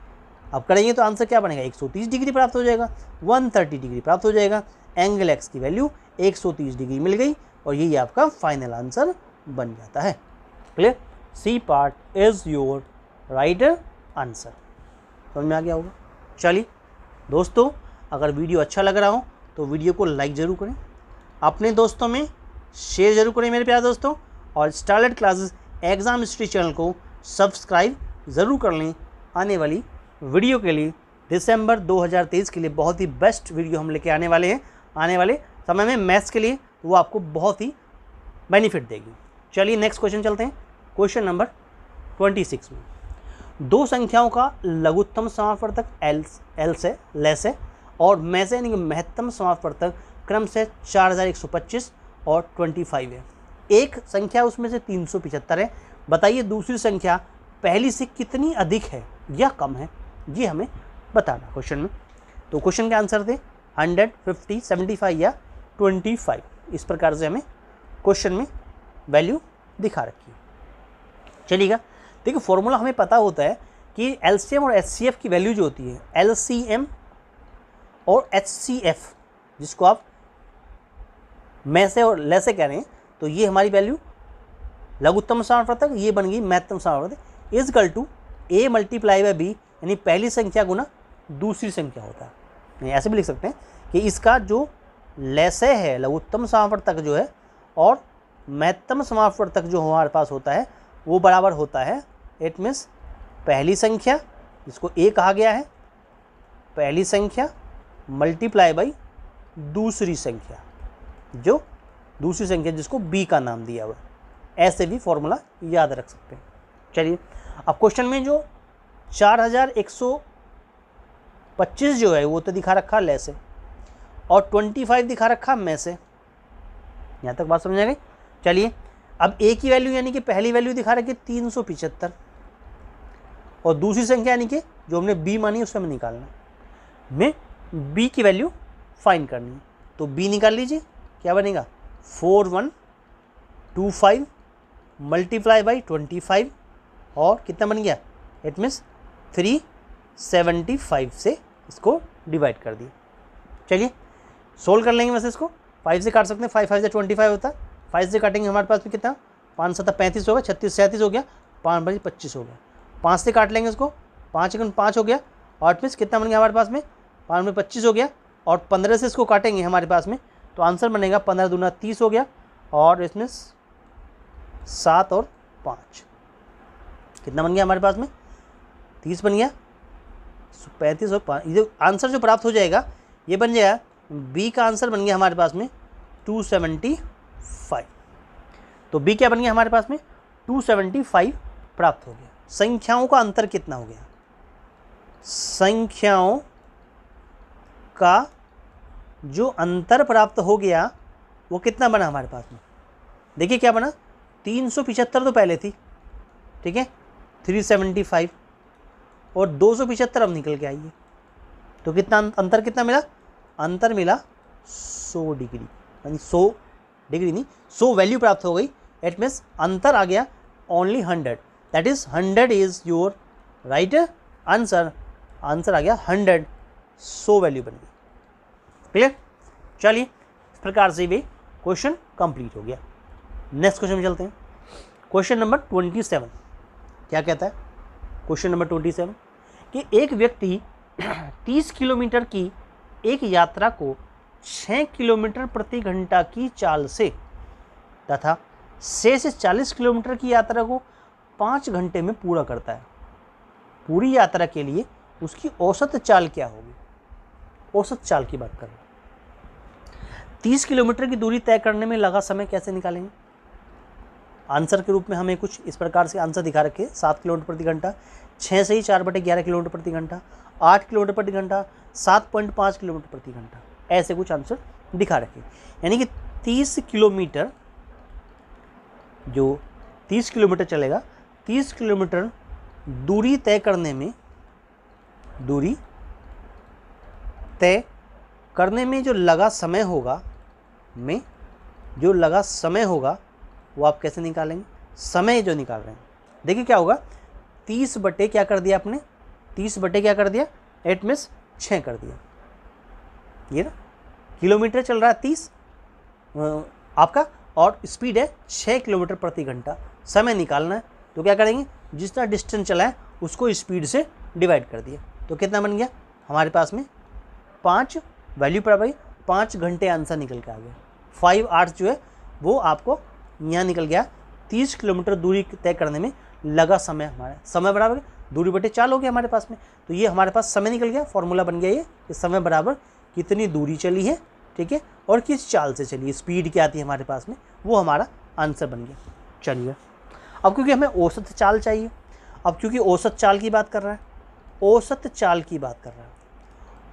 अब करेंगे तो आंसर क्या बनेगा, 130 डिग्री प्राप्त हो जाएगा, 130 डिग्री प्राप्त हो जाएगा। एंगल एक्स की वैल्यू 130 डिग्री मिल गई और यही आपका फाइनल आंसर बन जाता है। Clear? C part is your right answer. समझ में आ गया होगा। चलिए दोस्तों, अगर वीडियो अच्छा लग रहा हो तो वीडियो को लाइक ज़रूर करें, अपने दोस्तों में शेयर जरूर करें मेरे प्यारे दोस्तों, और starlet classes exam history channel को सब्सक्राइब ज़रूर कर लें। आने वाली वीडियो के लिए, दिसंबर 2023 के लिए बहुत ही बेस्ट वीडियो हम लेके आने वाले हैं। आने वाले समय में मैथ्स के लिए वो आपको बहुत ही बेनिफिट देगी। चलिए नेक्स्ट क्वेश्चन चलते हैं। क्वेश्चन नंबर 26 में दो संख्याओं का लघुत्तम समापवर्तक एल से लेस है और में से यानी कि महत्तम समापवर्तक क्रम से 4125 और 25 है। एक संख्या उसमें से 375 है। बताइए दूसरी संख्या पहली से कितनी अधिक है या कम है, ये हमें बताना क्वेश्चन में। तो क्वेश्चन के आंसर थे 100, 50, 75 या 25। इस प्रकार से हमें क्वेश्चन में वैल्यू दिखा रखी है। चलिएगा, देखिए फॉर्मूला हमें पता होता है कि एलसीएम और एचसीएफ की वैल्यू जो होती है, एलसीएम और एचसीएफ, जिसको आप में से और ले से कह रहे हैं, तो ये हमारी वैल्यू लघुत्तम समापवर्तक, ये बन गई महत्तम समापवर्तक, is equal to A multiply by B, यानी पहली संख्या गुना दूसरी संख्या होता है। नहीं, ऐसे भी लिख सकते हैं कि इसका जो लेसे है लघुत्तम समापवर्तक जो है और महत्तम समापवर्तक जो हमारे पास होता है वो बराबर होता है, इट मीन्स पहली संख्या जिसको ए कहा गया है, पहली संख्या मल्टीप्लाई बाई दूसरी संख्या, जो दूसरी संख्या जिसको बी का नाम दिया हुआ है। ऐसे भी फॉर्मूला याद रख सकते हैं। चलिए अब क्वेश्चन में जो 4125 जो है वो तो दिखा रखा ले से और 25 दिखा रखा में से। यहाँ तक बात समझ आ गई। चलिए अब ए की वैल्यू यानी कि पहली वैल्यू दिखा रखी 375 और दूसरी संख्या यानी कि जो हमने बी मानी उससे हमें निकालना है। हमें बी की वैल्यू फाइंड करनी है, तो बी निकाल लीजिए। क्या बनेगा, 4125 मल्टीप्लाई बाई 25 और कितना बन गया, इट मीन्स 375 से इसको डिवाइड कर दिए। चलिए सोल्व कर लेंगे। वैसे इसको 5 से काट सकते हैं, 5 5 से 25 होता है, 5 से काटेंगे हमारे पास में कितना, 5 7 35 होगा, 36 37 हो गया, 5 5 25 हो गया। 5 से काट लेंगे इसको, 5 1 5 हो गया और मीन्स कितना बन गया हमारे पास में, 5 में 25 हो गया और 15 से इसको काटेंगे हमारे पास में, तो आंसर बनेगा 15 दूना 30 हो गया और इसमें 7 और 5 कितना बन गया हमारे पास में, 30 बन गया, 35 और 5। ये आंसर जो प्राप्त हो जाएगा ये बन जाएगा, बी का आंसर बन गया हमारे पास में 275। तो बी क्या बन गया हमारे पास में, 275 प्राप्त हो गया। संख्याओं का अंतर कितना हो गया, संख्याओं का जो अंतर प्राप्त हो गया वो कितना बना हमारे पास में, देखिए क्या बना, 375 तो पहले थी, ठीक है, 375 और 275 अब निकल के आई है, तो कितना अंतर कितना मिला, अंतर मिला 100 डिग्री, यानी 100 डिग्री नहीं 100 वैल्यू प्राप्त हो गई। इट मीन्स अंतर आ गया only 100, that is 100 is your right answer. Answer आ गया 100, 100 वैल्यू बन गई। क्लियर? चलिए इस प्रकार से भी क्वेश्चन कंप्लीट हो गया। नेक्स्ट क्वेश्चन में चलते हैं। क्वेश्चन नंबर 27 क्या कहता है, क्वेश्चन नंबर 27 कि एक व्यक्ति 30 किलोमीटर की एक यात्रा को 6 किलोमीटर प्रति घंटा की चाल से तथा 6 से 40 किलोमीटर की यात्रा को 5 घंटे में पूरा करता है। पूरी यात्रा के लिए उसकी औसत चाल क्या होगी, औसत चाल की बात कर रहे हैं। 30 किलोमीटर की दूरी तय करने में लगा समय कैसे निकालेंगे। आंसर के रूप में हमें कुछ इस प्रकार से आंसर दिखा रखे, 7 किलोमीटर प्रति घंटा, 6 से ही 4/11 किलोमीटर प्रति घंटा, 8 किलोमीटर प्रति घंटा, 7.5 किलोमीटर प्रति घंटा, ऐसे कुछ आंसर दिखा रखे। यानी कि 30 किलोमीटर जो 30 किलोमीटर चलेगा, 30 किलोमीटर दूरी तय करने में, दूरी तय करने में जो लगा समय होगा, वो आप कैसे निकालेंगे? समय जो निकाल रहे हैं, देखिए क्या होगा, 30 बटे क्या कर दिया आपने, 30 बटे क्या कर दिया, 8 में 6 कर दिया, ये ना किलोमीटर चल रहा है 30 आपका, और स्पीड है 6 किलोमीटर प्रति घंटा। समय निकालना है तो क्या करेंगे, जितना डिस्टेंस चला है उसको स्पीड से डिवाइड कर दिया, तो कितना बन गया हमारे पास में 5, वैल्यू पर भाई 5 घंटे आंसर निकल के आ गया। 5 आवर्स जो है वो आपको यहाँ निकल गया। 30 किलोमीटर दूरी तय करने में लगा समय, हमारा समय बराबर दूरी बटे 4 हो गया हमारे पास में, तो ये हमारे पास समय निकल गया। फॉर्मूला बन गया ये कि समय बराबर कितनी दूरी चली है, ठीक है, और किस चाल से चली है, स्पीड क्या आती है हमारे पास में, वो हमारा आंसर बन गया। चलिए अब क्योंकि हमें औसत चाल चाहिए, अब क्योंकि औसत चाल की बात कर रहा है, औसत चाल की बात कर रहा है,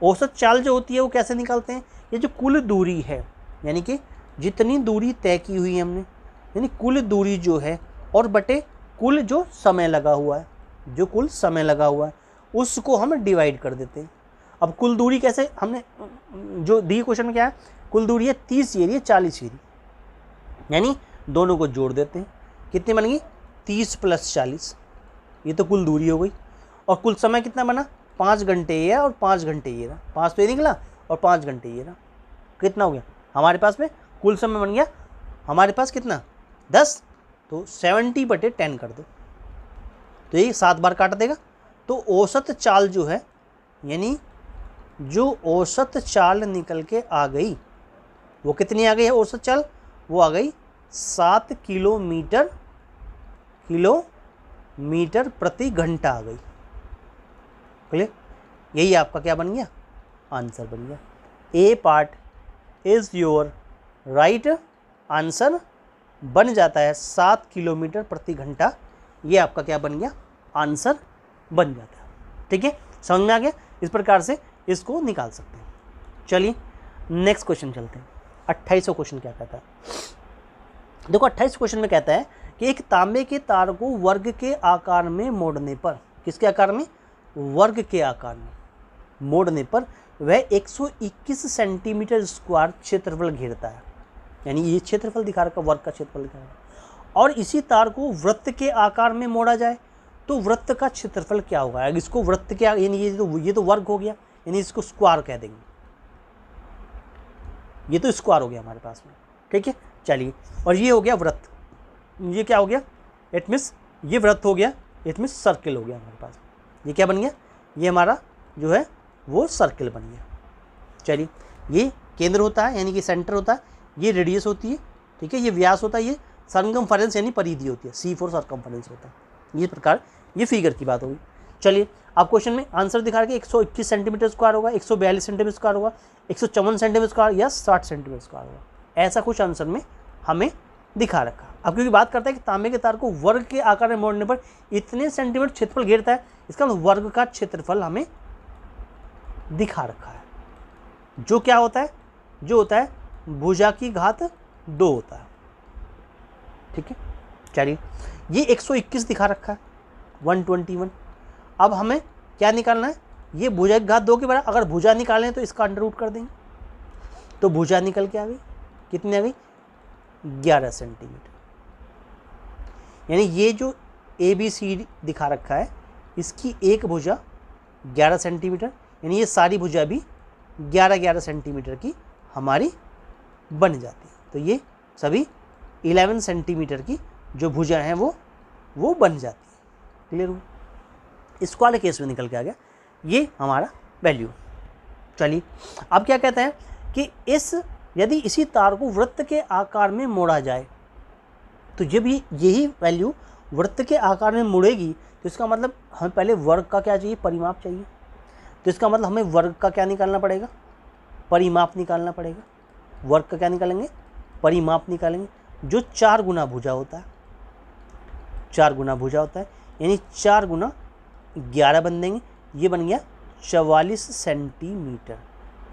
औसत चाल जो होती है वो कैसे निकालते हैं, ये जो कुल दूरी है, यानी कि जितनी दूरी तय की हुई है हमने, यानी कुल दूरी जो है और बटे कुल जो समय लगा हुआ है, जो कुल समय लगा हुआ है उसको हम डिवाइड कर देते हैं। अब कुल दूरी कैसे, हमने जो दी क्वेश्चन में क्या है, कुल दूरी है 30 ये रही है 40 ये रही, यानी दोनों को जोड़ देते हैं, कितनी बन गई 30 + 40, ये तो कुल दूरी हो गई। और कुल समय कितना बना, 5 घंटे ये है और 5 घंटे ये रहा, 5 तो ये निकला और 5 घंटे ये रहा, कितना हो गया हमारे पास में कुल समय बन गया हमारे पास कितना 10, तो 70/10 कर दो, तो ये 7 बार काट देगा। तो औसत चाल जो है, यानी जो औसत चाल निकल के आ गई वो कितनी आ गई है, औसत चाल वो आ गई 7 किलोमीटर प्रति घंटा आ गई। क्लियर, यही आपका क्या बन गया, आंसर बन गया। A part is your right answer बन जाता है 7 किलोमीटर प्रति घंटा, ये आपका क्या बन गया, आंसर बन जाता है। ठीक है, समझ में आ गया, इस प्रकार से इसको निकाल सकते हैं। चलिए नेक्स्ट क्वेश्चन चलते हैं। 28वां क्वेश्चन क्या कहता है, देखो 28 क्वेश्चन में कहता है कि एक तांबे के तार को वर्ग के आकार में मोड़ने पर, किसके आकार में, वर्ग के आकार में मोड़ने पर वह 121 सेंटीमीटर स्क्वायर क्षेत्रफल घेरता है, यानी ये क्षेत्रफल दिखा रखा, वर्ग का क्षेत्रफल दिखा रखा। और इसी तार को वृत्त के आकार में मोड़ा जाए तो वृत्त का क्षेत्रफल क्या होगा, इसको वृत्त के, यानी ये तो वर्ग हो गया, यानी इसको स्क्वायर कह देंगे, ये तो स्क्वायर हो गया हमारे पास में। ठीक है, चलिए, और ये हो गया वृत्त, ये क्या हो गया, इट मीन्स ये वृत्त हो गया, इट मीन्स सर्किल हो गया हमारे पास। ये क्या बन गया, ये हमारा जो है वो सर्किल बन गया। चलिए, ये केंद्र होता है, यानी कि सेंटर होता है, ये रेडियस होती है, ठीक है, ये व्यास होता है, ये सरकमफेरेंस यानी परिधि होती है, C4 सरकमफेरेंस होता है। ये प्रकार ये फिगर की बात होगी। चलिए, आप क्वेश्चन में आंसर दिखा रहे 121 सेंटीमीटर स्क्वायर होगा, 142 सेंटीमीटर स्क्वायर होगा, 154 सेंटीमीटर स्क्वायर या 60 सेंटीमीटर स्क्वायर होगा, ऐसा कुछ आंसर में हमें दिखा रखा। अब क्योंकि बात करता है कि तांबे के तार को वर्ग के आकार में मोड़ने पर इतने सेंटीमीटर क्षेत्रफल घेरता है, इसका वर्ग का क्षेत्रफल हमें दिखा रखा है, जो क्या होता है, जो होता है भुजा की घात 2 होता है। ठीक है, चलिए, ये 121 दिखा रखा है, 121। अब हमें क्या निकालना है, ये भुजा की घात 2 के बराबर, अगर भुजा निकालें तो इसका अंडर रूट कर देंगे, तो भुजा निकल के आ गई, कितनी आ गई 11 सेंटीमीटर। यानी ये जो ABCD दिखा रखा है, इसकी एक भुजा 11 सेंटीमीटर, यानी ये सारी भुजा भी 11-11 सेंटीमीटर की हमारी बन जाती है। तो ये सभी 11 सेंटीमीटर की जो भुजा हैं वो बन जाती है। क्लियर हुआ, इसको वाले केस में निकल के आ गया ये हमारा वैल्यू। चलिए, अब क्या कहते हैं कि यदि इसी तार को वृत्त के आकार में मोड़ा जाए, तो जब यही वैल्यू वृत्त के आकार में मुड़ेगी तो इसका मतलब हमें पहले वर्ग का क्या चाहिए, परिमाप चाहिए। तो इसका मतलब हमें वर्ग का क्या निकालना पड़ेगा, परिमाप निकालना पड़ेगा। वर्ग का क्या निकालेंगे, परिमाप निकालेंगे, जो 4 गुना भुजा होता है, 4 गुना भुजा होता है, यानी 4 गुना 11 बन देंगे, ये बन गया 44 सेंटीमीटर।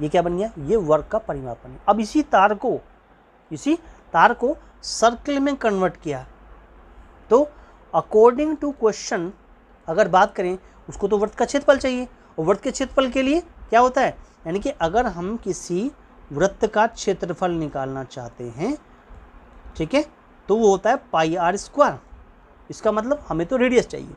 ये क्या बन गया, ये वर्ग का परिमाप बन गया। अब इसी तार को सर्किल में कन्वर्ट किया, तो अकॉर्डिंग टू क्वेश्चन अगर बात करें उसको तो वृत्त का क्षेत्रफल चाहिए, और वृत्त के क्षेत्रफल के लिए क्या होता है, यानी कि अगर हम किसी वृत्त का क्षेत्रफल निकालना चाहते हैं, ठीक है, तो वो होता है पाई आर स्क्वायर। इसका मतलब हमें तो रेडियस चाहिए।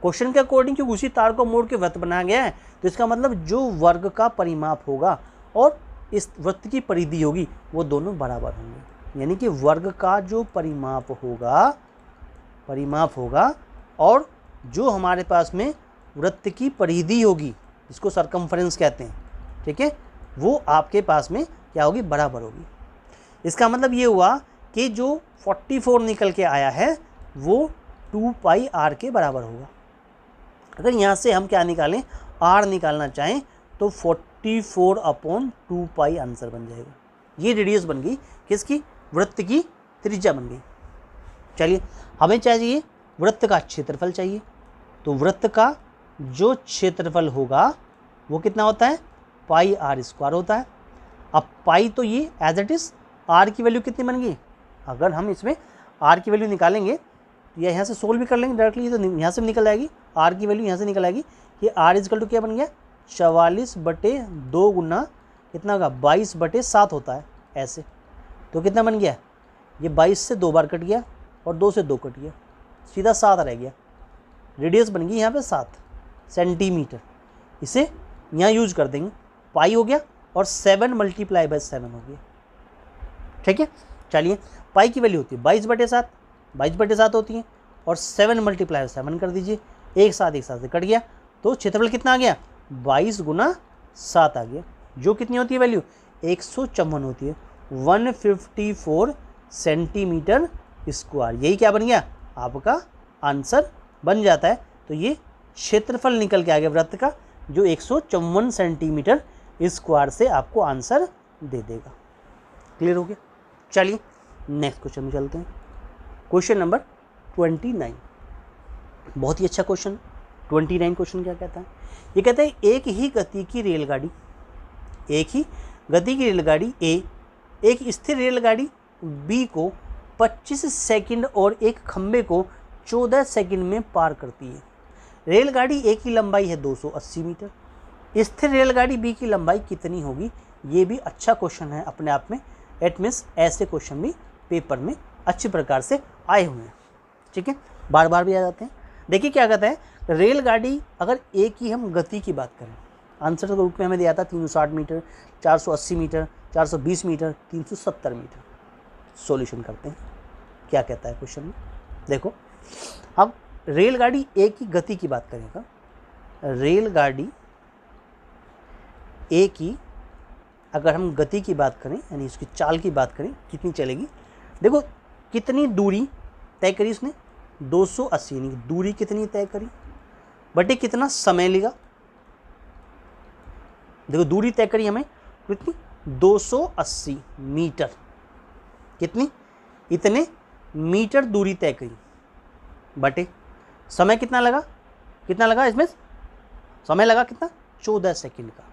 क्वेश्चन के अकॉर्डिंग क्योंकि उसी तार को मोड़ के वृत्त बनाया गया है, तो इसका मतलब जो वर्ग का परिमाप होगा और इस वृत्त की परिधि होगी वो दोनों बराबर होंगे। यानी कि वर्ग का जो परिमाप होगा और जो हमारे पास में वृत्त की परिधि होगी, जिसको सर्कमफ्रेंस कहते हैं, ठीक है, वो आपके पास में क्या होगी, बराबर होगी। इसका मतलब ये हुआ कि जो 44 निकल के आया है वो 2 पाई आर के बराबर होगा। अगर यहाँ से हम क्या निकालें, आर निकालना चाहें तो 44/2 पाई आंसर बन जाएगा। ये रेडियस बन गई किसकी, वृत्त की त्रिज्या बन गई। चलिए हमें चाहिए वृत्त का क्षेत्रफल चाहिए, तो वृत्त का जो क्षेत्रफल होगा वो कितना होता है, पाई आर स्क्वायर होता है। अब पाई तो ये एज इट इज़, आर की वैल्यू कितनी बन गई, अगर हम इसमें आर की वैल्यू निकालेंगे तो यह यहाँ से सोल्व भी कर लेंगे डायरेक्टली, तो यहाँ से भी निकल आएगी, आर की वैल्यू यहाँ से निकल आएगी। ये आर इजकल टू क्या बन गया, 44/2 गुना कितना होगा, 22/7 होता है ऐसे, तो कितना बन गया, ये 22 से 2 बार कट गया और 2 से 2 कट गया, सीधा 7 रह गया। रेडियस बन गई यहाँ पे 7 सेंटीमीटर। इसे यहाँ यूज कर देंगे, पाई हो गया और 7 × 7 हो गया, ठीक है। चलिए पाई की वैल्यू होती है 22/7 होती है, और 7 × 7 कर दीजिए, एक साथ से कट गया, तो क्षेत्रफल कितना आ गया, 22 × 7 आ गया, जो कितनी होती है वैल्यू, 154 होती है, 154 सेंटीमीटर स्क्वायर। यही क्या बन गया, आपका आंसर बन जाता है। तो ये क्षेत्रफल निकल के आ गया वृत्त का, जो 154 सेंटीमीटर स्क्वायर से आपको आंसर दे देगा। क्लियर हो गया। चलिए नेक्स्ट क्वेश्चन में चलते हैं। क्वेश्चन नंबर 29, बहुत ही अच्छा क्वेश्चन। 29 क्वेश्चन क्या कहता है, ये कहता है एक ही गति की रेलगाड़ी ए एक स्थिर रेलगाड़ी बी को 25 सेकंड और एक खंबे को 14 सेकंड में पार करती है। रेलगाड़ी ए की लंबाई है 280 मीटर। स्थिर रेलगाड़ी बी की लंबाई कितनी होगी। ये भी अच्छा क्वेश्चन है अपने आप में। एट मीन्स ऐसे क्वेश्चन भी पेपर में अच्छी प्रकार से आए हुए हैं, ठीक है, बार बार भी आ जाते हैं। देखिए क्या कहता है, रेलगाड़ी अगर ए की हम गति की बात करें, आंसर के रूप में हमें दिया था 360 metre, 480 metre, 420 metre, 370 metre. Solution करते हैं, क्या कहता है क्वेश्चन में। देखो अब रेलगाड़ी ए की गति की बात करेगा, रेलगाड़ी ए की अगर हम गति की बात करें यानी इसकी चाल की बात करें कितनी चलेगी। देखो कितनी दूरी तय करी इसने, 280, यानी दूरी कितनी तय करी बटे कितना समय लेगा। देखो दूरी तय करी हमें कितनी, 280 मीटर, कितनी, इतने मीटर दूरी तय करी बटे समय कितना लगा इसमें, समय लगा कितना, 14 सेकंड का,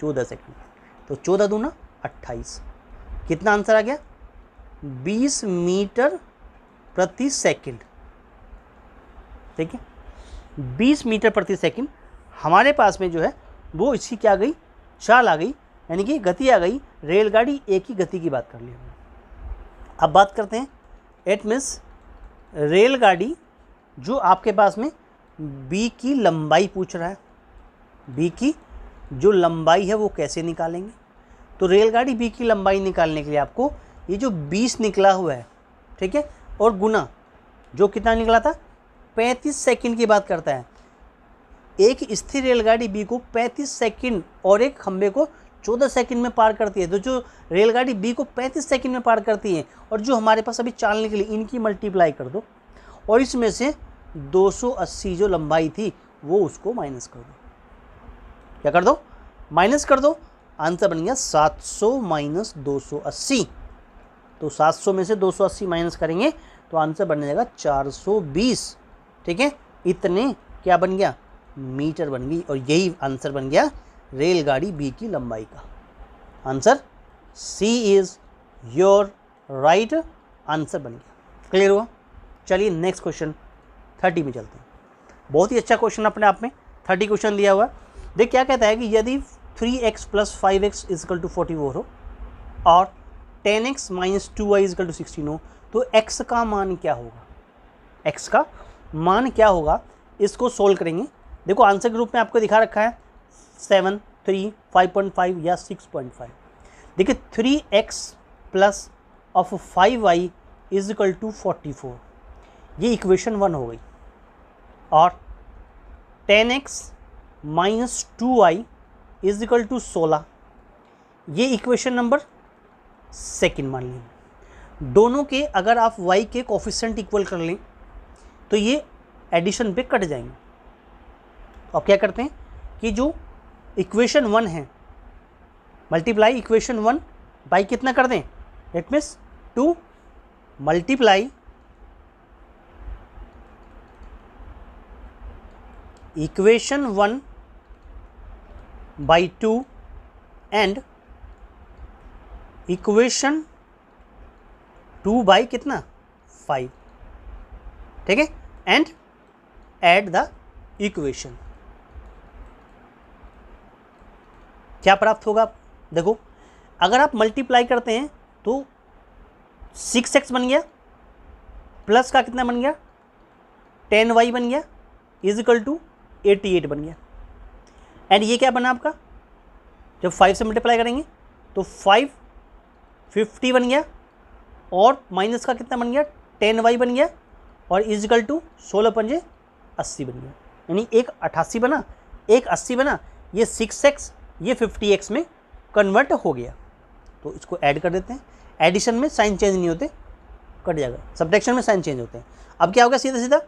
14 सेकंड। तो 14 दूना 28, कितना आंसर आ गया, 20 मीटर प्रति सेकंड, ठीक है। 20 मीटर प्रति सेकंड हमारे पास में जो है वो इसकी क्या गई, चाल आ गई, यानी कि गति आ गई। रेलगाड़ी ए की गति की बात कर ली हमने। अब बात करते हैं इट मीन्स रेलगाड़ी जो आपके पास में बी की लंबाई पूछ रहा है, बी की जो लंबाई है वो कैसे निकालेंगे। तो रेलगाड़ी बी की लंबाई निकालने के लिए आपको ये जो 20 निकला हुआ है, ठीक है, और गुना जो कितना निकला था 35 सेकंड की बात करता है। एक स्थिर रेलगाड़ी बी को 35 सेकंड और एक खंबे को 14 सेकंड में पार करती है। तो जो रेलगाड़ी बी को 35 सेकंड में पार करती है और जो हमारे पास अभी चाल निकली, इनकी मल्टीप्लाई कर दो और इसमें से 280 जो लंबाई थी वो उसको माइनस कर दो। क्या कर दो, माइनस कर दो। आंसर बन गया 700 माइनस 280। तो 700 में से 280 माइनस करेंगे तो आंसर बन जाएगा 420, ठीक है। इतने क्या बन गया, मीटर बन गई, और यही आंसर बन गया रेलगाड़ी बी की लंबाई का। Answer C is your right answer बन गया। क्लियर हुआ। चलिए नेक्स्ट क्वेश्चन 30 में चलते हैं। बहुत ही अच्छा क्वेश्चन अपने आप में, 30 क्वेश्चन दिया हुआ है। देख क्या कहता है कि यदि 3x + 5x = 44 हो और 10x - 2y = 16 हो तो x का मान क्या होगा, x का मान क्या होगा, इसको सोल्व करेंगे। देखो आंसर के रूप में आपको दिखा रखा है 7, 3, 5.5 या 6.5। देखिए 3x + 5y = 44, ये इक्वेशन 1 हो गई, और 10x - 2y = 16, ये इक्वेशन नंबर 2 मान लेंगे। दोनों के अगर आप y के कोफिशिएंट इक्वल कर लें तो ये एडिशन पे कट जाएंगे। तो अब क्या करते हैं कि जो इक्वेशन 1 है मल्टीप्लाई इक्वेशन 1 बाई कितना कर दें, that means 2 multiply equation 1 by 2 and equation 2 by कितना 5, ठीक है, एंड ऐड द इक्वेशन। क्या प्राप्त होगा, देखो अगर आप मल्टीप्लाई करते हैं तो 6x बन गया, प्लस का कितना बन गया 10y बन गया, = 88 बन गया। एंड ये क्या बना आपका, जब 5 से मल्टीप्लाई करेंगे तो 5 50 बन गया, और माइनस का कितना बन गया 10y बन गया, और = 16 × 5 80 बन गया। यानी एक 88 बना, एक 80 बना, ये 6x ये 50x में कन्वर्ट हो गया। तो इसको ऐड कर देते हैं, एडिशन में साइन चेंज नहीं होते, कट जाएगा, सब्ट्रैक्शन में साइन चेंज होते हैं। अब क्या होगा, सीधा सीधा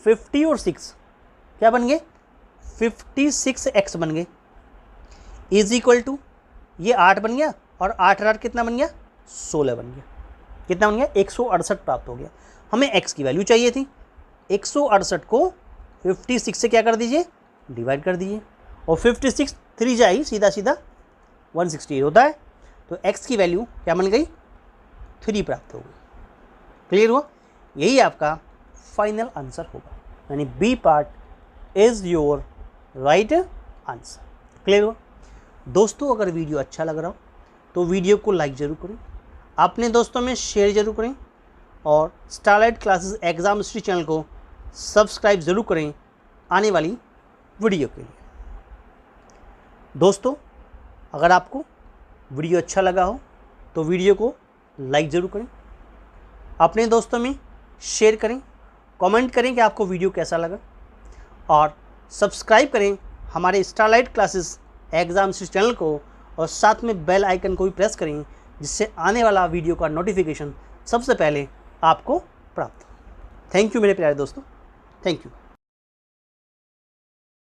50 और 6 क्या बन गए 56x बन गए, = ये 8 बन गया, और 8 और 8 कितना बन गया 16 बन गया, कितना बन गया 168 प्राप्त हो गया। हमें x की वैल्यू चाहिए थी, 168 को 56 से क्या कर दीजिए डिवाइड कर दीजिए, और 56 3 जाए सीधा सीधा 168 होता है। तो x की वैल्यू क्या बन गई 3 प्राप्त हो गई। क्लियर हुआ, यही आपका फाइनल आंसर होगा, यानी B part is your right answer. Clear हुआ दोस्तों, अगर वीडियो अच्छा लग रहा हो तो वीडियो को लाइक ज़रूर करें, अपने दोस्तों में शेयर ज़रूर करें, और starlight classes exam history channel को सब्सक्राइब ज़रूर करें आने वाली वीडियो के लिए। दोस्तों अगर आपको वीडियो अच्छा लगा हो तो वीडियो को लाइक ज़रूर करें, अपने दोस्तों में शेयर करें, कमेंट करें कि आपको वीडियो कैसा लगा, और सब्सक्राइब करें हमारे starlight classes exam history channel को, और साथ में बेल आइकन को भी प्रेस करें, जिससे आने वाला वीडियो का नोटिफिकेशन सबसे पहले आपको प्राप्त हो। थैंक यू मेरे प्यारे दोस्तों, थैंक यू।